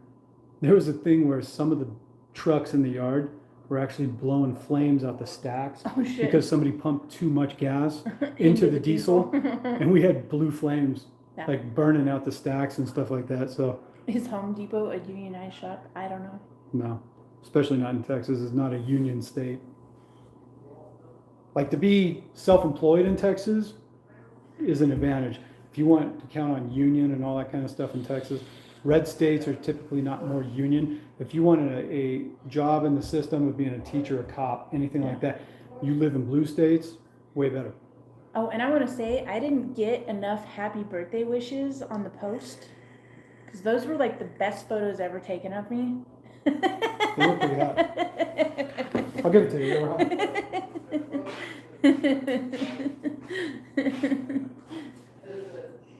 there was a thing where some of the trucks in the yard were actually blowing flames out the stacks Oh shit. because somebody pumped too much gas into the diesel and we had blue flames Yeah. like burning out the stacks and stuff like that. So Is Home Depot a unionized shop? I don't know. no, especially not in Texas. It's not a union state. Like to be self-employed in Texas is an advantage. If you want to count on union and all that kind of stuff in Texas, red states are typically not more union. If you want a job in the system of being a teacher, a cop, anything like that, you live in blue states, way better. Oh, and I want to say I didn't get enough happy birthday wishes on the post because those were like the best photos ever taken of me. They look pretty hot. I'll give it to you. They were hot.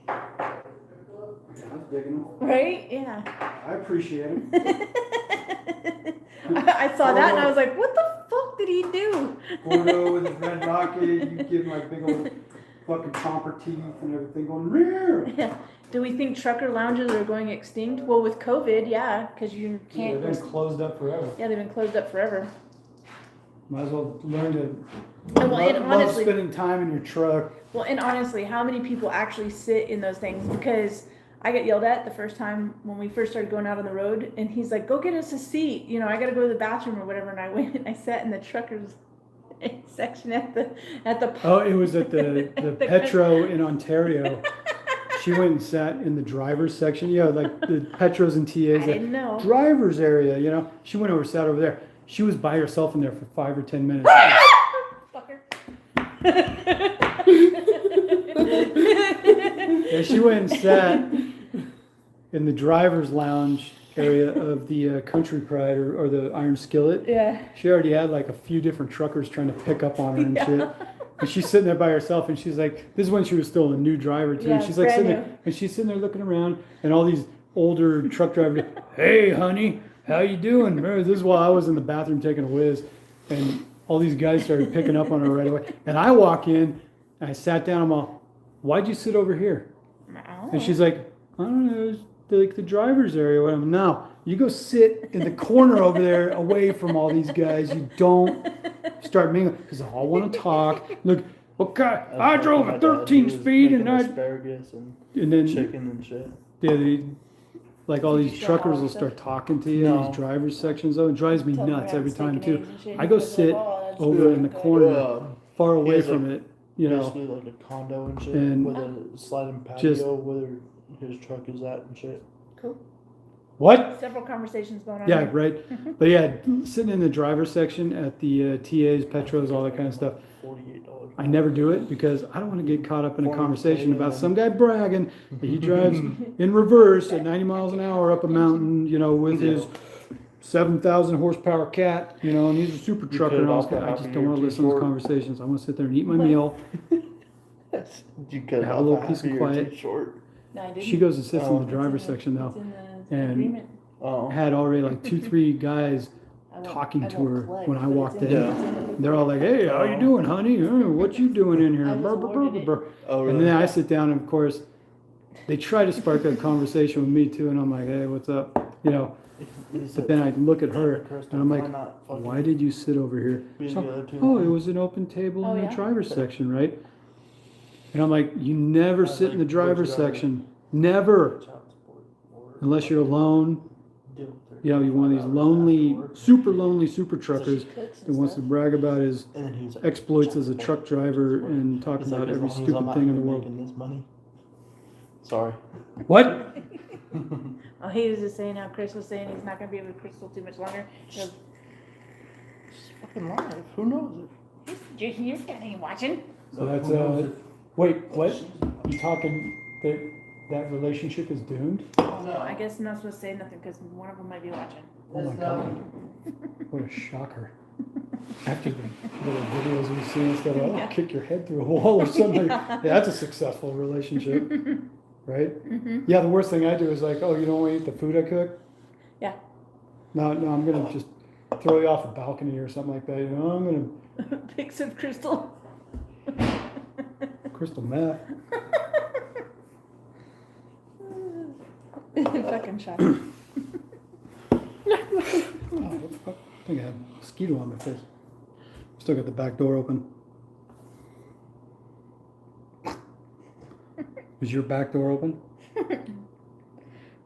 That's big enough. Right? Yeah. I appreciate it. I saw that and I was like, what the fuck did he do? Gordo with his red rocket, you give him like big old fucking chomper teeth and everything going, rear. Yeah. Do we think trucker lounges are going extinct? Well, with COVID, yeah, because you Yeah, can't. they've been closed up forever. Yeah, they've been closed up forever. Might as well learn to And well, and love honestly, spending time in your truck. well, and honestly, how many people actually sit in those things? Because I got yelled at the first time when we first started going out on the road, and he's like, "Go get us a seat." You know, I got to go to the bathroom or whatever, and I went and I sat in the truckers section at the. Oh, it was at the Petro in Ontario. She went and sat in the driver's section. Yeah, like the Petros and I TAs, the didn't know. driver's area, you know. She went over, sat over there. She was by herself in there for 5 or 10 minutes. Fucker. Yeah, she went and sat in the driver's lounge area of the Country Pride or the Iron Skillet. Yeah. She already had like a few different truckers trying to pick up on her and Yeah. shit. And she's sitting there by herself, and she's like, this is when she was still a new driver too. Yeah, She's like brand sitting new. there, and she's sitting there looking around, and all these older truck driver. Hey, honey, how you doing? Remember, this is while I was in the bathroom taking a whiz, and all these guys started picking up on her right away. And I walk in, and I sat down. I'm all, why'd you sit over here? And she's like, I don't know, it's like the driver's area. Whatever. No, you go sit in the corner over there, away from all these guys. You don't start mingling because they all want to talk. Look, okay, I drove a 13 speed, and I asparagus and then chicken and shit. yeah, like all Did you these show truckers all will the start talking to you. No. These drivers sections though, it drives me Tell them nuts I every have time steak and too. eggs and shit, I go because they're sit all- that's over really in the good. corner, far away has a- from it. You know, Basically like a condo and shit And with a sliding just- patio where his truck is at and shit. Cool. what? Several conversations going on. Yeah, here. right. But yeah, sitting in the driver's section at the TAs, Petros, all that kind of stuff. $48. I never do it because I don't want to get caught up in a Former conversation about player. some guy bragging that he drives in reverse at 90 miles an hour up a mountain, you know, with his 7,000 horsepower cat, you know, and he's a super trucker cut and it all off this. at I half just a don't year want to too listen to short. conversations. I want to sit there and eat my meal. You could Have a little peace and quiet. Short. No, I didn't. She goes and sits in Oh. the driver's It's in the- section though. it's in the and- agreement. Oh. Had already like 2-3 guys I won't- talking I to won't her collect, when I but it's walked in in. the- Yeah. it's in the- They're all like, "Hey, how you doing, honey? What you doing in here?" I was Brr, brr, brr, awarded it. brr. Oh, And really? then I sit down, and of course, they try to spark a conversation with me too, and I'm like, "Hey, what's up?" You know. But then I look at her, and I'm like, "Why did you sit over here?" Being So, the other two. oh, it was an open table Oh, in the yeah? driver's section, right? And I'm like, "You never sit in the driver's section, never, unless you're alone." You know, you're one of these lonely super truckers Cooks that and wants to stuff. brag about his And then he was like, exploits as a truck driver and talk He's like, about as every long as I'm stupid not thing in the here world. making this money. Sorry. What? Oh, he was just saying how Chris was saying he's not gonna be with Crystal too much longer. He goes, It's fucking live. Who knows it? Your dad ain't watching. So that's wait, what? You talking that relationship is doomed? I guess I'm not supposed to say nothing because one of them might be watching. Oh my god. What a shocker. After the little videos we see and stuff, I'll kick your head through a wall or something. Yeah, that's a successful relationship. Right? Yeah, the worst thing I do is like, oh, you don't want to eat the food I cook? Yeah. No, I'm gonna just throw you off a balcony or something like that. You know, I'm gonna Pics of Crystal. crystal meth. Fucking shot. Oh, what the fuck? I think I have a mosquito on my face. Still got the back door open. Is your back door open?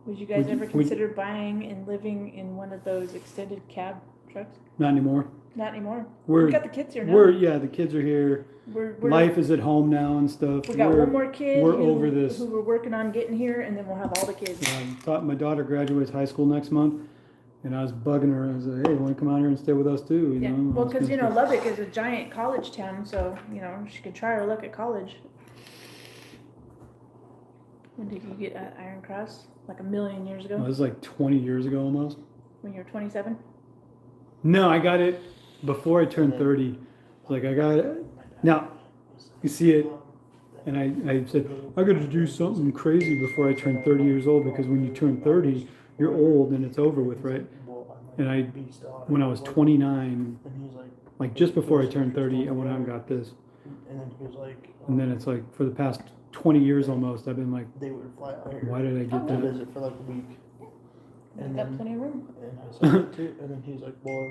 Would you guys Would you- ever would- consider buying and living in one of those extended cab trucks? Not anymore. Not anymore. We're We got the kids here now. the kids are here. We're Life is at home now and stuff. we got We're- one more kid we're who, over this. who we're working on getting here, and then we'll have all the kids. Thought my daughter graduates high school next month, and I was bugging her. I was like, "Hey, want to come out here and stay with us too?" You Yeah, know. well, I was because gonna you know stay- Lubbock is a giant college town, so you know she could try her luck at college. When did you get Iron Cross? Like a million years ago, It was like 20 years ago almost. when you were 27. No, I got it before I turned 30. Like I got it. Now, you see it, and I said I got to do something crazy before I turn 30 years old because when you turn 30, you're old and it's over with, right? And when I was 29, And he was like just before I turned 30, I went out and got this. and then he was like, And then it's like for the past 20 years almost, I've been like, they would fly out here why did I get to that? visit for like a week. We've And got then, plenty of room. and I said that too. And then he's like, well,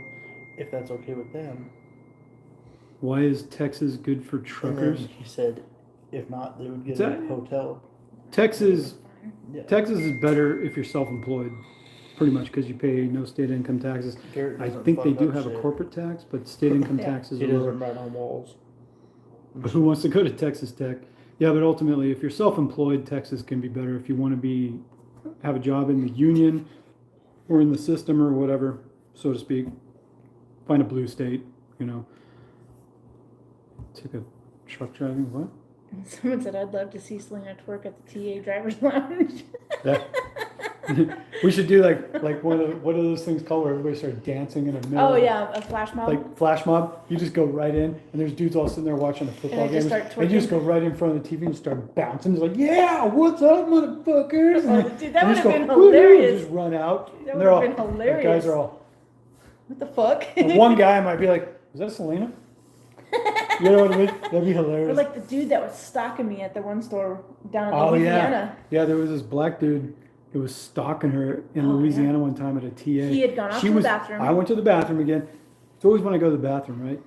if that's okay with them. Why is Texas good for And truckers? then he said, if not, they would get Is that- a hotel. Texas Yeah. Texas is better if you're self-employed, pretty much because you pay no state income taxes. Garrett I doesn't think they fuck do up have a shit. corporate tax, but state income Yeah. taxes He are lower. doesn't write on walls. But who wants to go to Texas Tech? Yeah, but ultimately, if you're self-employed, Texas can be better. If you want to have a job in the union or in the system or whatever, so to speak, find a blue state, you know. Took a truck driving, what? Someone said I'd love to see Selena twerk at the TA driver's lounge. Yeah. We should do like what are those things called where everybody starts dancing in the middle? Oh yeah, a flash mob. Like flash mob. You just go right in, and there's dudes all sitting there watching a football they just game. start And you just go right in front of the TV and start bouncing. It's like, yeah, what's up, motherfuckers? Oh, And dude, that and would just have go, been "Woo-hoo," hilarious. Just run out. That and would they're have all, been the hilarious. guys are all. What the fuck? And one guy might be like, "Is that Selena?" You know what I mean? That'd be hilarious. Or like the dude that was stalking me at the one store down in Oh, Louisiana. yeah, there was this black dude who was stalking her in Oh, Louisiana one time at a TA. He had gone off She to the was- bathroom. I went to the bathroom again. It's always when I go to the bathroom, right?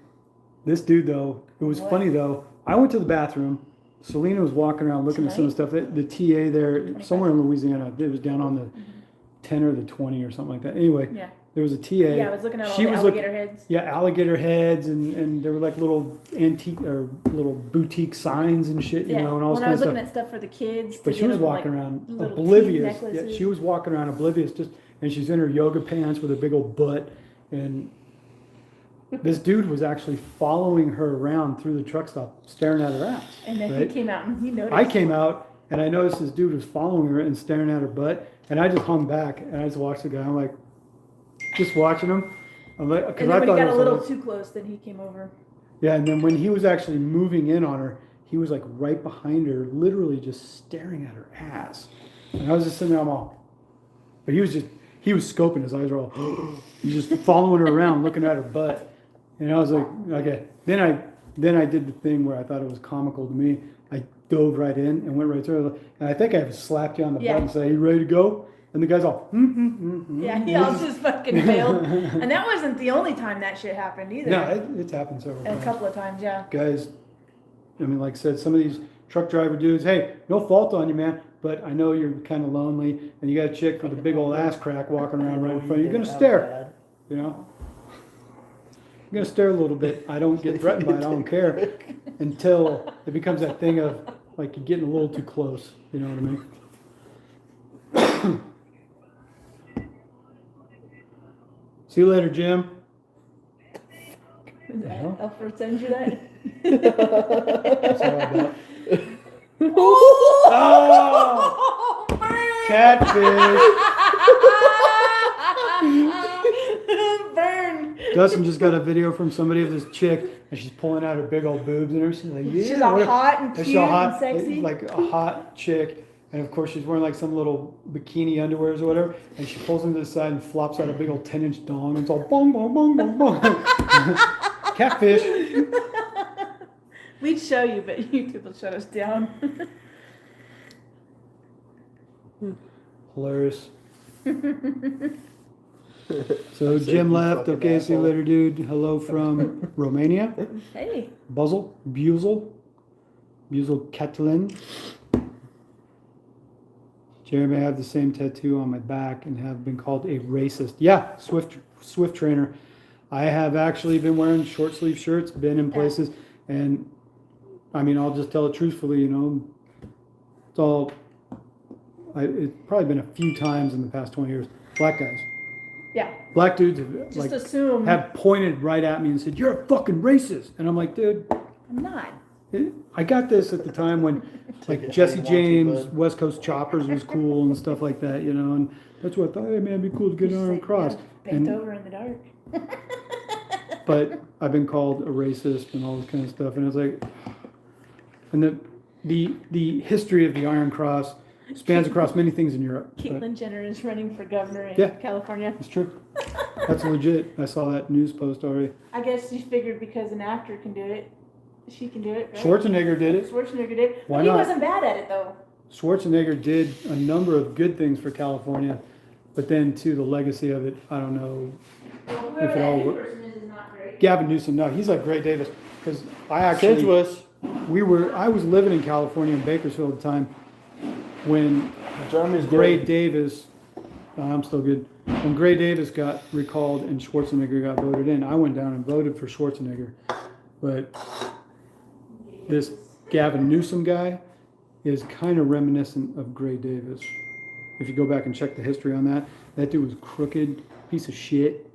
This dude, though, it was What? funny, though. I went to the bathroom. Selena was walking around looking at some of the stuff. The TA there, somewhere in Louisiana, it was down on the 10 or the 20 or something like that. Anyway, Yeah. there was a TA. Yeah, I was looking at all She the was alligator looking- heads. Yeah, alligator heads, and there were like little antique or little boutique signs and shit, you Yeah. know, and all this When I kind was of looking stuff. at stuff for the kids. But to she get was them, walking like, around little teeth oblivious. Yeah, necklaces. she was walking around oblivious, and she's in her yoga pants with a big old butt, and this dude was actually following her around through the truck stop, staring at her ass. And then right? he came out and he noticed. I came out and I noticed this dude was following her and staring at her butt, and I just hung back and I just watched the guy. I'm like, just watching him. I'm like, because And I then when thought he it got a was little like- too close, then he came over. yeah, and then when he was actually moving in on her, he was like right behind her, literally just staring at her ass. And I was just sitting there, I'm all, but he was scoping, his eyes were all, he's just following her around, looking at her butt. And I was like, okay. Then I did the thing where I thought it was comical to me. I dove right in and went right through her. And I think I slapped you on the butt and said, "Are you ready to go?" And the guy's all, Yeah, he all just fucking failed. And that wasn't the only time that shit happened either. No, it's happened several A times. couple of times, yeah. Guys, I mean, like I said, some of these truck driver dudes, hey, no fault on you, man, but I know you're kind of lonely and you got a chick with a big old ass crack walking around right in front of you. You're going to stare, you know? You're going to stare a little bit. I don't get threatened by it. I don't care until it becomes that thing of like you're getting a little too close. You know what I mean? See you later, Jim. Uh-huh. Alfred sends you that? Sorry about Oh! Catfish. Burn! Dustin just got a video from somebody of this chick, and she's pulling out her big old boobs, and she's like, "Yeah." She's all what- hot and she's cute all hot, and sexy. like a hot chick, and of course she's wearing like some little bikini underwears or whatever, and she pulls them to the side and flops out a big old 10-inch dong, and it's all bong bong bong bong bong. Catfish. We'd show you, but YouTube will shut us down. Hilarious. So Jim left. Okay, see you later, dude. Hello from Romania. Hey. Buzzle, Buzel Caitlyn. Jeremy, I have the same tattoo on my back and have been called a racist. Yeah, Swift trainer. I have actually been wearing short sleeve shirts, been in places, and I mean, I'll just tell it truthfully, you know, it's probably been a few times in the past 20 years. Black guys. Yeah. Black dudes Just assume. have pointed right at me and said, "You're a fucking racist." And I'm like, dude, I'm not. I got this at the time when like Jesse James, West Coast Choppers was cool and stuff like that, you know, and that's what I thought, hey man, it'd be cool to get an Iron Cross. Bent over in the dark. But I've been called a racist and all this kind of stuff, and it's like, and the history of the Iron Cross spans across many things in Europe. but Caitlyn Jenner is running for governor in Yeah. California. It's true. That's legit. I saw that news post already. I guess she figured because an actor can do it, she can do it, right? Schwarzenegger did it. Schwarzenegger did. Why But he not? wasn't bad at it, though. Schwarzenegger did a number of good things for California, but then to the legacy of it, I don't know. Whoever If it all that new wor- person is not great. Gavin Newsom, no, he's like Gray Davis, because I actually, I was living in California in Bakersfield at the time when Jeremy's Gray great. Davis, I'm still good. When Gray Davis got recalled and Schwarzenegger got voted in, I went down and voted for Schwarzenegger. But this Gavin Newsom guy is kind of reminiscent of Gray Davis. If you go back and check the history on that, that dude was crooked, piece of shit.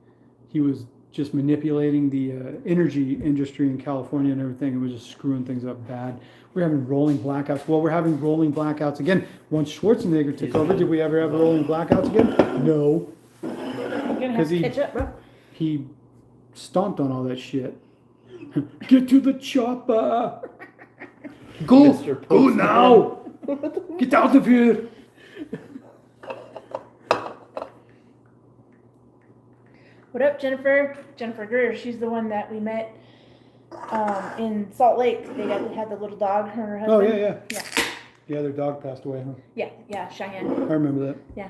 He was just manipulating the energy industry in California and everything. It was just screwing things up bad. We're having rolling blackouts. Well, we're having rolling blackouts again. Once Schwarzenegger took over, did we ever have rolling blackouts again? No. You're gonna have 'Cause to he- catch up, bro. He stomped on all that shit. Get to the chopper. Go, Mr. go Postman. now. Get out of here. What up, Jennifer? Jennifer Greer. She's the one that we met in Salt Lake. They had the little dog. Her husband. Oh yeah. Yeah. Yeah, their dog passed away, huh? Yeah. Cheyenne. I remember that. Yeah.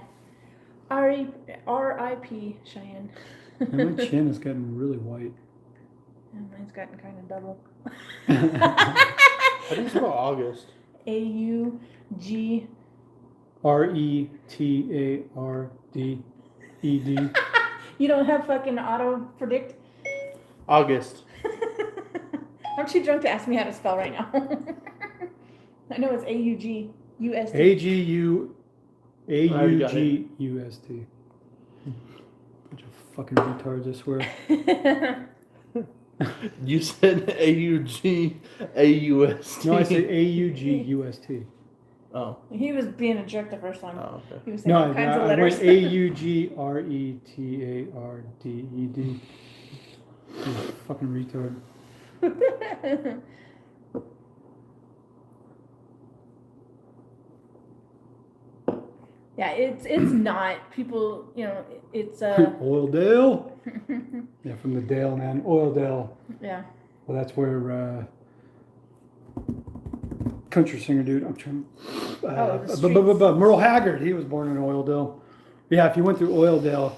R.I.P. Cheyenne. And my chin is getting really white. And mine's gotten kind of double. How do you spell August? A-U-G. RETARDED. You don't have fucking auto predict? August. I'm too drunk to ask me how to spell right now. I know it's A-U-G-U-S-T. AUGUST. Bunch of fucking retards, I swear. You said AUGAUST. No, I said AUGUST. Oh. He was being a jerk the first time. Oh, okay. He was saying No, all kinds of I letters. went AUGRETARDED. You fucking retard. Yeah, it's not. People, it's Oildale? Yeah, from the Dale, man. Oildale. yeah. Well, that's where country singer dude. I'm trying. the streets. Merle Haggard. He was born in Oildale. Yeah, if you went through Oildale,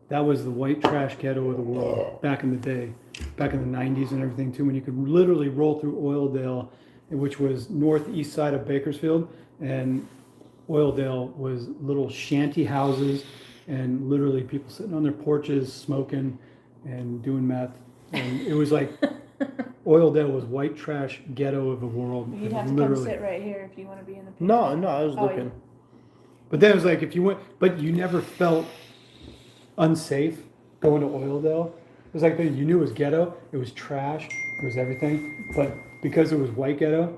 that was the white trash ghetto of the world back in the day, back in the '90s and everything too. When you could literally roll through Oildale, which was northeast side of Bakersfield, and Oildale was little shanty houses and literally people sitting on their porches smoking and doing meth. And it was like Oildale was white trash ghetto of the world. You'd have to come sit right here if you want to be in the picture. No, I was Oh, looking. But then it was like if you went, but you never felt unsafe going to Oildale. It was like you knew it was ghetto. It was trash. It was everything. But because it was white ghetto,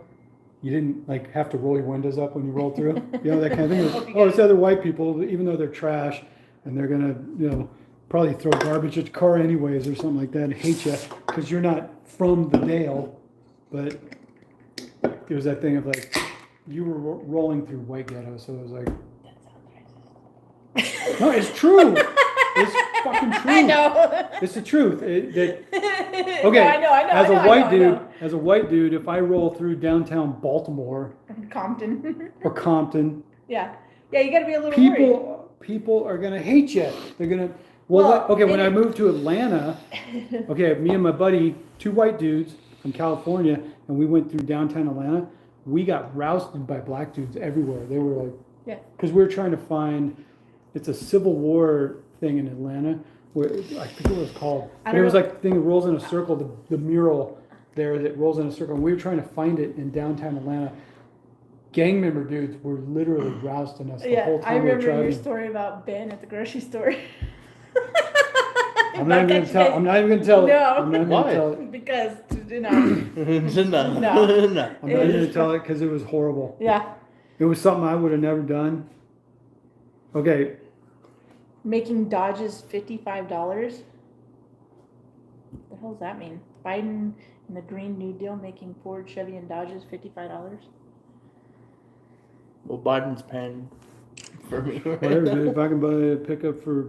you didn't like have to roll your windows up when you rolled through. You know, that kind of thing. It was, oh, it's other white people, even though they're trash and they're gonna, probably throw garbage at your car anyways or something like that and hate you because you're not from the Dale. But it was that thing of like you were rolling through white ghetto, so it was like, That sounds racist. no, it's true. It's fucking true. I know. It's the truth. Okay. No, I know. As a white dude, if I roll through downtown Baltimore Compton. or Compton, Yeah, you got to be a little worried. people are gonna hate you. They're gonna. Well, When I moved to Atlanta, me and my buddy, two white dudes from California, and we went through downtown Atlanta. We got rousted by black dudes everywhere. They were like, Yeah. because we were trying to find. It's a Civil War thing in Atlanta. Where I forget what it was called. But it was like the thing that rolls in a circle. The mural there that rolls in a circle. And we were trying to find it in downtown Atlanta. Gang member dudes were literally rousting us the whole time I we were remember your driving. story about Ben at the grocery store. I'm not even gonna tell. I'm not even gonna tell it. No. I'm not even Why? gonna tell it. Because, No. I'm not even gonna tell it because it was horrible. Yeah. It was something I would have never done. Okay, Making Dodges $55. What the hell does that mean? Biden and the Green New Deal making Ford, Chevy, and Dodges $55? Well, Biden's paying for me. whatever, dude. If I can buy a pickup for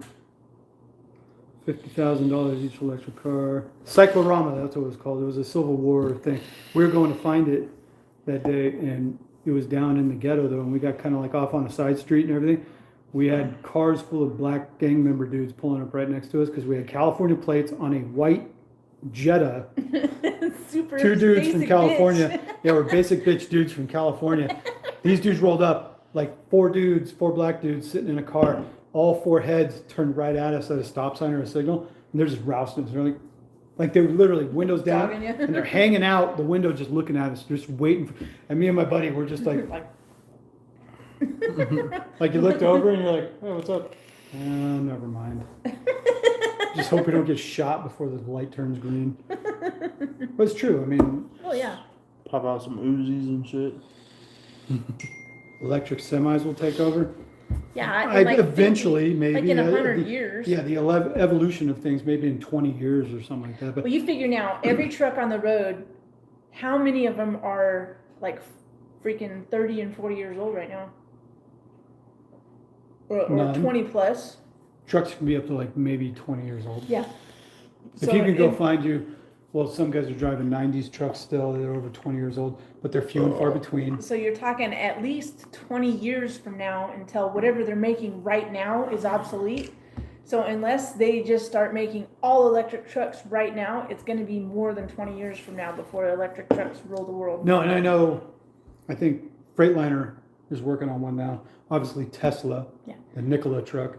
$50,000 each electric car, Cyclorama, that's what it was called. It was a Civil War thing. We were going to find it that day, and it was down in the ghetto though, and we got kind of like off on a side street and everything. We had cars full of black gang member dudes pulling up right next to us because we had California plates on a white Jetta. Super Two dudes from basic California. bitch. Yeah, we're basic bitch dudes from California. These dudes rolled up, like four black dudes sitting in a car. All four heads turned right at us at a stop sign or a signal, and they're just rousting us. They're like they were literally windows down, Dogging you. and they're hanging out the window, just looking at us, just waiting. And me and my buddy were just like, like you looked over and you're like, oh, what's up? Never mind. Just hope we don't get shot before the light turns green. But it's true. I mean, Oh yeah. Pop out some Uzis and shit. electric semis will take over. Yeah. in like Eventually, 50 maybe. Like in 100 the- years. Yeah, the evolution of things, maybe in 20 years or something like that. But Well, you figure now, every truck on the road, how many of them are like freaking 30 and 40 years old right now? Or None. 20 plus? trucks can be up to like maybe 20 years old. Yeah. If you can go find you, well, some guys are driving 90s trucks still, they're over 20 years old, but they're few and far between. So you're talking at least 20 years from now until whatever they're making right now is obsolete. So unless they just start making all electric trucks right now, it's going to be more than 20 years from now before electric trucks rule the world. No, and I think Freightliner is working on one now. Obviously Tesla, Yeah. the Nikola truck,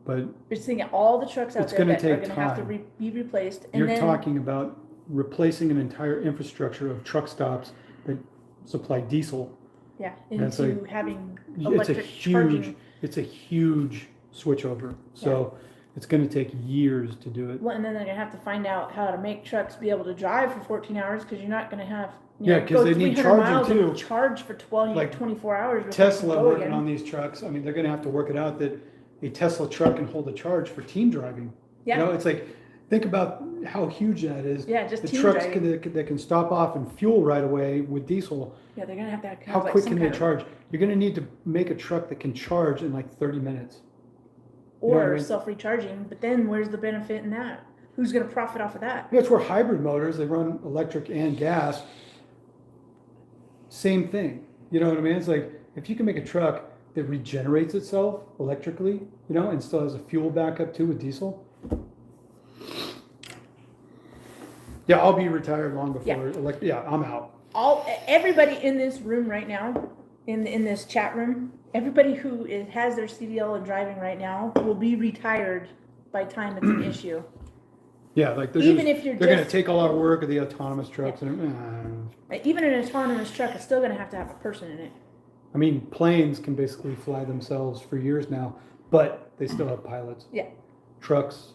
but You're seeing all the trucks out It's there gonna that are take going to have to time. be replaced. And you're then, talking about replacing an entire infrastructure of truck stops that supply diesel. yeah, That's into like- having It's a electric charging. huge switchover. So it's going to take years to do it. Well, and then they're going to have to find out how to make trucks be able to drive for 14 hours because you're not going to have, Yeah, 'cause go they need 300 charging, miles and too. charge for 12, Like 24 hours. before you can Tesla go working again. on these trucks. I mean, they're going to have to work it out that a Tesla truck can hold a charge for team driving. Yeah. You know, it's like, think about how huge that is. Yeah, just The team trucks driving. that can stop off and fuel right away with diesel. Yeah, they're going to have How like quick some can they kind of- charge? You're going to need to make a truck that can charge in like 30 minutes. You know what I Or mean? self-recharging, but then where's the benefit in that? Who's going to profit off of that? That's where hybrid motors, they run electric and gas. Same thing. You know what I mean? It's like if you can make a truck that regenerates itself electrically, you know, and still has a fuel backup too with diesel. Yeah, I'll be retired long before. I'm out. Everybody in this room right now, in this chat room, everybody who has their CDL and driving right now will be retired by time it's an issue. Yeah, like they're Even gonna, if you're they're going to just- take a lot of work of the autonomous trucks Even an autonomous truck is still going to have a person in it. I mean, planes can basically fly themselves for years now, but they still have pilots. Yeah. Trucks.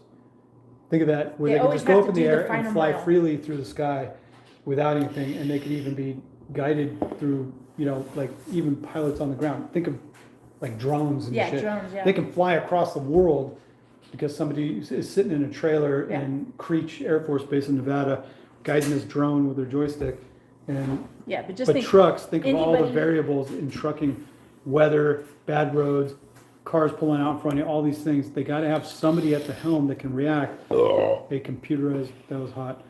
Think of that, where They they can always just go have up in to the do the air and final fly mile. freely through the sky without anything, and they could even be guided through, you know, like even pilots on the ground. Think of like drones and Yeah, shit. drones, yeah. They can fly across the world because somebody is sitting in a trailer Yeah. in Creech Air Force Base in Nevada, guiding this drone with their joystick. And Yeah, but just but think, trucks, think of all the anybody- variables in trucking, weather, bad roads, cars pulling out in front of you, all these things. They got to have somebody at the helm that can react. A computerized, that was hot.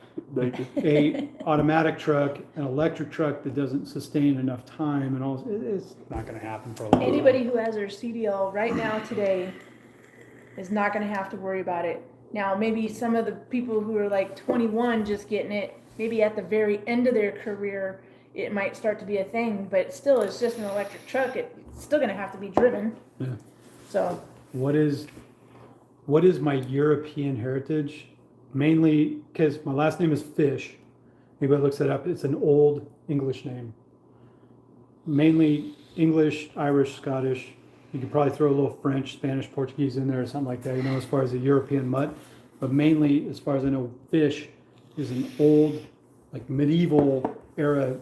A automatic truck, an electric truck that doesn't sustain enough time and all. It's not going to happen for a long time. anybody who has their CDL right now today is not going to have to worry about it. Now, maybe some of the people who are like 21 just getting it, maybe at the very end of their career, it might start to be a thing, but still, it's just an electric truck. It's still going to have to be driven. Yeah. So, What is my European heritage? Mainly because my last name is Fish. Anybody looks that up, it's an old English name. Mainly English, Irish, Scottish. You could probably throw a little French, Spanish, Portuguese in there or something like that, you know, as far as the European mutt. But mainly, as far as I know, Fish is an old, like medieval era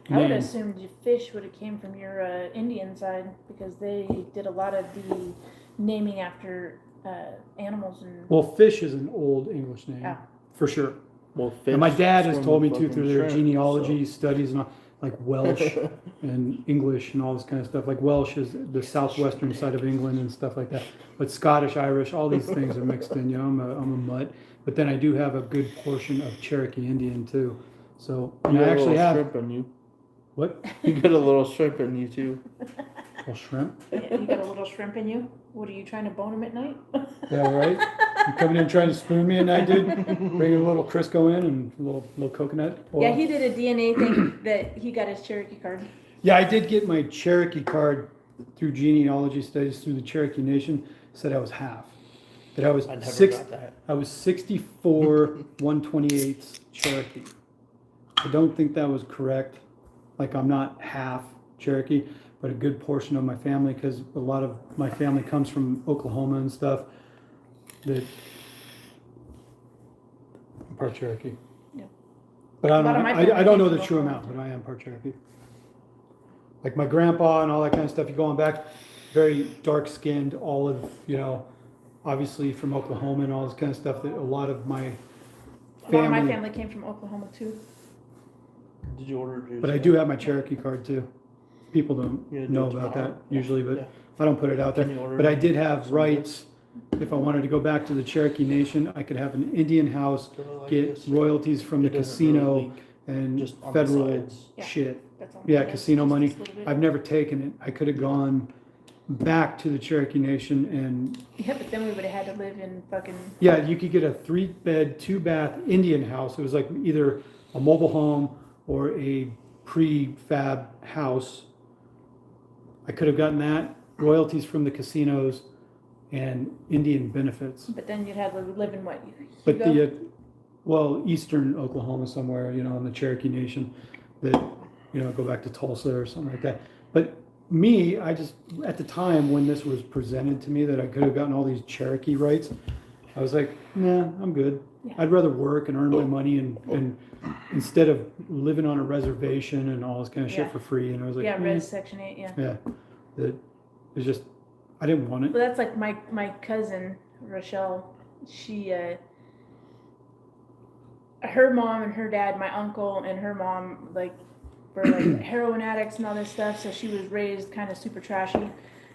I would name. assume the fish would have came from your Indian side because they did a lot of the naming after animals and Well, Fish is an old English name, Yeah. for sure. Well, And my dad has fish told me swim too with through fucking their shrimp, genealogy studies and all, like Welsh and English and all this kind of stuff. Like Welsh is the southwestern side of England and stuff like that. But Scottish, Irish, all these things are mixed in. You know, I'm a mutt. But then I do have a good portion of Cherokee Indian too. So You and I got a actually little have shrimp in you. what? You got a little shrimp in you too. Well, shrimp. Yeah, you got a little shrimp in you. What are you trying to bone him at night? Yeah, right. You coming in trying to spoon me, and I did. Bring a little Crisco in and a little coconut oil. Yeah, he did a DNA thing that he got his Cherokee card. Yeah, I did get my Cherokee card through genealogy studies through the Cherokee Nation. Said I was half. That I was I never six. got that. I was 64 1/28 Cherokee. I don't think that was correct. Like I'm not half Cherokee, but a good portion of my family, because a lot of my family comes from Oklahoma and stuff. that I'm part Cherokee. Yeah. But I A lot don't, of my I family don't know came the from true Oklahoma, amount, too. but I am part Cherokee. Like my grandpa and all that kind of stuff, you go on back, very dark-skinned, olive, obviously from Oklahoma and all this kind of stuff, that a lot of my A lot of my family came from Oklahoma too. Did you order juice? But I do have my Cherokee card too. People don't You gonna do know it about tomorrow? that usually, but Yeah. I don't put it out there. Can you order But I it? did have rights, if I wanted to go back to the Cherokee Nation, I could have an Indian house, Go like get this. royalties from the It doesn't really casino leak, and just on the federal sides. Yeah. shit. That's all. Yeah, it is, casino just money. this little bit. I've never taken it. I could have gone back to the Cherokee Nation and, Yeah, but then we would have had to live in fucking. yeah, you could get a 3-bed, 2-bath Indian house. It was like either a mobile home or a prefab house. I could have gotten that, royalties from the casinos, and Indian benefits. But then you'd have to live in what? But Hugo? eastern Oklahoma somewhere, in the Cherokee Nation, that, go back to Tulsa or something like that. But me, I just, at the time when this was presented to me that I could have gotten all these Cherokee rights, I was like, nah, I'm good. Yeah. I'd rather work and earn my money and instead of living on a reservation and all this kind of shit Yeah. for free. And I was like, Yeah, Res Section 8, yeah. yeah, that it's just, I didn't want it. Well, that's like my cousin, Rochelle. She, her mom and her dad, my uncle and her mom, were heroin addicts and all this stuff. So she was raised kind of super trashy.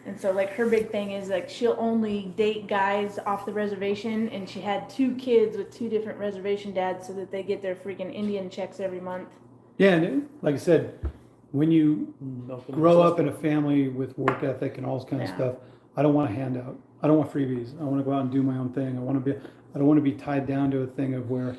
And so her big thing is she'll only date guys off the reservation. And she had 2 kids with 2 different reservation dads so that they get their freaking Indian checks every month. Yeah, and like I said, when you Milk and grow up system. in a family with work ethic and all this kind of Yeah. stuff, I don't want a handout. I don't want freebies. I want to go out and do my own thing. I don't want to be tied down to a thing of where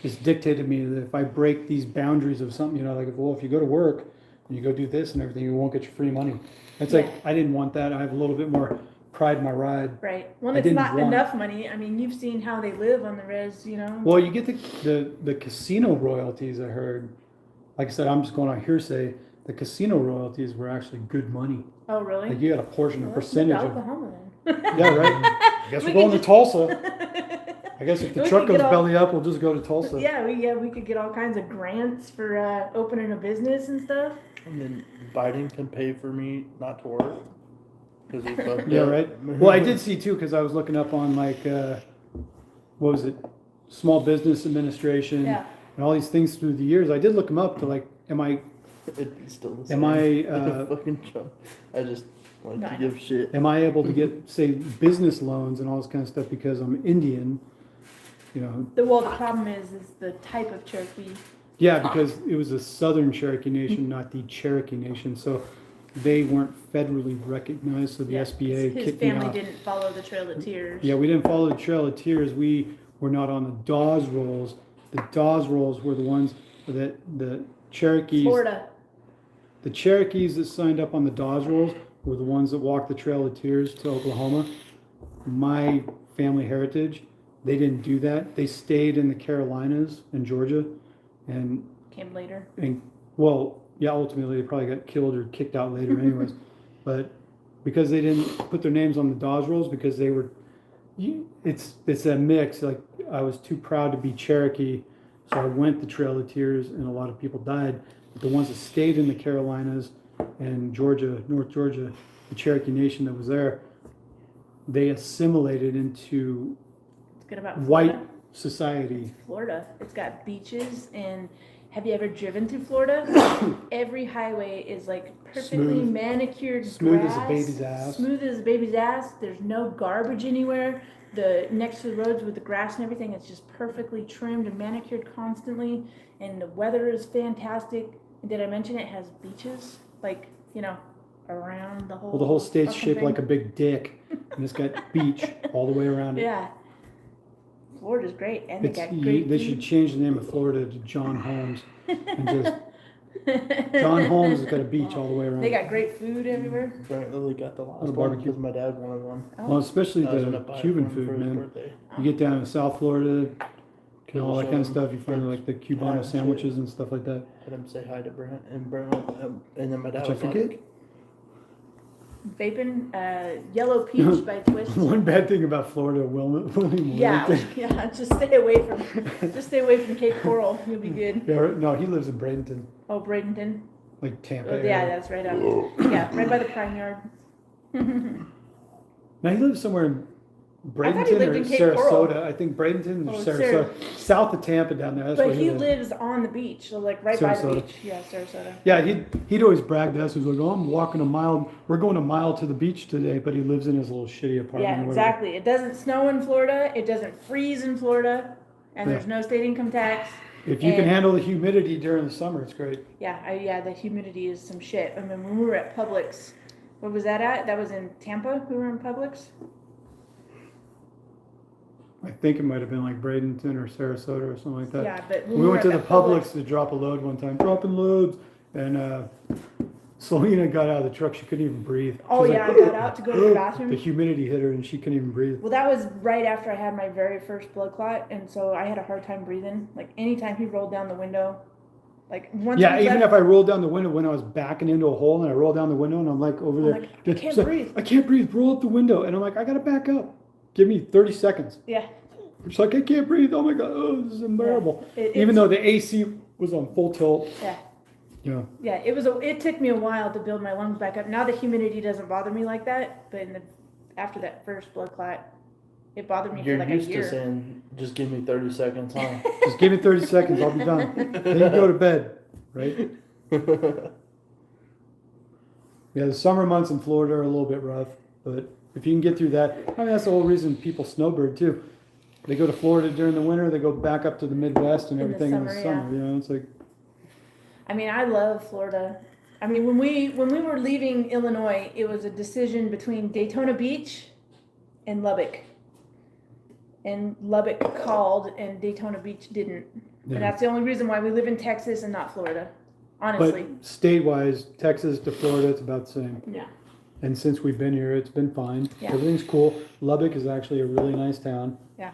it's dictated to me that if I break these boundaries of something, if you go to work and you go do this and everything, you won't get your free money. It's Yeah. like, I didn't want that. I have a little bit more pride in my ride. Right. Well, I it's didn't not want- enough money. I mean, you've seen how they live on the res, Well, you get the casino royalties, I heard. Like I said, I'm just going on hearsay. The casino royalties were actually good money. Oh, really? Like you got a portion, a Well, let's move percentage to of. Oklahoma then. Yeah, right. I guess We we're going could to Tulsa. I guess if the We truck could goes get all- belly up, we'll just go to Tulsa. Yeah, we could get all kinds of grants for opening a business and stuff. And then Biden can pay for me not to work. 'Cause he fucked Yeah, up. right. Well, I did see too, because I was looking up on what was it, Small Business Administration, Yeah. and all these things through the years. I did look them up to am I It's still the Am same. I, fucking joke. I just like No, to I give shit. able to get say business loans and all this kind of stuff because I'm Indian? The problem is the type of Cherokee. Yeah, because it was a Southern Cherokee Nation, not the Cherokee Nation, so they weren't federally recognized. So the Yeah, SBA his kicked me family off. didn't follow the Trail of Tears. Yeah, we didn't follow the Trail of Tears. We were not on the Dawes rolls. The Dawes rolls were the ones that the Cherokees, Florida. the Cherokees that signed up on the Dawes rolls were the ones that walked the Trail of Tears to Oklahoma. My family heritage, they didn't do that. They stayed in the Carolinas and Georgia, and Came later. well, yeah, ultimately they probably got killed or kicked out later, anyways. But because they didn't put their names on the Dawes rolls, because they were, it's a mix. Like I was too proud to be Cherokee, so I went the Trail of Tears, and a lot of people died. But the ones that stayed in the Carolinas and Georgia, North Georgia, the Cherokee Nation that was there, they assimilated into It's good about white Florida. society. Florida. It's got beaches, and have you ever driven through Florida? Every highway is perfectly Smooth. manicured Smooth as a grass, baby's ass. Smooth as a baby's ass. There's no garbage anywhere. The next to the roads with the grass and everything, it's just perfectly trimmed and manicured constantly, and the weather is fantastic. And did I mention it has beaches? Around the whole. Well, the whole state's fucking shaped thing. like a big dick, and it's got beach all the way around it. Yeah. Florida's great, and they It's, got great they food. should change the name of Florida to John Holmes, and just John Holmes has got a beach all the way around. They got great food everywhere. Frank Lily got the last Little one barbecue. because my dad wanted one. Well, especially I was the gonna buy it Cuban for him food, for his man. birthday. You get down in South Florida, and all that kind of Show stuff. You find like the Cubano Yeah, sandwiches and stuff like that. Had him say hi to Brent, and then my dad Which I was forget. like, vaping, Yellow Peach by Twist. One bad thing about Florida, William Yeah, Wellington. yeah, just stay away from Cape Coral. You'll be good. Yeah, no, he lives in Bradenton, Oh, Bradenton. like Tampa Oh, area. yeah, that's right up. Yeah, right by the Prime Yard. Now he lives somewhere in I thought he Bradenton lived or in Cape Sarasota. Coral. I think Bradenton or Oh, Sarasota. South of Tampa down there. That's But where he lives. lives on the beach, so like right by the Sarasota. beach. Yeah, Sarasota. Yeah, he'd always brag to us. He was like, "Oh, I'm walking a mile. We're going a mile to the beach today." But he lives in his little shitty apartment. Yeah, or whatever. exactly. It doesn't snow in Florida. It doesn't freeze in Florida, and Yeah. there's no state income tax. If you can And- handle the humidity during the summer, it's great. Yeah, the humidity is some shit. I mean, when we were at Publix, where was that at? That was in Tampa. We were in Publix. I think it might have been like Bradenton or Sarasota or something like that. Yeah, but when We went were to at the Publix to drop a load one time, dropping loads, and Selena got out of the truck. She couldn't even breathe. Oh She was yeah, like, I got out to go to the The bathroom. humidity hit her, and she couldn't even breathe. Well, that was right after I had my very first blood clot, and so I had a hard time breathing. Like anytime he rolled down the window, like once Yeah, we even left, if I rolled down the window when I was backing into a hole, and I rolled down the window, and I'm like over there, like, I can't she's like, breathe. I can't breathe. Roll up the window, and I'm like, I gotta back up. Give me 30 seconds. Yeah, She's like, I can't breathe. Oh my god, oh, this is unbearable. It- Even it's- though the AC was on full tilt. yeah, Yeah. yeah. It took me a while to build my lungs back up. Now the humidity doesn't bother me like that, but after that first blood clot, it bothered me You're for like a used to year. saying, just give me 30 seconds, huh? Just give me 30 seconds, I'll be done. Then you go to bed, right? Yeah, the summer months in Florida are a little bit rough, but if you can get through that, I mean, that's the whole reason people snowbird too. They go to Florida during the winter, they go back up to the Midwest and In the everything in the summer, summer. You know, it's like, I mean, I love Florida. I mean, when we were leaving Illinois, it was a decision between Daytona Beach and Lubbock. And Lubbock called and Daytona Beach didn't. Yeah. And that's the only reason why we live in Texas and not Florida. but Honestly. state-wise, Texas to Florida, it's about the same. Yeah. And since we've been here, it's been fine. Yeah. Everything's cool. Lubbock is actually a really nice town. Yeah.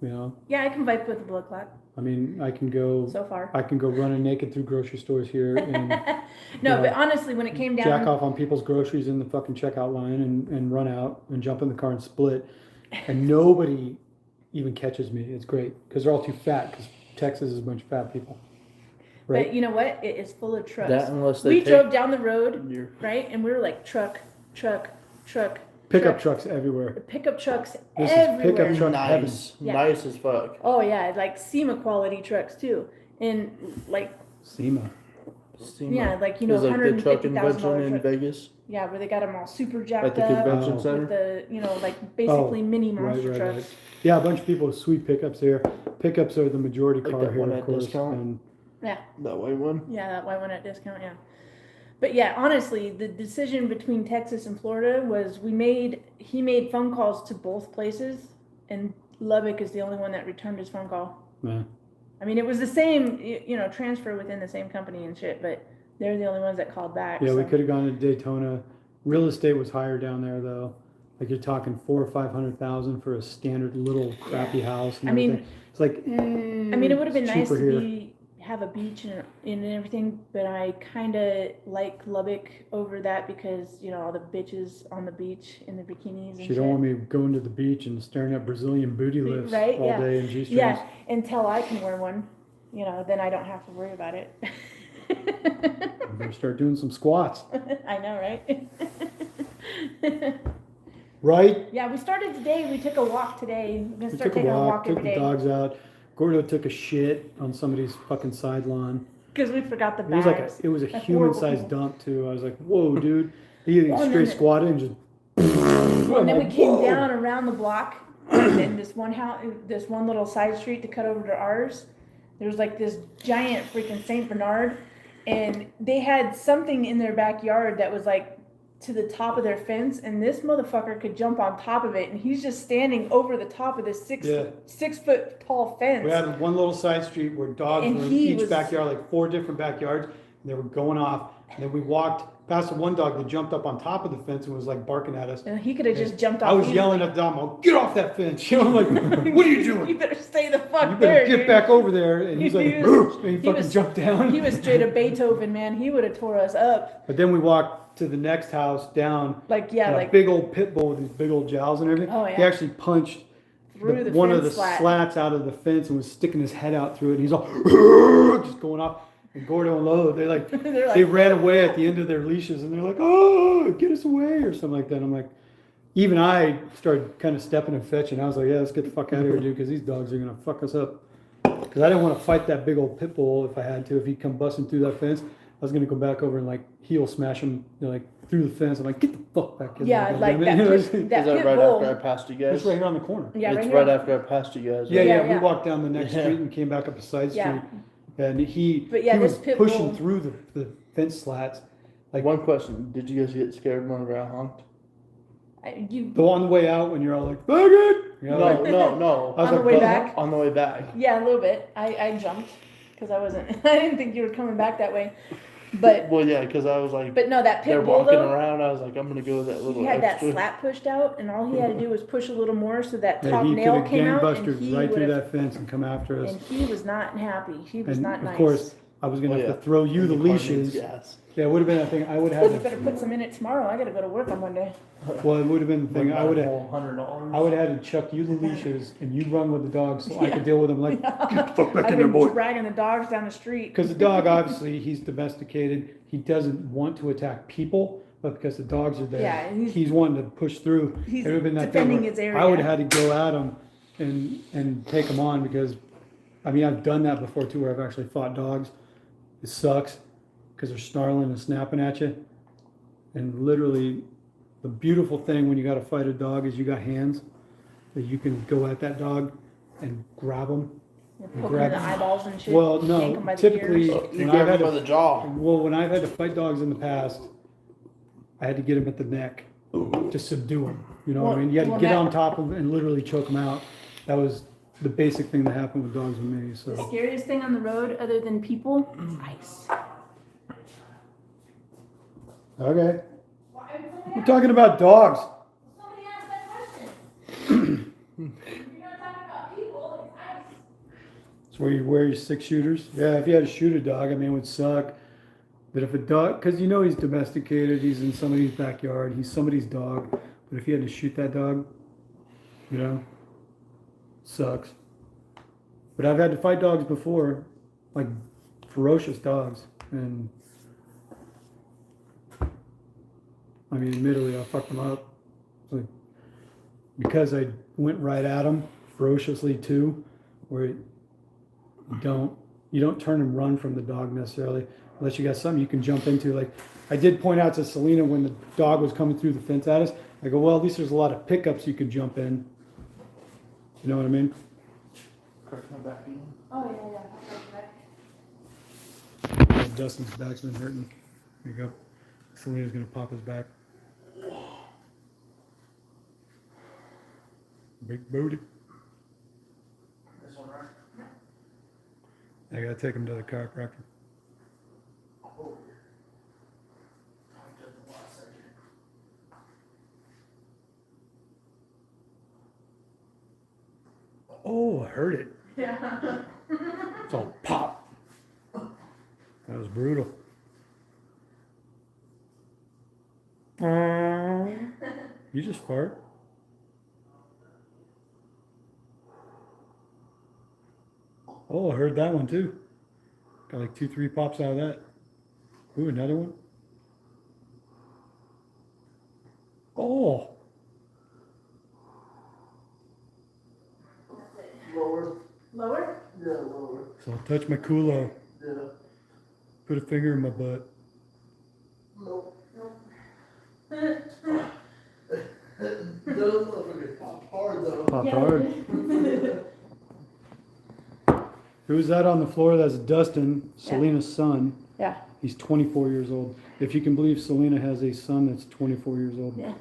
You know, Yeah, I can vibe with the blood clot I mean, I can go so far. running naked through grocery stores here and No, Yeah. but honestly, when it came down, jack off on people's groceries in the fucking checkout line and run out and jump in the car and split. And nobody even catches me. It's great because they're all too fat because Texas is a bunch of fat people. Right? but you know what? It is full of trucks. That unless they We take drove down the road, your right? And we were like, truck, Pickup trucks everywhere. pickup trucks This is everywhere. pickup truck heaven. nice, Yeah. nice as fuck. Oh yeah, like SEMA quality trucks too, and like SEMA. SEMA. yeah, like you know, Is like the truck convention $150,000 in truck. Vegas Yeah, where they got them all super at jacked the up convention Oh. center. with the like basically mini monster trucks. Yeah, a bunch of people with sweet pickups here. Pickups are the majority Like car that here, one of at course. discount? And Yeah, That white one. yeah, that white one at discount. Yeah, but yeah, honestly, the decision between Texas and Florida was he made phone calls to both places, and Lubbock is the only one that returned his phone call. yeah. I mean, it was the same, you know, transfer within the same company and shit, but they're the only ones that called back. Yeah, we so. could have gone to Daytona. Real estate was higher down there though. Like you're talking 400,000 or 500,000 for a standard little crappy house. And I mean- everything. It's like. I mean, it would have been it's nice cheaper to here. have a beach and everything, but I kind of like Lubbock over that because, you know, all the bitches on the beach in the bikinis and She shit. don't want me going to the beach and staring at Brazilian booty lifts Right, all yeah. day in G-strings. Yeah, until I can wear one, you know, then I don't have to worry about it. I'm gonna start doing some squats. I know, right? Right? Yeah, we started today. We took a walk today. We're gonna We start took a taking a walk, walk took every the day dogs out. Gordo took a shit on somebody's fucking side lawn. because we forgot the It was like bags. it was a Like human-sized horrible dump too. I was like, whoa, dude. He Well, and straight then- squatted and just. And then we like, came whoa. down around the block, and then this one little side street to cut over to ours. There was like this giant freaking Saint Bernard, and they had something in their backyard that was like to the top of their fence, and this motherfucker could jump on top of it, and he's just standing over the top of this Yeah. 6 foot tall fence. We had one little side street where dogs And were in he each was- backyard, like 4 different backyards, and they were going off. And then we walked past the one dog that jumped up on top of the fence and was like barking at us. And he could have just jumped off. I was easily. yelling at Dom, "Oh, get off that fence!" You know, I'm like, "What are you You doing? better stay the fuck You there. better get dude. back over there!" And he's like, He was- "Roof," and he he fucking was- jumped down. He was straight up Beethoven, man. He would have tore us up. But then we walked to the next house down. Like, yeah, and a like big old pit bull with these big old jowls and everything. Oh, yeah. He actually punched through the one of the fence slat. slats out of the fence and was sticking his head out through it. And he's all just going off. And Gordo and Lolo, they like They're like, they ran away at the end of their leashes and they're like, "Oh, get us away," or something like that. I'm like, even I started kind of stepping and fetching. I was like, "Yeah, let's get the fuck out of here, dude, because these dogs are gonna fuck us up." Because I didn't want to fight that big old pit bull if I had to. If he'd come busting through that fence, I was gonna go back over and like heel smash him, like through the fence. I'm like, "Get the fuck back in yeah, there!" like goddammit." that You know, pit, Is that that pit right bull. after I passed you guys? it's right here on the corner. Yeah, It's right right here. after I passed you guys. Yeah, right? yeah, Yeah. we walked down the next Yeah. street and came back up a side street. Yeah. And he But yeah, he was this pit pushing bull- through the fence slats. Like One question: did you guys get scared whenever I honked? You on the way out when you're all like, "Fuck it!" You know, No, like, no. I was On the like, way "What?" back? On the way back. yeah, a little bit. I jumped because I wasn't. I didn't think you were coming back that way. But Well, yeah, because I was like, no, that they're pit bull walking though. around. I was like, I'm gonna go with that little He had extra. that slat pushed out, and all he had to do was push a little more so that Yeah, top he could nail have came out, and gangbustered he right through would've- that fence and come after us. And he was not happy. He was And not nice. of course, I was gonna Oh, have yeah. to throw you And the car needs leashes. gas. Yeah, it would have been a thing. I would You have had better to. put some in it tomorrow. I gotta go to work on Monday. Well, it would have been the thing. I would have. $100. I would have had to chuck you the leashes and you run with the dogs so I Yeah. could deal with them. Like, get the fuck back I've in there, been boy. dragging the dogs down the street. Because the dog, obviously, he's domesticated. He doesn't want to attack people, but because the dogs are there, Yeah, he's wanting to push through. He's It would have been that defending thing where his area. I would have had to go at him and take him on because, I mean, I've done that before too, where I've actually fought dogs. It sucks because they're snarling and snapping at you. And literally, the beautiful thing when you got to fight a dog is you got hands that you can go at that dog and grab them. Poke him in grab- the eyeballs and shit. Well, yank no, him by the typically, ears. You when grabbed I've had him by to the jaw. well, when I've had to fight dogs in the past, I had to get them at the neck to subdue them. You know what I mean? You had to Well, get that- on top of them and literally choke them out. That was the basic thing that happened with dogs with me. The So scariest thing on the road, other than people, is ice. okay, we're talking about dogs. Somebody asked that question. You're not talking about people, it's ice. It's where you wear your 6-shooters. Yeah, if you had to shoot a dog, I mean, it would suck. But if a dog, because you know he's domesticated, he's in somebody's backyard, he's somebody's dog. But if you had to shoot that dog, you know, sucks. But I've had to fight dogs before, like ferocious dogs, and I mean, admittedly, I fucked them up. Like, because I went right at them ferociously too, where you don't turn and run from the dog necessarily, unless you got something you can jump into. Like I did point out to Selena when the dog was coming through the fence at us, I go, well, at least there's a lot of pickups you could jump in. You know what I mean? Crack my back again. Oh, yeah. Dustin's back's been hurting. There you go. Selena's gonna pop his back. Big booty. This one, right? I gotta take him to the chiropractor. Oh. I did the last second. Oh, I heard it. Yeah. It's all pop. That was brutal. You just fart. Oh, I heard that one too. Got like 2-3 pops out of that. Ooh, another one. Oh, Lower. Lower? Yeah, lower. so I'll touch my culo. Yeah. Put a finger in my butt. Nope. That motherfucker popped hard though. Popped hard. Who's that on the floor? That's Dustin, Selena's son. Yeah. He's 24 years old. If you can believe Selena has a son that's 24 years old. Yeah.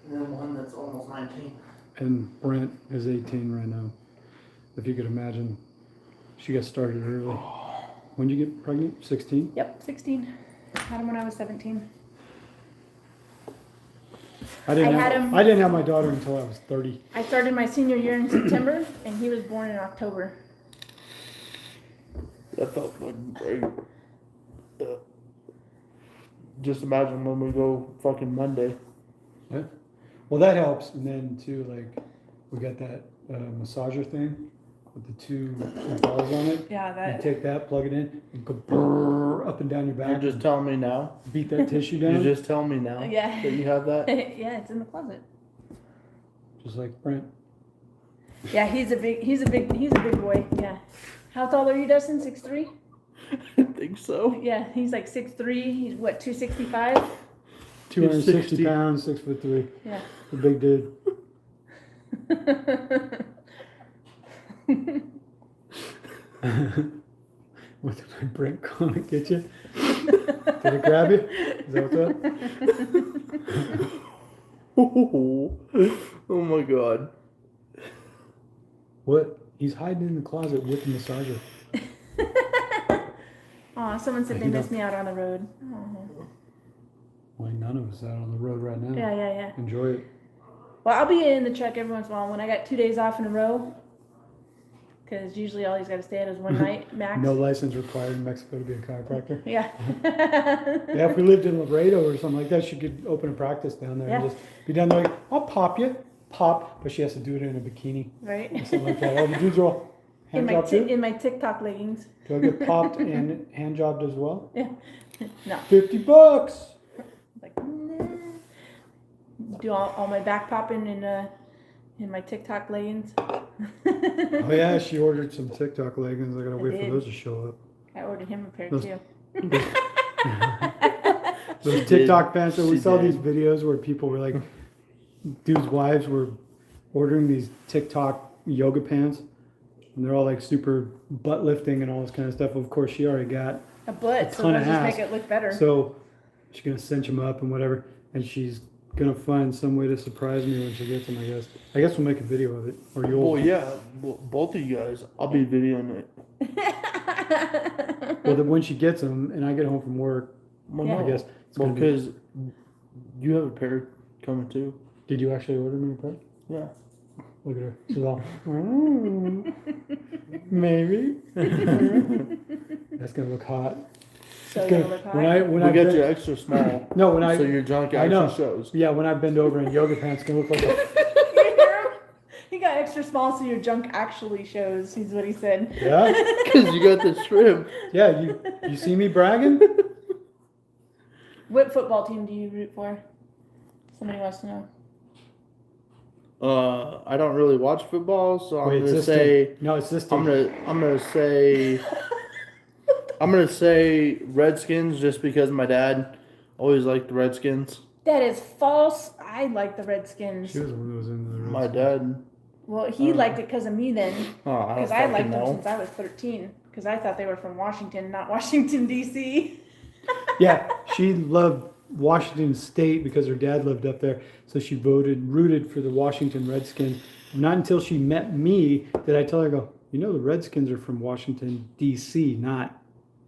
And then one that's almost 19. And Brent is 18 right now. If you could imagine. She got started early. When did you get pregnant? 16? Yep, 16. Had him when I was 17. I didn't I had have, him- I didn't have my daughter until I was 30. I started my senior year in September, and he was born in October. That felt fucking great. just imagine when we go fucking Monday. Well, that helps. And then too, like, we got that massager thing with the two balls on it. Yeah, You that. take that, plug it in, and go brrr, up and down your back. You're just telling me now? Beat that tissue You're down. just telling me now Yeah. that you have that? Yeah, it's in the closet. Just like Brent. Yeah, he's a big boy. Yeah. How tall are you, Dustin? 6'3"? I think so. Yeah, he's like 6'3". He's what, 265? 260 60. pounds, 6'3". Yeah. A big dude. What did my Brent comment get you? Did it grab you? Is that what's up? Oh my god. What? He's hiding in the closet with the massager. Aw, someone said they missed me out on the road. Aw. Well, none of us out on the road right now. Yeah. Enjoy it. Well, I'll be in the truck every once in a while when I got 2 days off in a row. Because usually all he's got to stay at is one night max. No license required in Mexico to be a chiropractor. Yeah. Yeah, if we lived in Laredo or something like that, she could open a practice down there and Yeah. just be down there like, I'll pop you. Pop. But she has to do it in a bikini. Right. Or something like that. All the dudes are all In hand my, jobbed too. in my TikTok leggings. Do I get popped and hand jobbed as well? Yeah. No. $50. Like, nah. Do all my back popping in my TikTok leggings. Oh yeah, she ordered some TikTok leggings. I gotta wait for did. those to show up. I ordered him a pair Those- too. Those She TikTok did. fans. So She we saw did. these videos where people were like, dudes' wives were ordering these TikTok yoga pants, and they're all like super butt lifting and all this kind of stuff. Of course, she already got, A butt, so ton they'll of just ass. make it look better. so she's gonna cinch them up and whatever, and she's gonna find some way to surprise me when she gets them. I guess we'll make a video of it, or you'll. Well, yeah, both of you guys. I'll be videoing it. Well, then when she gets them, and I get home from work, Well, Yeah. I no. guess it's Well, gonna be. because you have a pair coming too. Did you actually order me a pair? Yeah. Look at her. She's all, maybe. That's gonna look hot. So It's you're gonna- gonna look hot. when I We bend- got you extra small, no, when I so your junk I know. actually shows. yeah, when I bend over in yoga pants, it's gonna look like a, You hear him? He got extra small so your junk actually shows. Is what he said. yeah, Because you got the shrimp. yeah. You see me bragging? What football team do you root for? Somebody wants to know. I don't really watch football, so I'm Wait, it's gonna this say team. No, it's this I'm team. gonna say Redskins just because my dad always liked the Redskins. That is false. I like the Redskins. She was the one that was in the. My dad. Well, he liked it because of me then. Oh, I don't Because I liked fucking them know. since I was 13. Because I thought they were from Washington, not Washington, D.C. Yeah, she loved Washington State because her dad lived up there, so she rooted for the Washington Redskins. Not until she met me did I tell her, "Go, you know the Redskins are from Washington D.C., not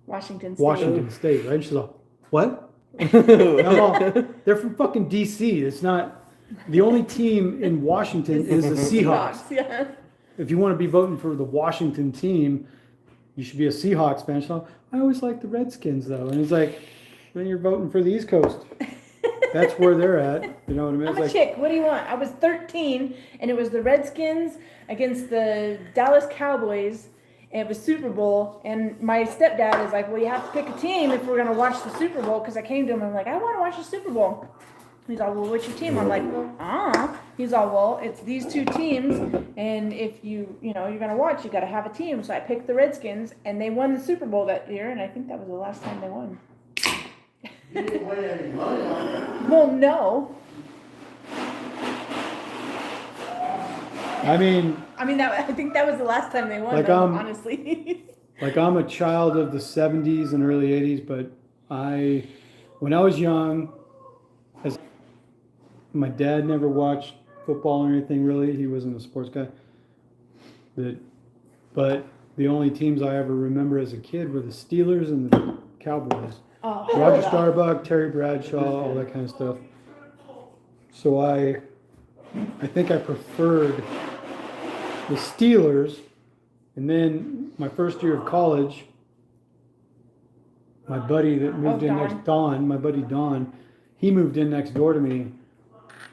Washington State. Washington State, right?" She's like, "What?" I'm all, they're from fucking D.C. It's not. The only team in Washington is the Seahawks. Yeah. If you want to be voting for the Washington team, you should be a Seahawks fan. She's like, I always like the Redskins though, and he's like, then you're voting for the East Coast. That's where they're at. You know what I mean? I'm It's a like, chick. What do you want? I was 13, and it was the Redskins against the Dallas Cowboys, and it was Super Bowl. And my stepdad is like, "Well, you have to pick a team if we're gonna watch the Super Bowl." Because I came to him and I'm like, "I want to watch the Super Bowl." He's all, "Well, what's your team?" I'm like, He's all, "Well, it's these two teams, and if you're gonna watch, you gotta have a team." So I picked the Redskins, and they won the Super Bowl that year, and I think that was the last time they won. You didn't win any money on it. Well, no. I mean, I think that was the last time they won, Like, though, honestly. like I'm a child of the 70s and early 80s, but when I was young, my dad never watched football or anything really. He wasn't a sports guy. But the only teams I ever remember as a kid were the Steelers and the Cowboys. Oh, Roger Starbuck, Terry Bradshaw, all that kind of stuff. So I think I preferred the Steelers, and then my first year of college, My buddy that moved in next, Don, my buddy Don, he moved in next door to me,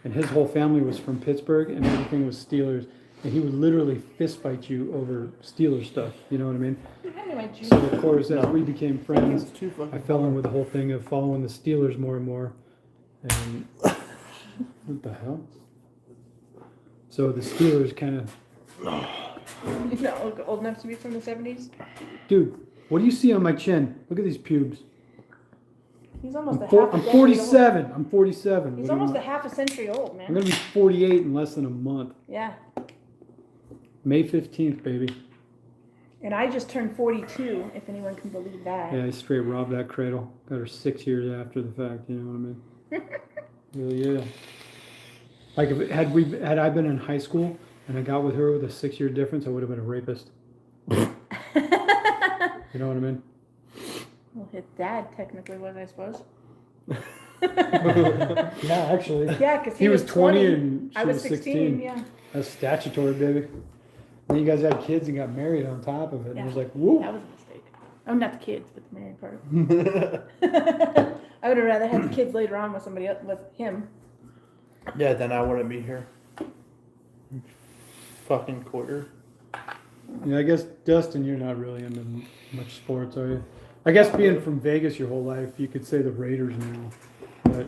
and his whole family was from Pittsburgh, and everything was Steelers. And he would literally fist fight you over Steelers stuff. You know what I mean? So of course, as we became friends, It's too fucking I fell in with the whole thing of following the Steelers more and more. And what the hell? So the Steelers kind of, You not look old enough to be from the 70s? dude, what do you see on my chin? Look at these pubes. He's almost I'm, a half a I'm decade 47. old. I'm 47. He's What do you almost a want? half a century old, I'm man. gonna be 48 in less than a month. Yeah. May 15th, baby. And I just turned 42, if anyone can believe that. Yeah, I straight robbed that cradle. Got her 6 years after the fact. You know what I mean? Really, yeah. Like if had I been in high school and I got with her with a 6-year difference, I would have been a rapist. You know what I mean? Well, his dad technically was, I suppose. Yeah, actually. Yeah, because He was 20 and she I was was 16, 16. yeah. That's statutory, baby. Then you guys had kids and got married on top of it. And it was Yeah. like, whoa. That was a mistake. Oh, not the kids, but the married part. I would have rather had the kids later on with somebody else, with him. Yeah, then I wouldn't be here. Fucking quarter. Yeah, I guess, Dustin, you're not really into much sports, are you? I guess being from Vegas your whole life, you could say the Raiders now. But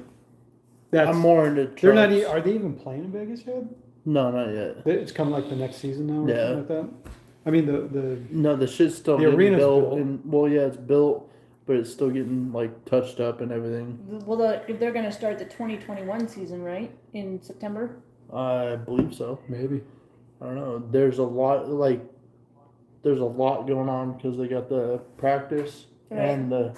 that's, I'm more into trucks. they're not, are they even playing in Vegas yet? No, not yet. It's coming like the next season now or Yeah. something like that? I mean, the No, the shit's still The getting arena's built. built. And, well, yeah, it's built, but it's still getting, like, touched up and everything. Well, they're going to start the 2021 season, right? In September? I believe so. maybe. I don't know. There's a lot going on because they got the practice Right. and the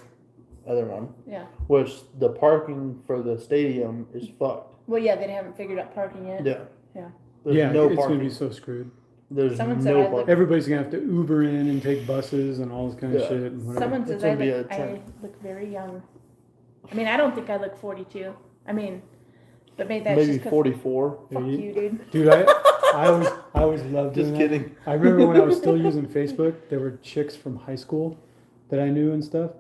other one, Yeah. which the parking for the stadium is fucked. Well, yeah, they haven't figured out parking yet. Yeah. Yeah. There's Yeah, no it's parking. gonna be so screwed. There's Someone said no I look- parking. Everybody's gonna have to Uber in and take buses and all this kind of Yeah. shit and whatever. Someone It's says gonna I be a look, I trend. look very young. I mean, I don't think I look 42. I mean, but maybe that's Maybe just 'cause- 44. Fuck you, dude. Dude, I always loved doing Just that. kidding. I remember when I was still using Facebook, there were chicks from high school that I knew and stuff,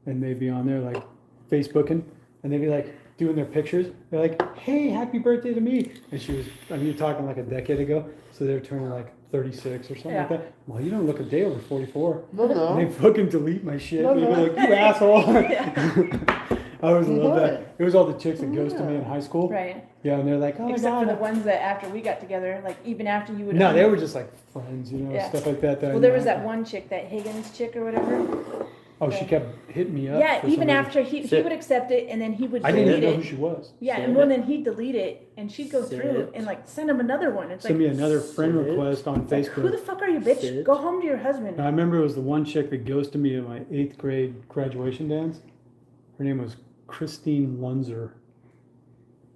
and they'd be on there like Facebooking, and they'd be like doing their pictures. They're like, "Hey, happy birthday to me!" And she was, I mean, you're talking like a decade ago, so they're turning like 36 or something like Yeah. that. Well, you don't look a day over 44. No, And they no. fucking delete my shit. No, And they'd be no. like, "You asshole!" Yeah. I always loved What? that. It was all the chicks that ghosted me in high school. Right. Yeah, and they're like, "Oh my Except for the god." ones that after we got together, like even after you would. No, they were just like friends, you know, Yeah. stuff like that. Well, there was that one chick, that Higgins chick or whatever. Oh, she kept hitting me up. Yeah, for even some reason. after he Sit. would accept it and then he would I didn't delete even know who it. she was. Yeah, and Sit. well, then he'd delete it and she'd go through Sit. and like send him another one. It's Send like, me another friend Sit. request on it's like, who the Facebook. fuck are you, bitch? Sit. Go home to your husband. And I remember it was the one chick that ghosted me at my 8th grade graduation dance. Her name was Christine Lunzer.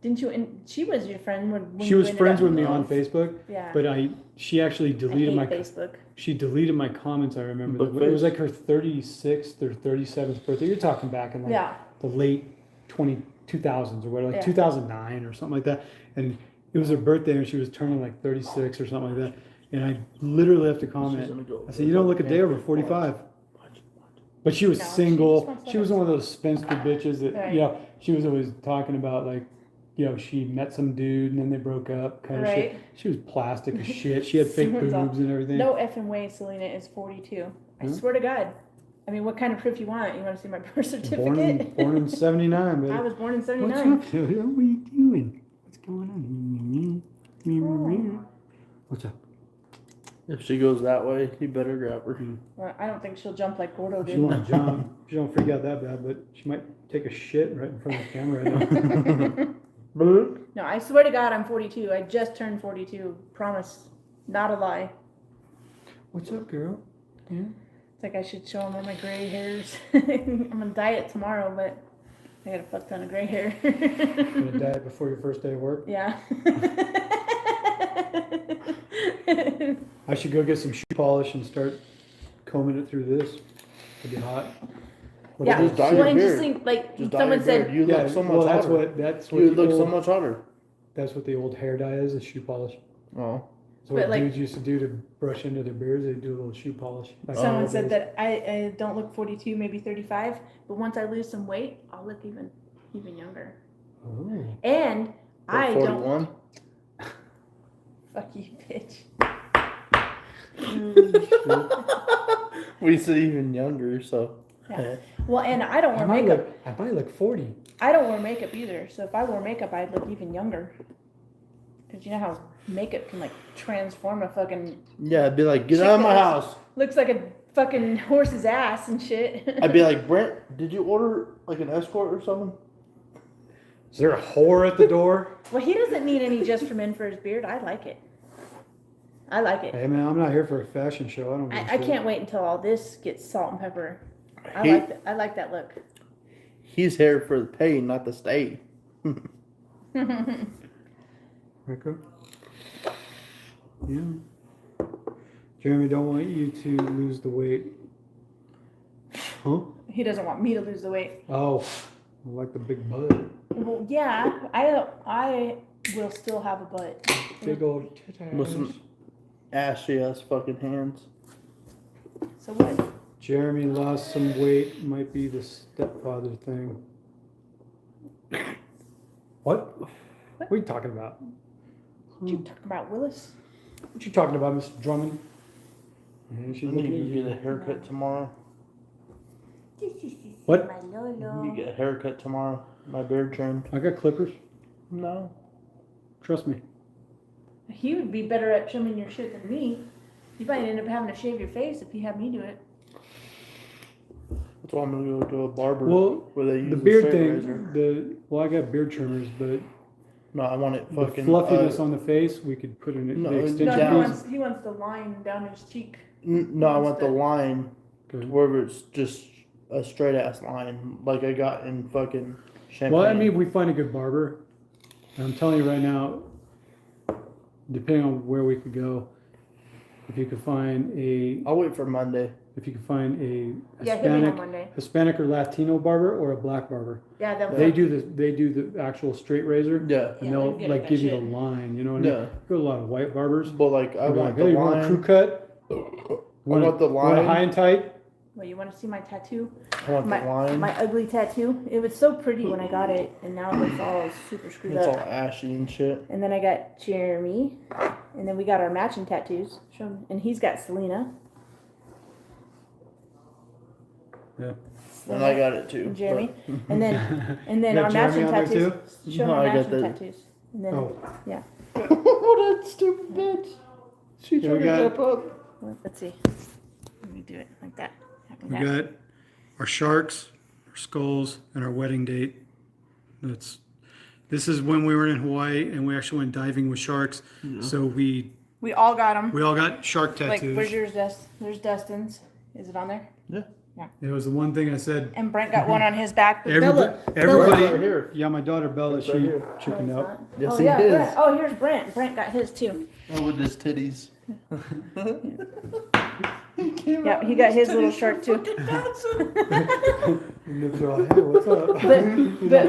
Didn't you? And she was your friend when She you was ended friends up with me in on love. Facebook, Yeah. but she actually I deleted hate my Facebook. she deleted my comments. I remember Book it was face? like her 36th or 37th birthday. You're talking back in like Yeah. the late 2000s or whatever, like Yeah. 2009 or something like that. And it was her birthday and she was turning like 36 or something like that. And I literally left a She's comment. gonna go- I said, "You don't look a day over 45." But she was No, she just single. wants She was one of those spinster bitches that, Right. you know, she was always talking about like, you know, she met some dude and then they broke up kind of Right. shit. She was plastic as shit. She had fake Someone's boobs and everything. No effing way Selena is 42. I Hmm? swear to God. I mean, what kind of proof you want? You want to see my birth certificate? Born in 79, baby. I was born in What's 79. up, Julia? What are you doing? What's going on? What's up? If she goes that way, you better grab her. Well, I don't think she'll jump like Gordo She did. won't jump. She don't freak out that bad, but she might take a shit right in front of the camera right now. Bloop. No, I swear to God, I'm 42. I just turned 42. Promise. Not a lie. What's up, girl? Yeah. It's like I should show them all my gray hairs. I'm gonna dye it tomorrow, but I got a fuck ton of gray hair. Gonna diet before your first day of work? Yeah. I should go get some shoe polish and start combing it through this. It'd be hot. What Yeah. it Just dye is- your Well, and just beard. think, like, Just dye someone your said, beard. You yeah, look so much well, that's hotter. what You the look so old, much hotter. that's what the old hair dye is shoe polish. Oh. So what But, like- dudes used to do to brush into their beards, they do a little shoe polish. Back in Someone the said days. that I don't look 42, maybe 35, but once I lose some weight, I'll look even younger. Oh. And I don't 41. fuck you, bitch. We said even younger, so. Yeah. Well, and I don't I wear might makeup. look 40. I don't wear makeup either. So if I wore makeup, I'd look even younger. Because you know how makeup can like transform a fucking Yeah, I'd be like, get out of my Chicken. house. looks like a fucking horse's ass and shit. I'd be like, Brent, did you order like an escort or something? Is there a whore at the door? Well, he doesn't need any just for men for his beard. I like it. I like it. Hey man, I'm not here for a fashion show. I don't. give a I shit. can't wait until all this gets salt and pepper. He- I like that look. He's here for the pay, not the stay. Rico? Yeah. Jeremy don't want you to lose the weight. Huh? He doesn't want me to lose the weight. Oh, I like the big butt. Well, yeah, I will still have a butt. Big old With some titties. ashy ass fucking hands. So what? Jeremy lost some weight. Might be the stepfather thing. What? What are you talking about? What you talking about, Willis? What you talking about, Mr. Drummond? Yeah, I she's need looking to at get a you. haircut tomorrow. What? My I Lolo. need to get a haircut tomorrow. My beard trimmed. I got clippers. No. Trust me. He would be better at trimming your shit than me. You might end up having to shave your face if you have me do it. That's why I'm gonna go to a barber. Well, where they use the a beard straight thing. razor. I got beard trimmers, but No, I want it the fucking. fluffiness on the face, we could put in No, the it's extension down. piece. He wants the line down his cheek. No, I want the line Okay. where it's just a straight ass line, like I got in fucking Champagne. Well, I mean, if we find a good barber, and I'm telling you right now, depending on where we could go, if you could find a I'll wait for Monday. Yeah, hit me on Monday. Hispanic or Latino barber or a black barber, Yeah, they'll they do the actual straight razor, Yeah. and Yeah, they'll they get like that give you shit. the line. You know what I mean? Yeah. Go to a lot of white barbers. But like, I They'll be want like, the hey, you want a crew line. cut? I Want want the Want a line. high and tight? Well, you want to see my tattoo? I want the My line. ugly tattoo. It was so pretty when I got it, and now it's all super screwed It's all up. ashy and shit. And then I got Jeremy, and then we got our matching tattoos. Show him. And he's got Selena. Yeah. And I got it too. And Jeremy. but- And then You our got Jeremy matching on there tattoos. Show No, my I got matching the- tattoos. And then Oh, What a stupid bitch. She Yeah, tried we to got- jump up. let's see. Let me do it like that. we got our sharks, our skulls, and our wedding date. This is when we were in Hawaii and we actually went diving with sharks. So we We all got them. all got shark Like, tattoos. where's yours, Dust? There's Dustin's. Is it on there? It was the one thing I said. And Brent got one on his back. But Everybody, Bella- Right everybody, here. yeah, my daughter Bella, It's she right here. chickened No, it's out. not. Yes, oh, he yeah, is. Brent. Oh, here's Brent. Brent got his too. Oh, with his titties. Yeah, he got his little shark too. And they were like, hey, what's up? But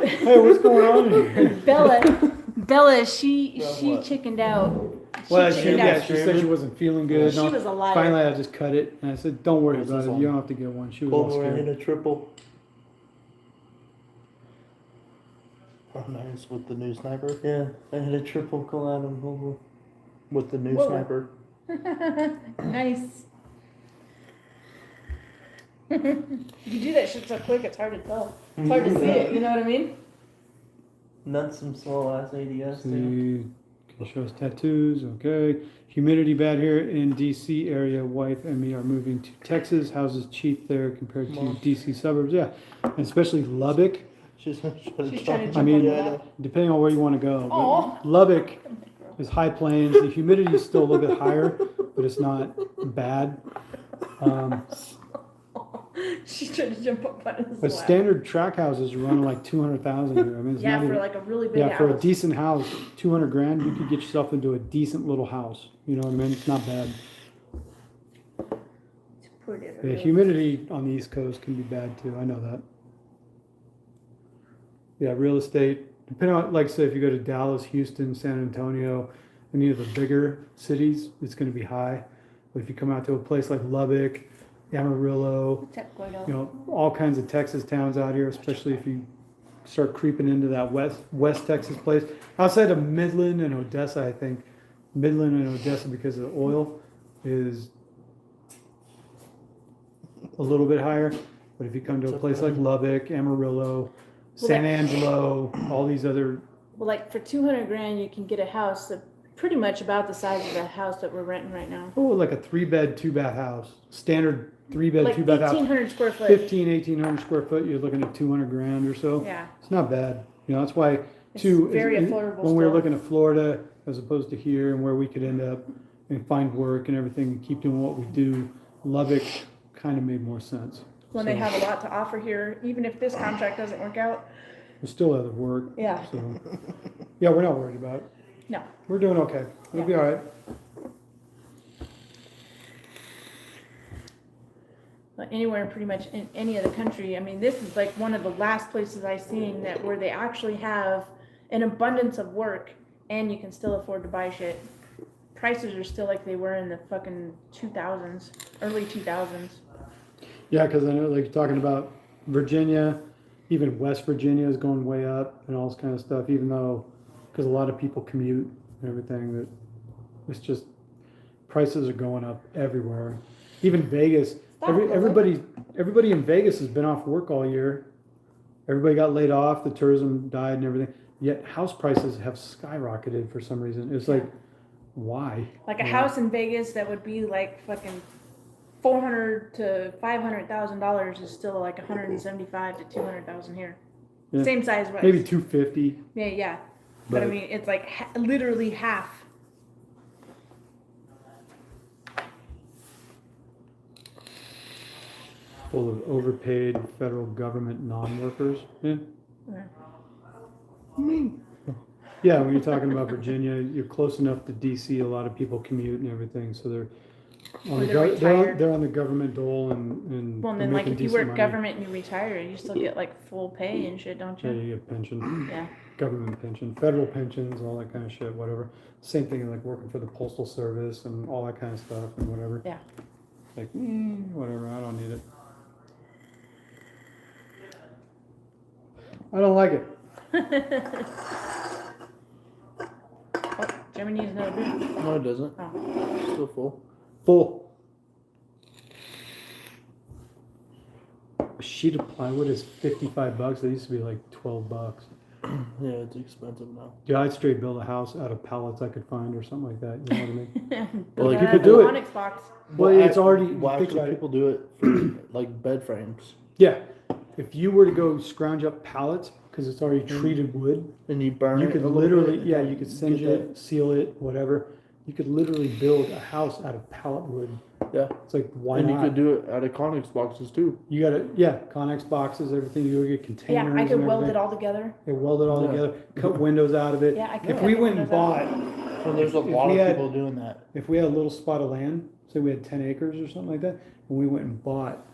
Hey, what's going on here? Bella, she what? chickened out. Well, chickened she said she wasn't feeling good. She was a liar. Finally, I just cut it, and I said, "Don't worry Where's about this it. one? You don't have to get one." She was all Pulled her in scared. a triple. Oh, nice. With the new sniper? Yeah, I had a triple collab with the new Whoa. sniper. Nice. You do that shit so quick, it's hard to tell. It's hard to see it, you know what I mean? Not some slow ass ADS. See, can show us tattoos. Okay. Humidity bad here in DC area. Wife and me are moving to Texas. Houses cheap there compared to Mom. DC suburbs. Yeah, and especially Lubbock. She's trying to She's jump. trying to I jump mean, on Yeah, I that. know. depending on where you want to go. but Aw. Lubbock is high plains. The humidity is still a little bit higher, but it's not bad. She's trying to jump up on his But lap. standard track houses are running like 200,000 here. I mean, it's Yeah, not for even, like a really big yeah, house. for a decent house, 200 grand, you could get yourself into a decent little house. You know what I mean? It's not bad. It's pretty The real. humidity on the East Coast can be bad too. I know that. Yeah, real estate. Depending on, like, say, if you go to Dallas, Houston, San Antonio, any of the bigger cities, it's going to be high. But if you come out to a place like Lubbock, Amarillo, you know, all kinds of Texas towns out here, especially if you start creeping into that West Texas place. Outside of Midland and Odessa, I think Midland and Odessa, because of the oil, is a little bit higher. But if you come to a place like Lubbock, Amarillo, San Angelo, all these other, Well, like for 200 grand, you can get a house that pretty much about the size of the house that we're renting right now. like a 3-bed, 2-bath house, standard 3-bed, Like 2-bath house, 1,800 square foot. 1,800 square foot, you're looking at 200 grand or so. Yeah. It's not bad. You know, that's why It's too, very affordable when we were still. looking at Florida as opposed to here and where we could end up and find work and everything and keep doing what we do, Lubbock kind of made more sense. When they have a lot to offer here, even if this contract doesn't work out. There's still other work. Yeah. So, yeah, we're not worried about it. No. We're doing okay. We'll be all right. But anywhere pretty much in any of the country. I mean, this is like one of the last places I've seen that where they actually have an abundance of work and you can still afford to buy shit. Prices are still like they were in the fucking 2000s, early 2000s. Yeah, because I know, like, you're talking about Virginia, even West Virginia is going way up and all this kind of stuff, even though, because a lot of people commute and everything, that it's just, prices are going up everywhere. Even Vegas, everybody in Vegas has been off work all year. Everybody got laid off, the tourism died and everything, yet house prices have skyrocketed for some reason. It's like, why? Like a house in Vegas that would be like fucking $400,000 to $500,000 is still like $175,000 to $200,000 here. Yeah. Same size, right? Maybe 250. Yeah. But I mean, it's like literally half. Full of overpaid federal government non-workers. Yeah. Yeah, when you're talking about Virginia, you're close enough to DC. A lot of people commute and everything, so they're on the they're on the government dole and Well, and they're then like making if you decent work money. government and you retire, you still get like full pay and shit, don't Yeah, you? you get pension, Yeah. government pension, federal pensions, all that kind of shit, whatever. Same thing like working for the postal service and all that kind of stuff and whatever. Yeah. Like whatever, I don't need it. I don't like it. Oh, Jimmy needs another beer. No, it doesn't. Oh. Still full. Full. A sheet of plywood is $55. They used to be like $12. Yeah, it's expensive now. Yeah, I'd straight build a house out of pallets I could find or something like that. You know what I mean? Well, like, you could do it. Onyx box. Well, it's already. Why think should about it. people do it for like bed frames? Yeah, if you were to go scrounge up pallets because it's already treated wood, And you burn you it. could a little literally, bit, yeah, you could singe get it, seal it, whatever. You could literally build a house out of pallet wood. Yeah. It's like why and not? you could do it out of Conex boxes too. You gotta, yeah, Connex boxes, everything. You go get containers. Yeah, I could and weld everything. it all together. They weld it all Yeah. together, cut windows out of it. Yeah, I could If cut we the went and windows out. bought, So there's a If lot we of had- people doing that. if we had a little spot of land, say we had 10 acres or something like that, and we went and bought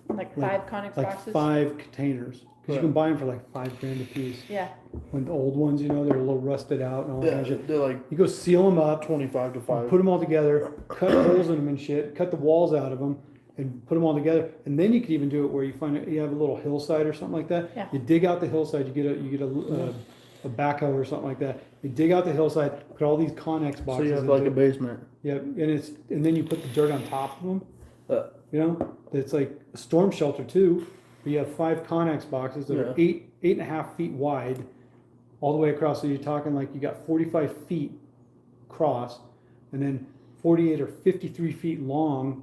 Like 5 Conex like boxes. 5 containers, because you can buy them for like $5,000 a piece. Yeah. When the old ones, you know, they're a little rusted out and all that Yeah, kind of shit. they're like You go seal them up, 25 to 5. put them all together, cut holes in them and shit, cut the walls out of them, and put them all together. And then you could even do it where you find it, you have a little hillside or something like that. Yeah. You dig out the hillside, you get a backhoe or something like that. You dig out the hillside, put all these Connex boxes. So you have into like a it. basement. Yeah, and then you put the dirt on top of them. Uh, You know, it's like a storm shelter too. But you have 5 Connex boxes that are 8.5 feet wide, all the way across. So you're talking like you got 45 feet across, and then 48 or 53 feet long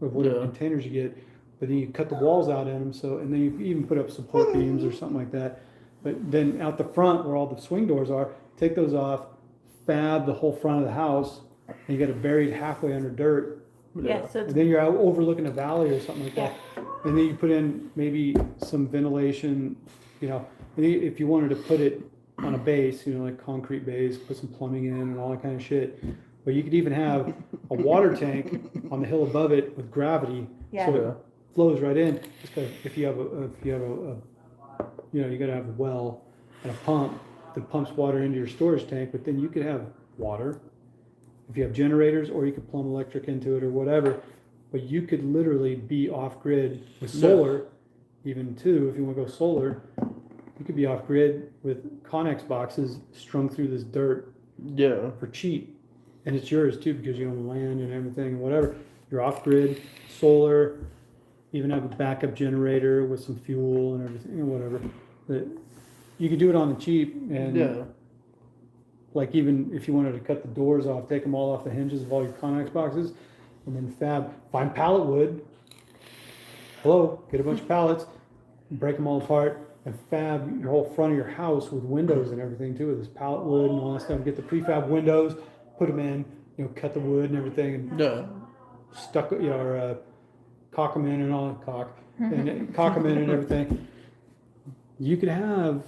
of whatever Yeah. containers you get. But then you cut the walls out in them. So and then you even put up support beams or something like that. But then out the front where all the swing doors are, take those off, fab the whole front of the house, and you got it buried halfway under dirt. Yeah, so And it's, then you're out overlooking a valley or something like that. And then you put in maybe some ventilation, you know, and if you wanted to put it on a base, you know, like concrete base, put some plumbing in and all that kind of shit. But you could even have a water tank on the hill above it with gravity, Yeah. so it flows right in. Just 'cause if you have a you know, you gotta have a well and a pump that pumps water into your storage tank, but then you could have water if you have generators, or you could plumb electric into it or whatever. But you could literally be off grid with solar, even too, if you want to go solar. You could be off grid with Connex boxes strung through this dirt Yeah. for cheap. And it's yours too because you own the land and everything and whatever. You're off grid, solar, even have a backup generator with some fuel and everything and whatever. But you could do it on the cheap and like even if you wanted to cut the doors off, take them all off the hinges of all your Connex boxes and then find pallet wood. Hello, get a bunch of pallets, break them all apart and fab your whole front of your house with windows and everything too, with this pallet wood and all that stuff. Get the prefab windows, put them in, cut the wood and everything and stuck, or caulk them in and all that caulk them in and everything. You could have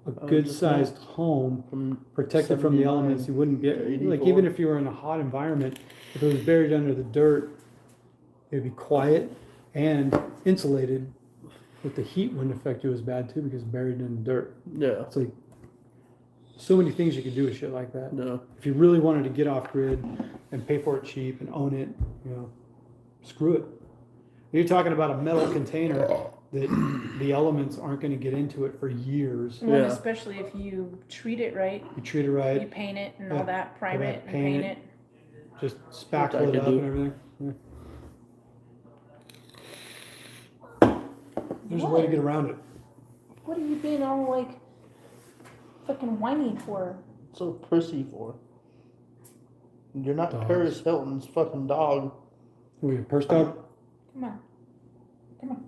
a good sized home protected from the elements. You wouldn't get, like even if you were in a hot environment, if it was buried under the dirt, it'd be quiet and insulated, but the heat wouldn't affect you as bad too because it's buried in the dirt. Yeah. It's like so many things you could do with shit like that. Yeah. If you really wanted to get off grid and pay for it cheap and own it, screw it. You're talking about a metal container that the elements aren't going to get into it for years. Well, especially if you treat it right. You treat it right. You paint it and all that, prime it and paint it. Just spackle it up and everything. Yeah. There's a way to get around it. What are you being all like fucking whiny for? So prissy for? You're not Dogs. Paris Hilton's fucking dog. Are we a purse dog? Come on. Come on.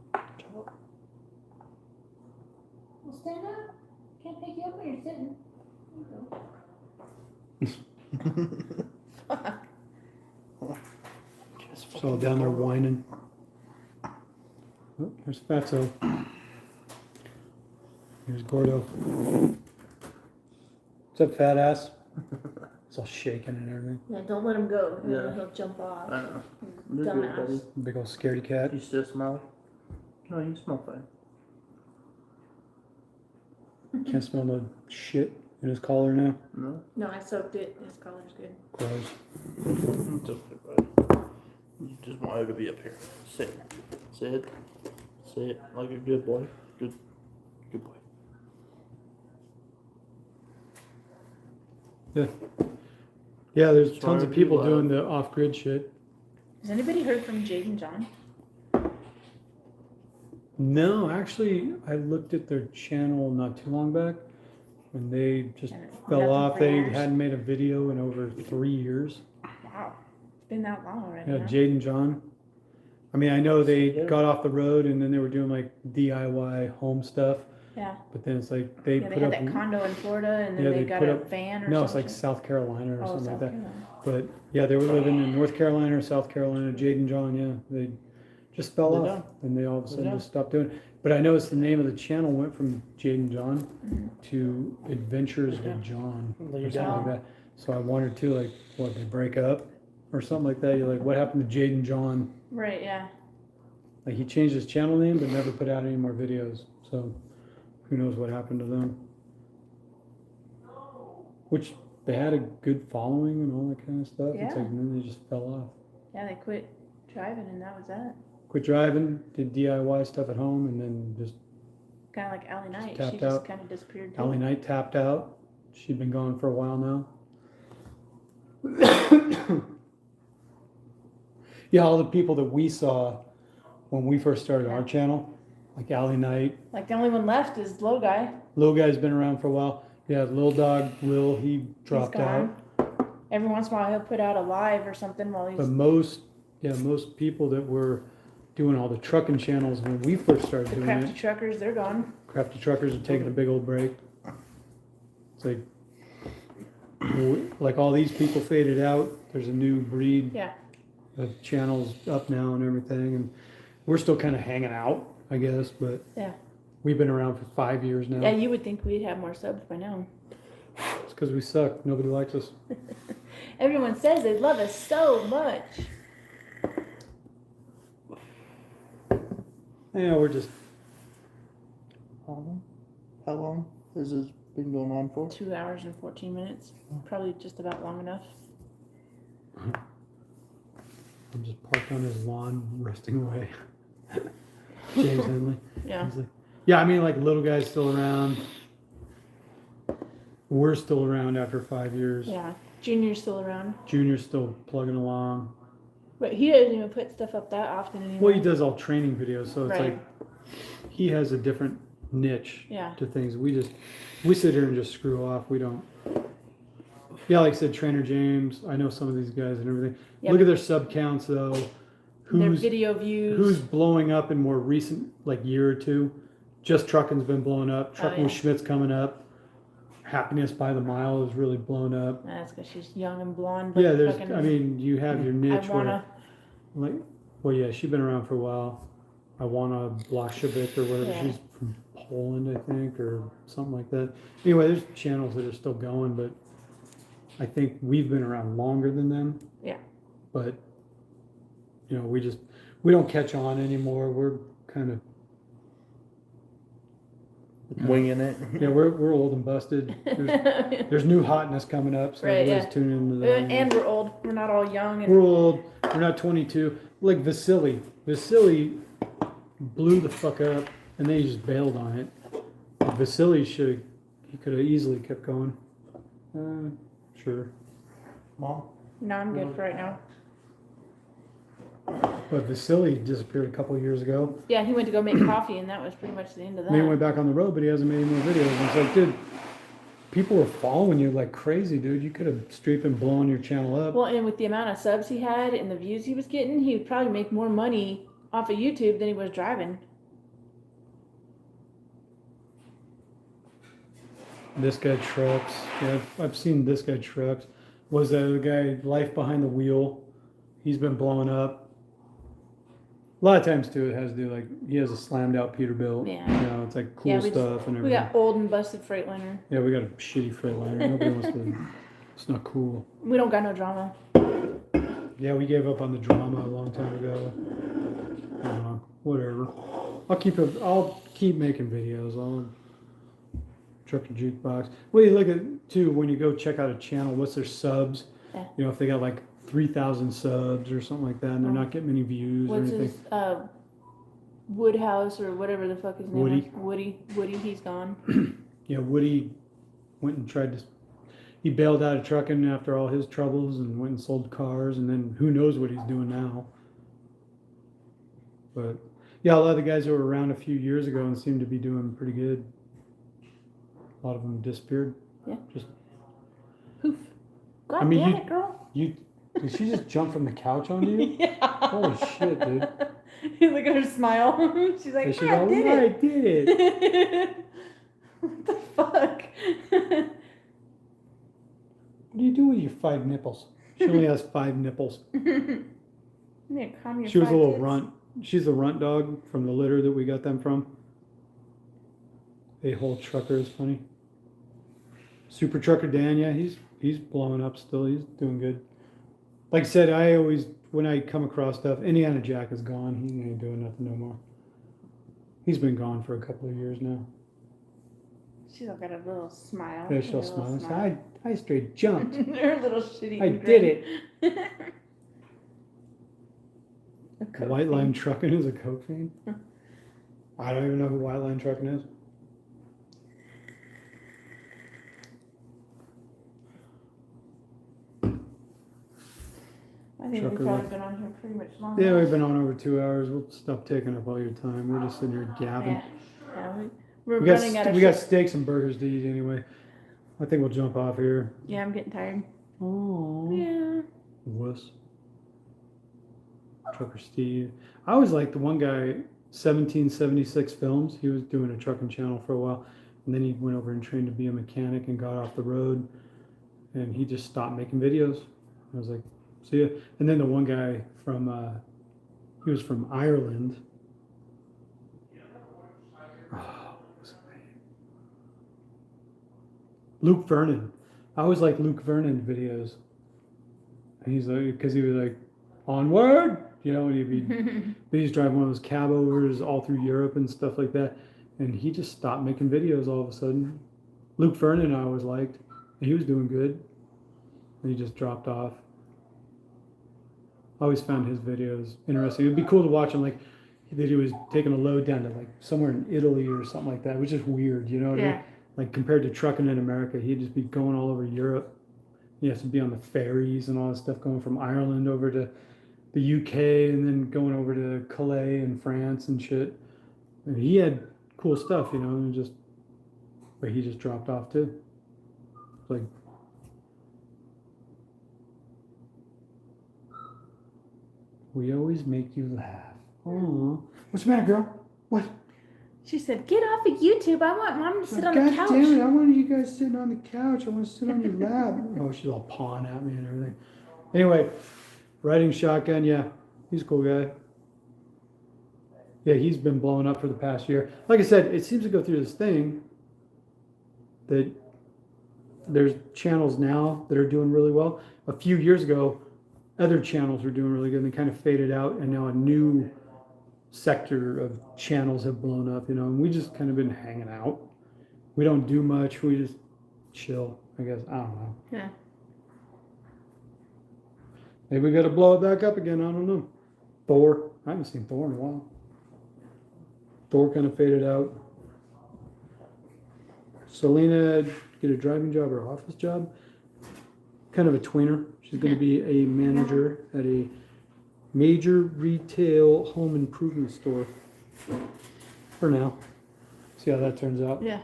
Well, stand up. Can't pick you up when you're sitting. There you go. Fuck. So down there whining. Oh, there's Fatso. Here's Gordo. What's up, fat ass? It's all shaking and everything. Yeah, don't let him go. Yeah. He'll jump off. I know. Dumbass. Big old scaredy cat. You still smell? No, you smell fine. Can't smell no shit in his collar now. No? No, I soaked it. His color's good. Gross. It's okay, buddy. You just want her to be up here. Sit. Sit. Sit like a good boy. Good boy. Yeah. Yeah, there's Just tons wanted of to be people loud. doing the off-grid shit. Has anybody heard from Jade and John? No, actually, I looked at their channel not too long back when they just fell Nothing off. for They years? hadn't made a video in over 3 years. Wow. It's been that long already. Yeah, huh? Jade and John. I mean, I know they Yeah. got off the road and then they were doing like DIY home stuff, Yeah. but then it's like they Yeah, they put had up. that condo in Florida and then Yeah, they they got put a up- van or No, something. it's like South Carolina or something South like that. Carolina. But yeah, they were living in North Carolina or South Carolina. Jade and John, yeah, they just fell They're off, done. and they all of a sudden They're just stopped doing it. But I noticed the name of the channel went from Jade and John to Adventures with John There or you something like go. that. So I wondered too, like, what, they break up or something like that? You're like, what happened to Jade and John? Right, yeah. Like, he changed his channel name but never put out any more videos. So who knows what happened to them? Which they had a good following and all that kind of stuff. Yeah. It's like, and then they just fell off. Yeah, they quit driving and that was that. Quit driving, did DIY stuff at home, and then just Kind of like Allie Knight. tapped She just out. kind of disappeared too. Allie Knight tapped out. She'd been gone for a while now. Yeah, all the people that we saw when we first started our channel, like Allie Knight. Like the only one left is Low Guy. Little guy's been around for a while. Yeah, little dog Will, he He's dropped out. gone. Every once in a while he'll put out a live or something while he's But most people that were doing all the trucking channels when we first started the doing crafty it, truckers, they're gone. crafty truckers are taking a big old break. It's like all these people faded out. There's a new breed Yeah. of channels up now and everything, and we're still kind of hanging out, I guess. But Yeah. we've been around for 5 years now. Yeah, you would think we'd have more subs by now. It's because we suck. Nobody likes us. Everyone says they love us so much. Yeah, we're just How long has this been going on for? 2 hours and 14 minutes. Probably just about long enough. I'm just parked on his lawn, resting away. James Henley. Yeah. He's like, yeah, I mean, like, little guy's still around. We're still around after 5 years. Yeah. Junior's still around. Junior's still plugging along. But he doesn't even put stuff up that often anymore. Well, he does all training videos, so it's Right. like he has a different niche Yeah. to things. We sit here and just screw off. We don't. Yeah, like I said, Trainer James. I know some of these guys and everything. Yep. Look at their sub counts though. Their Who's video views. who's blowing up in more recent, like, year or two? Just Trucking's been blowing up. Trucking with yeah. Schmidt's coming up. Happiness by the Mile is really blown up. That's because she's young and blonde. But Yeah, there's. fucking, I mean, you have your niche I wanna. where, like, well, yeah, she's been around for a while. I wanna Blaszczyk or whatever. Yeah. She's from Poland, I think, or something like that. Anyway, there's channels that are still going, but I think we've been around longer than them. Yeah. But you know, we don't catch on anymore. We're kind of Winging it. yeah, we're old and busted. There's new hotness coming up, so Right, everybody's yeah. tuning into that. And we're old. We're not all young. And We're old. We're not 22. Like Vasily. Vasily blew the fuck up, and then he just bailed on it. Vasily he could have easily kept going. Sure. Mom? no, I'm good for right now. But Vasily disappeared a couple of years ago. Yeah, he went to go make coffee, and that was pretty much the end of that. And then he went back on the road, but he hasn't made any more videos. And it's like, dude, people were following you like crazy, dude. You could have straight been blowing your channel up. Well, and with the amount of subs he had and the views he was getting, he would probably make more money off of YouTube than he was driving. This guy trucks. Yeah, I've seen this guy trucks. Was that the guy Life Behind the Wheel? He's been blowing up. A lot of times too, it has to do like he has a slammed out Peterbilt. Yeah. You know, it's like cool Yeah, stuff and everything. We got old and busted Freightliner. Yeah, we got a shitty Freightliner. Nobody wants to. It's not cool. We don't got no drama. Yeah, we gave up on the drama a long time ago. I don't know. Whatever. I'll keep making videos. I'll truck and jukebox. Well, you look at too when you go check out a channel. What's their subs? Yeah. You know, if they got like 3,000 subs or something like that, and they're not getting many views or What's anything. his Woodhouse or whatever the fuck his name Woody. is? Woody, he's gone. Yeah, Woody went and tried to. He bailed out of trucking after all his troubles and went and sold cars, and then who knows what he's doing now. But yeah, a lot of the guys that were around a few years ago and seemed to be doing pretty good. A lot of them disappeared. Yeah. Just Poof. God I mean, damn you- it, girl. did she just jump from the couch onto you? Yeah. Holy shit, dude! Look at her smile. She's like, And she's I all, did "I it. did it." What the fuck? What do you do with your 5 nipples? She only has 5 nipples. Yeah, calm your She was a five little tits. runt. She's the runt dog from the litter that we got them from. A-hole trucker is funny. Super trucker Dan, yeah, he's blowing up still. He's doing good. Like I said, I always when I come across stuff, Indiana Jack is gone. He ain't doing nothing no more. He's been gone for a couple of years now. She's all got a little smile. Yeah, A she'll little smile. I straight jumped. Her little shitty. I grin. did it. A coke White Line fiend. Trucking is a coke fiend. I don't even know who White Line Trucking is. I think Trucker we've probably life. been on here pretty much longer. Yeah, we've been on over 2 hours. We'll stop taking up all your time. We're just sitting here gabbing. Yeah, we're We got running out of we got shit. steaks and burgers to eat anyway. I think we'll jump off here. Yeah, I'm getting tired. Oh, Yeah. wuss. Trucker Steve. I always liked the one guy, 1776 Films. He was doing a trucking channel for a while, and then he went over and trained to be a mechanic and got off the road, and he just stopped making videos. I was like, see ya. And then the one guy from, he was from Ireland. Oh, what was his name? Luke Vernon. I always like Luke Vernon videos. And he's like, because he was like, onward, you know, and he's driving one of those cab overs all through Europe and stuff like that. And he just stopped making videos all of a sudden. Luke Vernon I always liked. And he was doing good. And he just dropped off. I always found his videos interesting. It'd be cool to watch him, like that he was taking a load down to like somewhere in Italy or something like that, which is weird, you know what I mean? Like compared to trucking in America, he'd just be going all over Europe. He has to be on the ferries and all that stuff, going from Ireland over to the UK and then going over to Calais and France and shit. And he had cool stuff, you know, and just, but he just dropped off too. Like, we always make you laugh. Oh, what's the matter, girl? What? She said, "Get off of YouTube. I want Mom to sit on God the couch." damn it! I wanted you guys sitting on the couch. I want to sit on your lap. Oh, she's all pawing at me and everything. Anyway, riding shotgun. Yeah, he's a cool guy. Yeah, he's been blowing up for the past year. Like I said, it seems to go through this thing that there's channels now that are doing really well. A few years ago, other channels were doing really good and they kind of faded out, and now a new sector of channels have blown up, you know, and we just kind of been hanging out. We don't do much. We just chill, I guess. I don't know. Yeah. Maybe we got to blow it back up again. I don't know. Thor. I haven't seen Thor in a while. Thor kind of faded out. Selena get a driving job or office job. Kind of a tweener. She's going to be a manager at a major retail home improvement store. For now. See how that turns out. Yeah.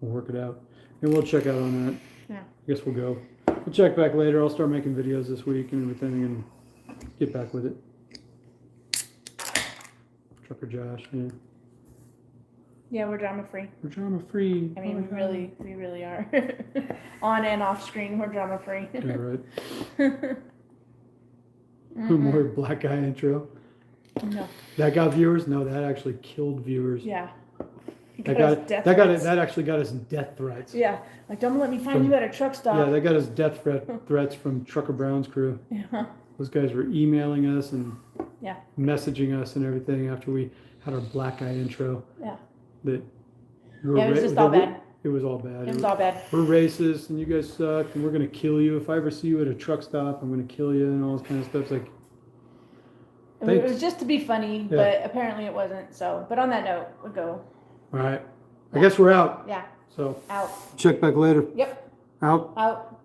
We'll work it out. And we'll check out on that. Yeah. I guess we'll go. We'll check back later. I'll start making videos this week and everything and get back with it. Trucker Josh, yeah. Yeah, we're drama free. We're drama free. I mean, Oh my we really are. On and off screen, we're drama free. God. Yeah, right. More black guy intro. No. That got viewers? No, that actually killed viewers. Yeah. That actually got us death threats. Yeah. Like, don't let me find you at a truck stop. Yeah, that got us death threats from Trucker Brown's crew. Yeah. Those guys were emailing us and Yeah. messaging us and everything after we had our black guy intro. Yeah. That we Yeah, it was just all bad. It was all bad. It was all bad. We're racist and you guys suck and we're gonna kill you. If I ever see you at a truck stop, I'm gonna kill you and all this kind of stuff. It's like, It was just to be funny, Yeah. but apparently it wasn't. So, but on that note, we'll go. all right. I guess we're out. Yeah. So Out. check back later. Yep. Out. Out.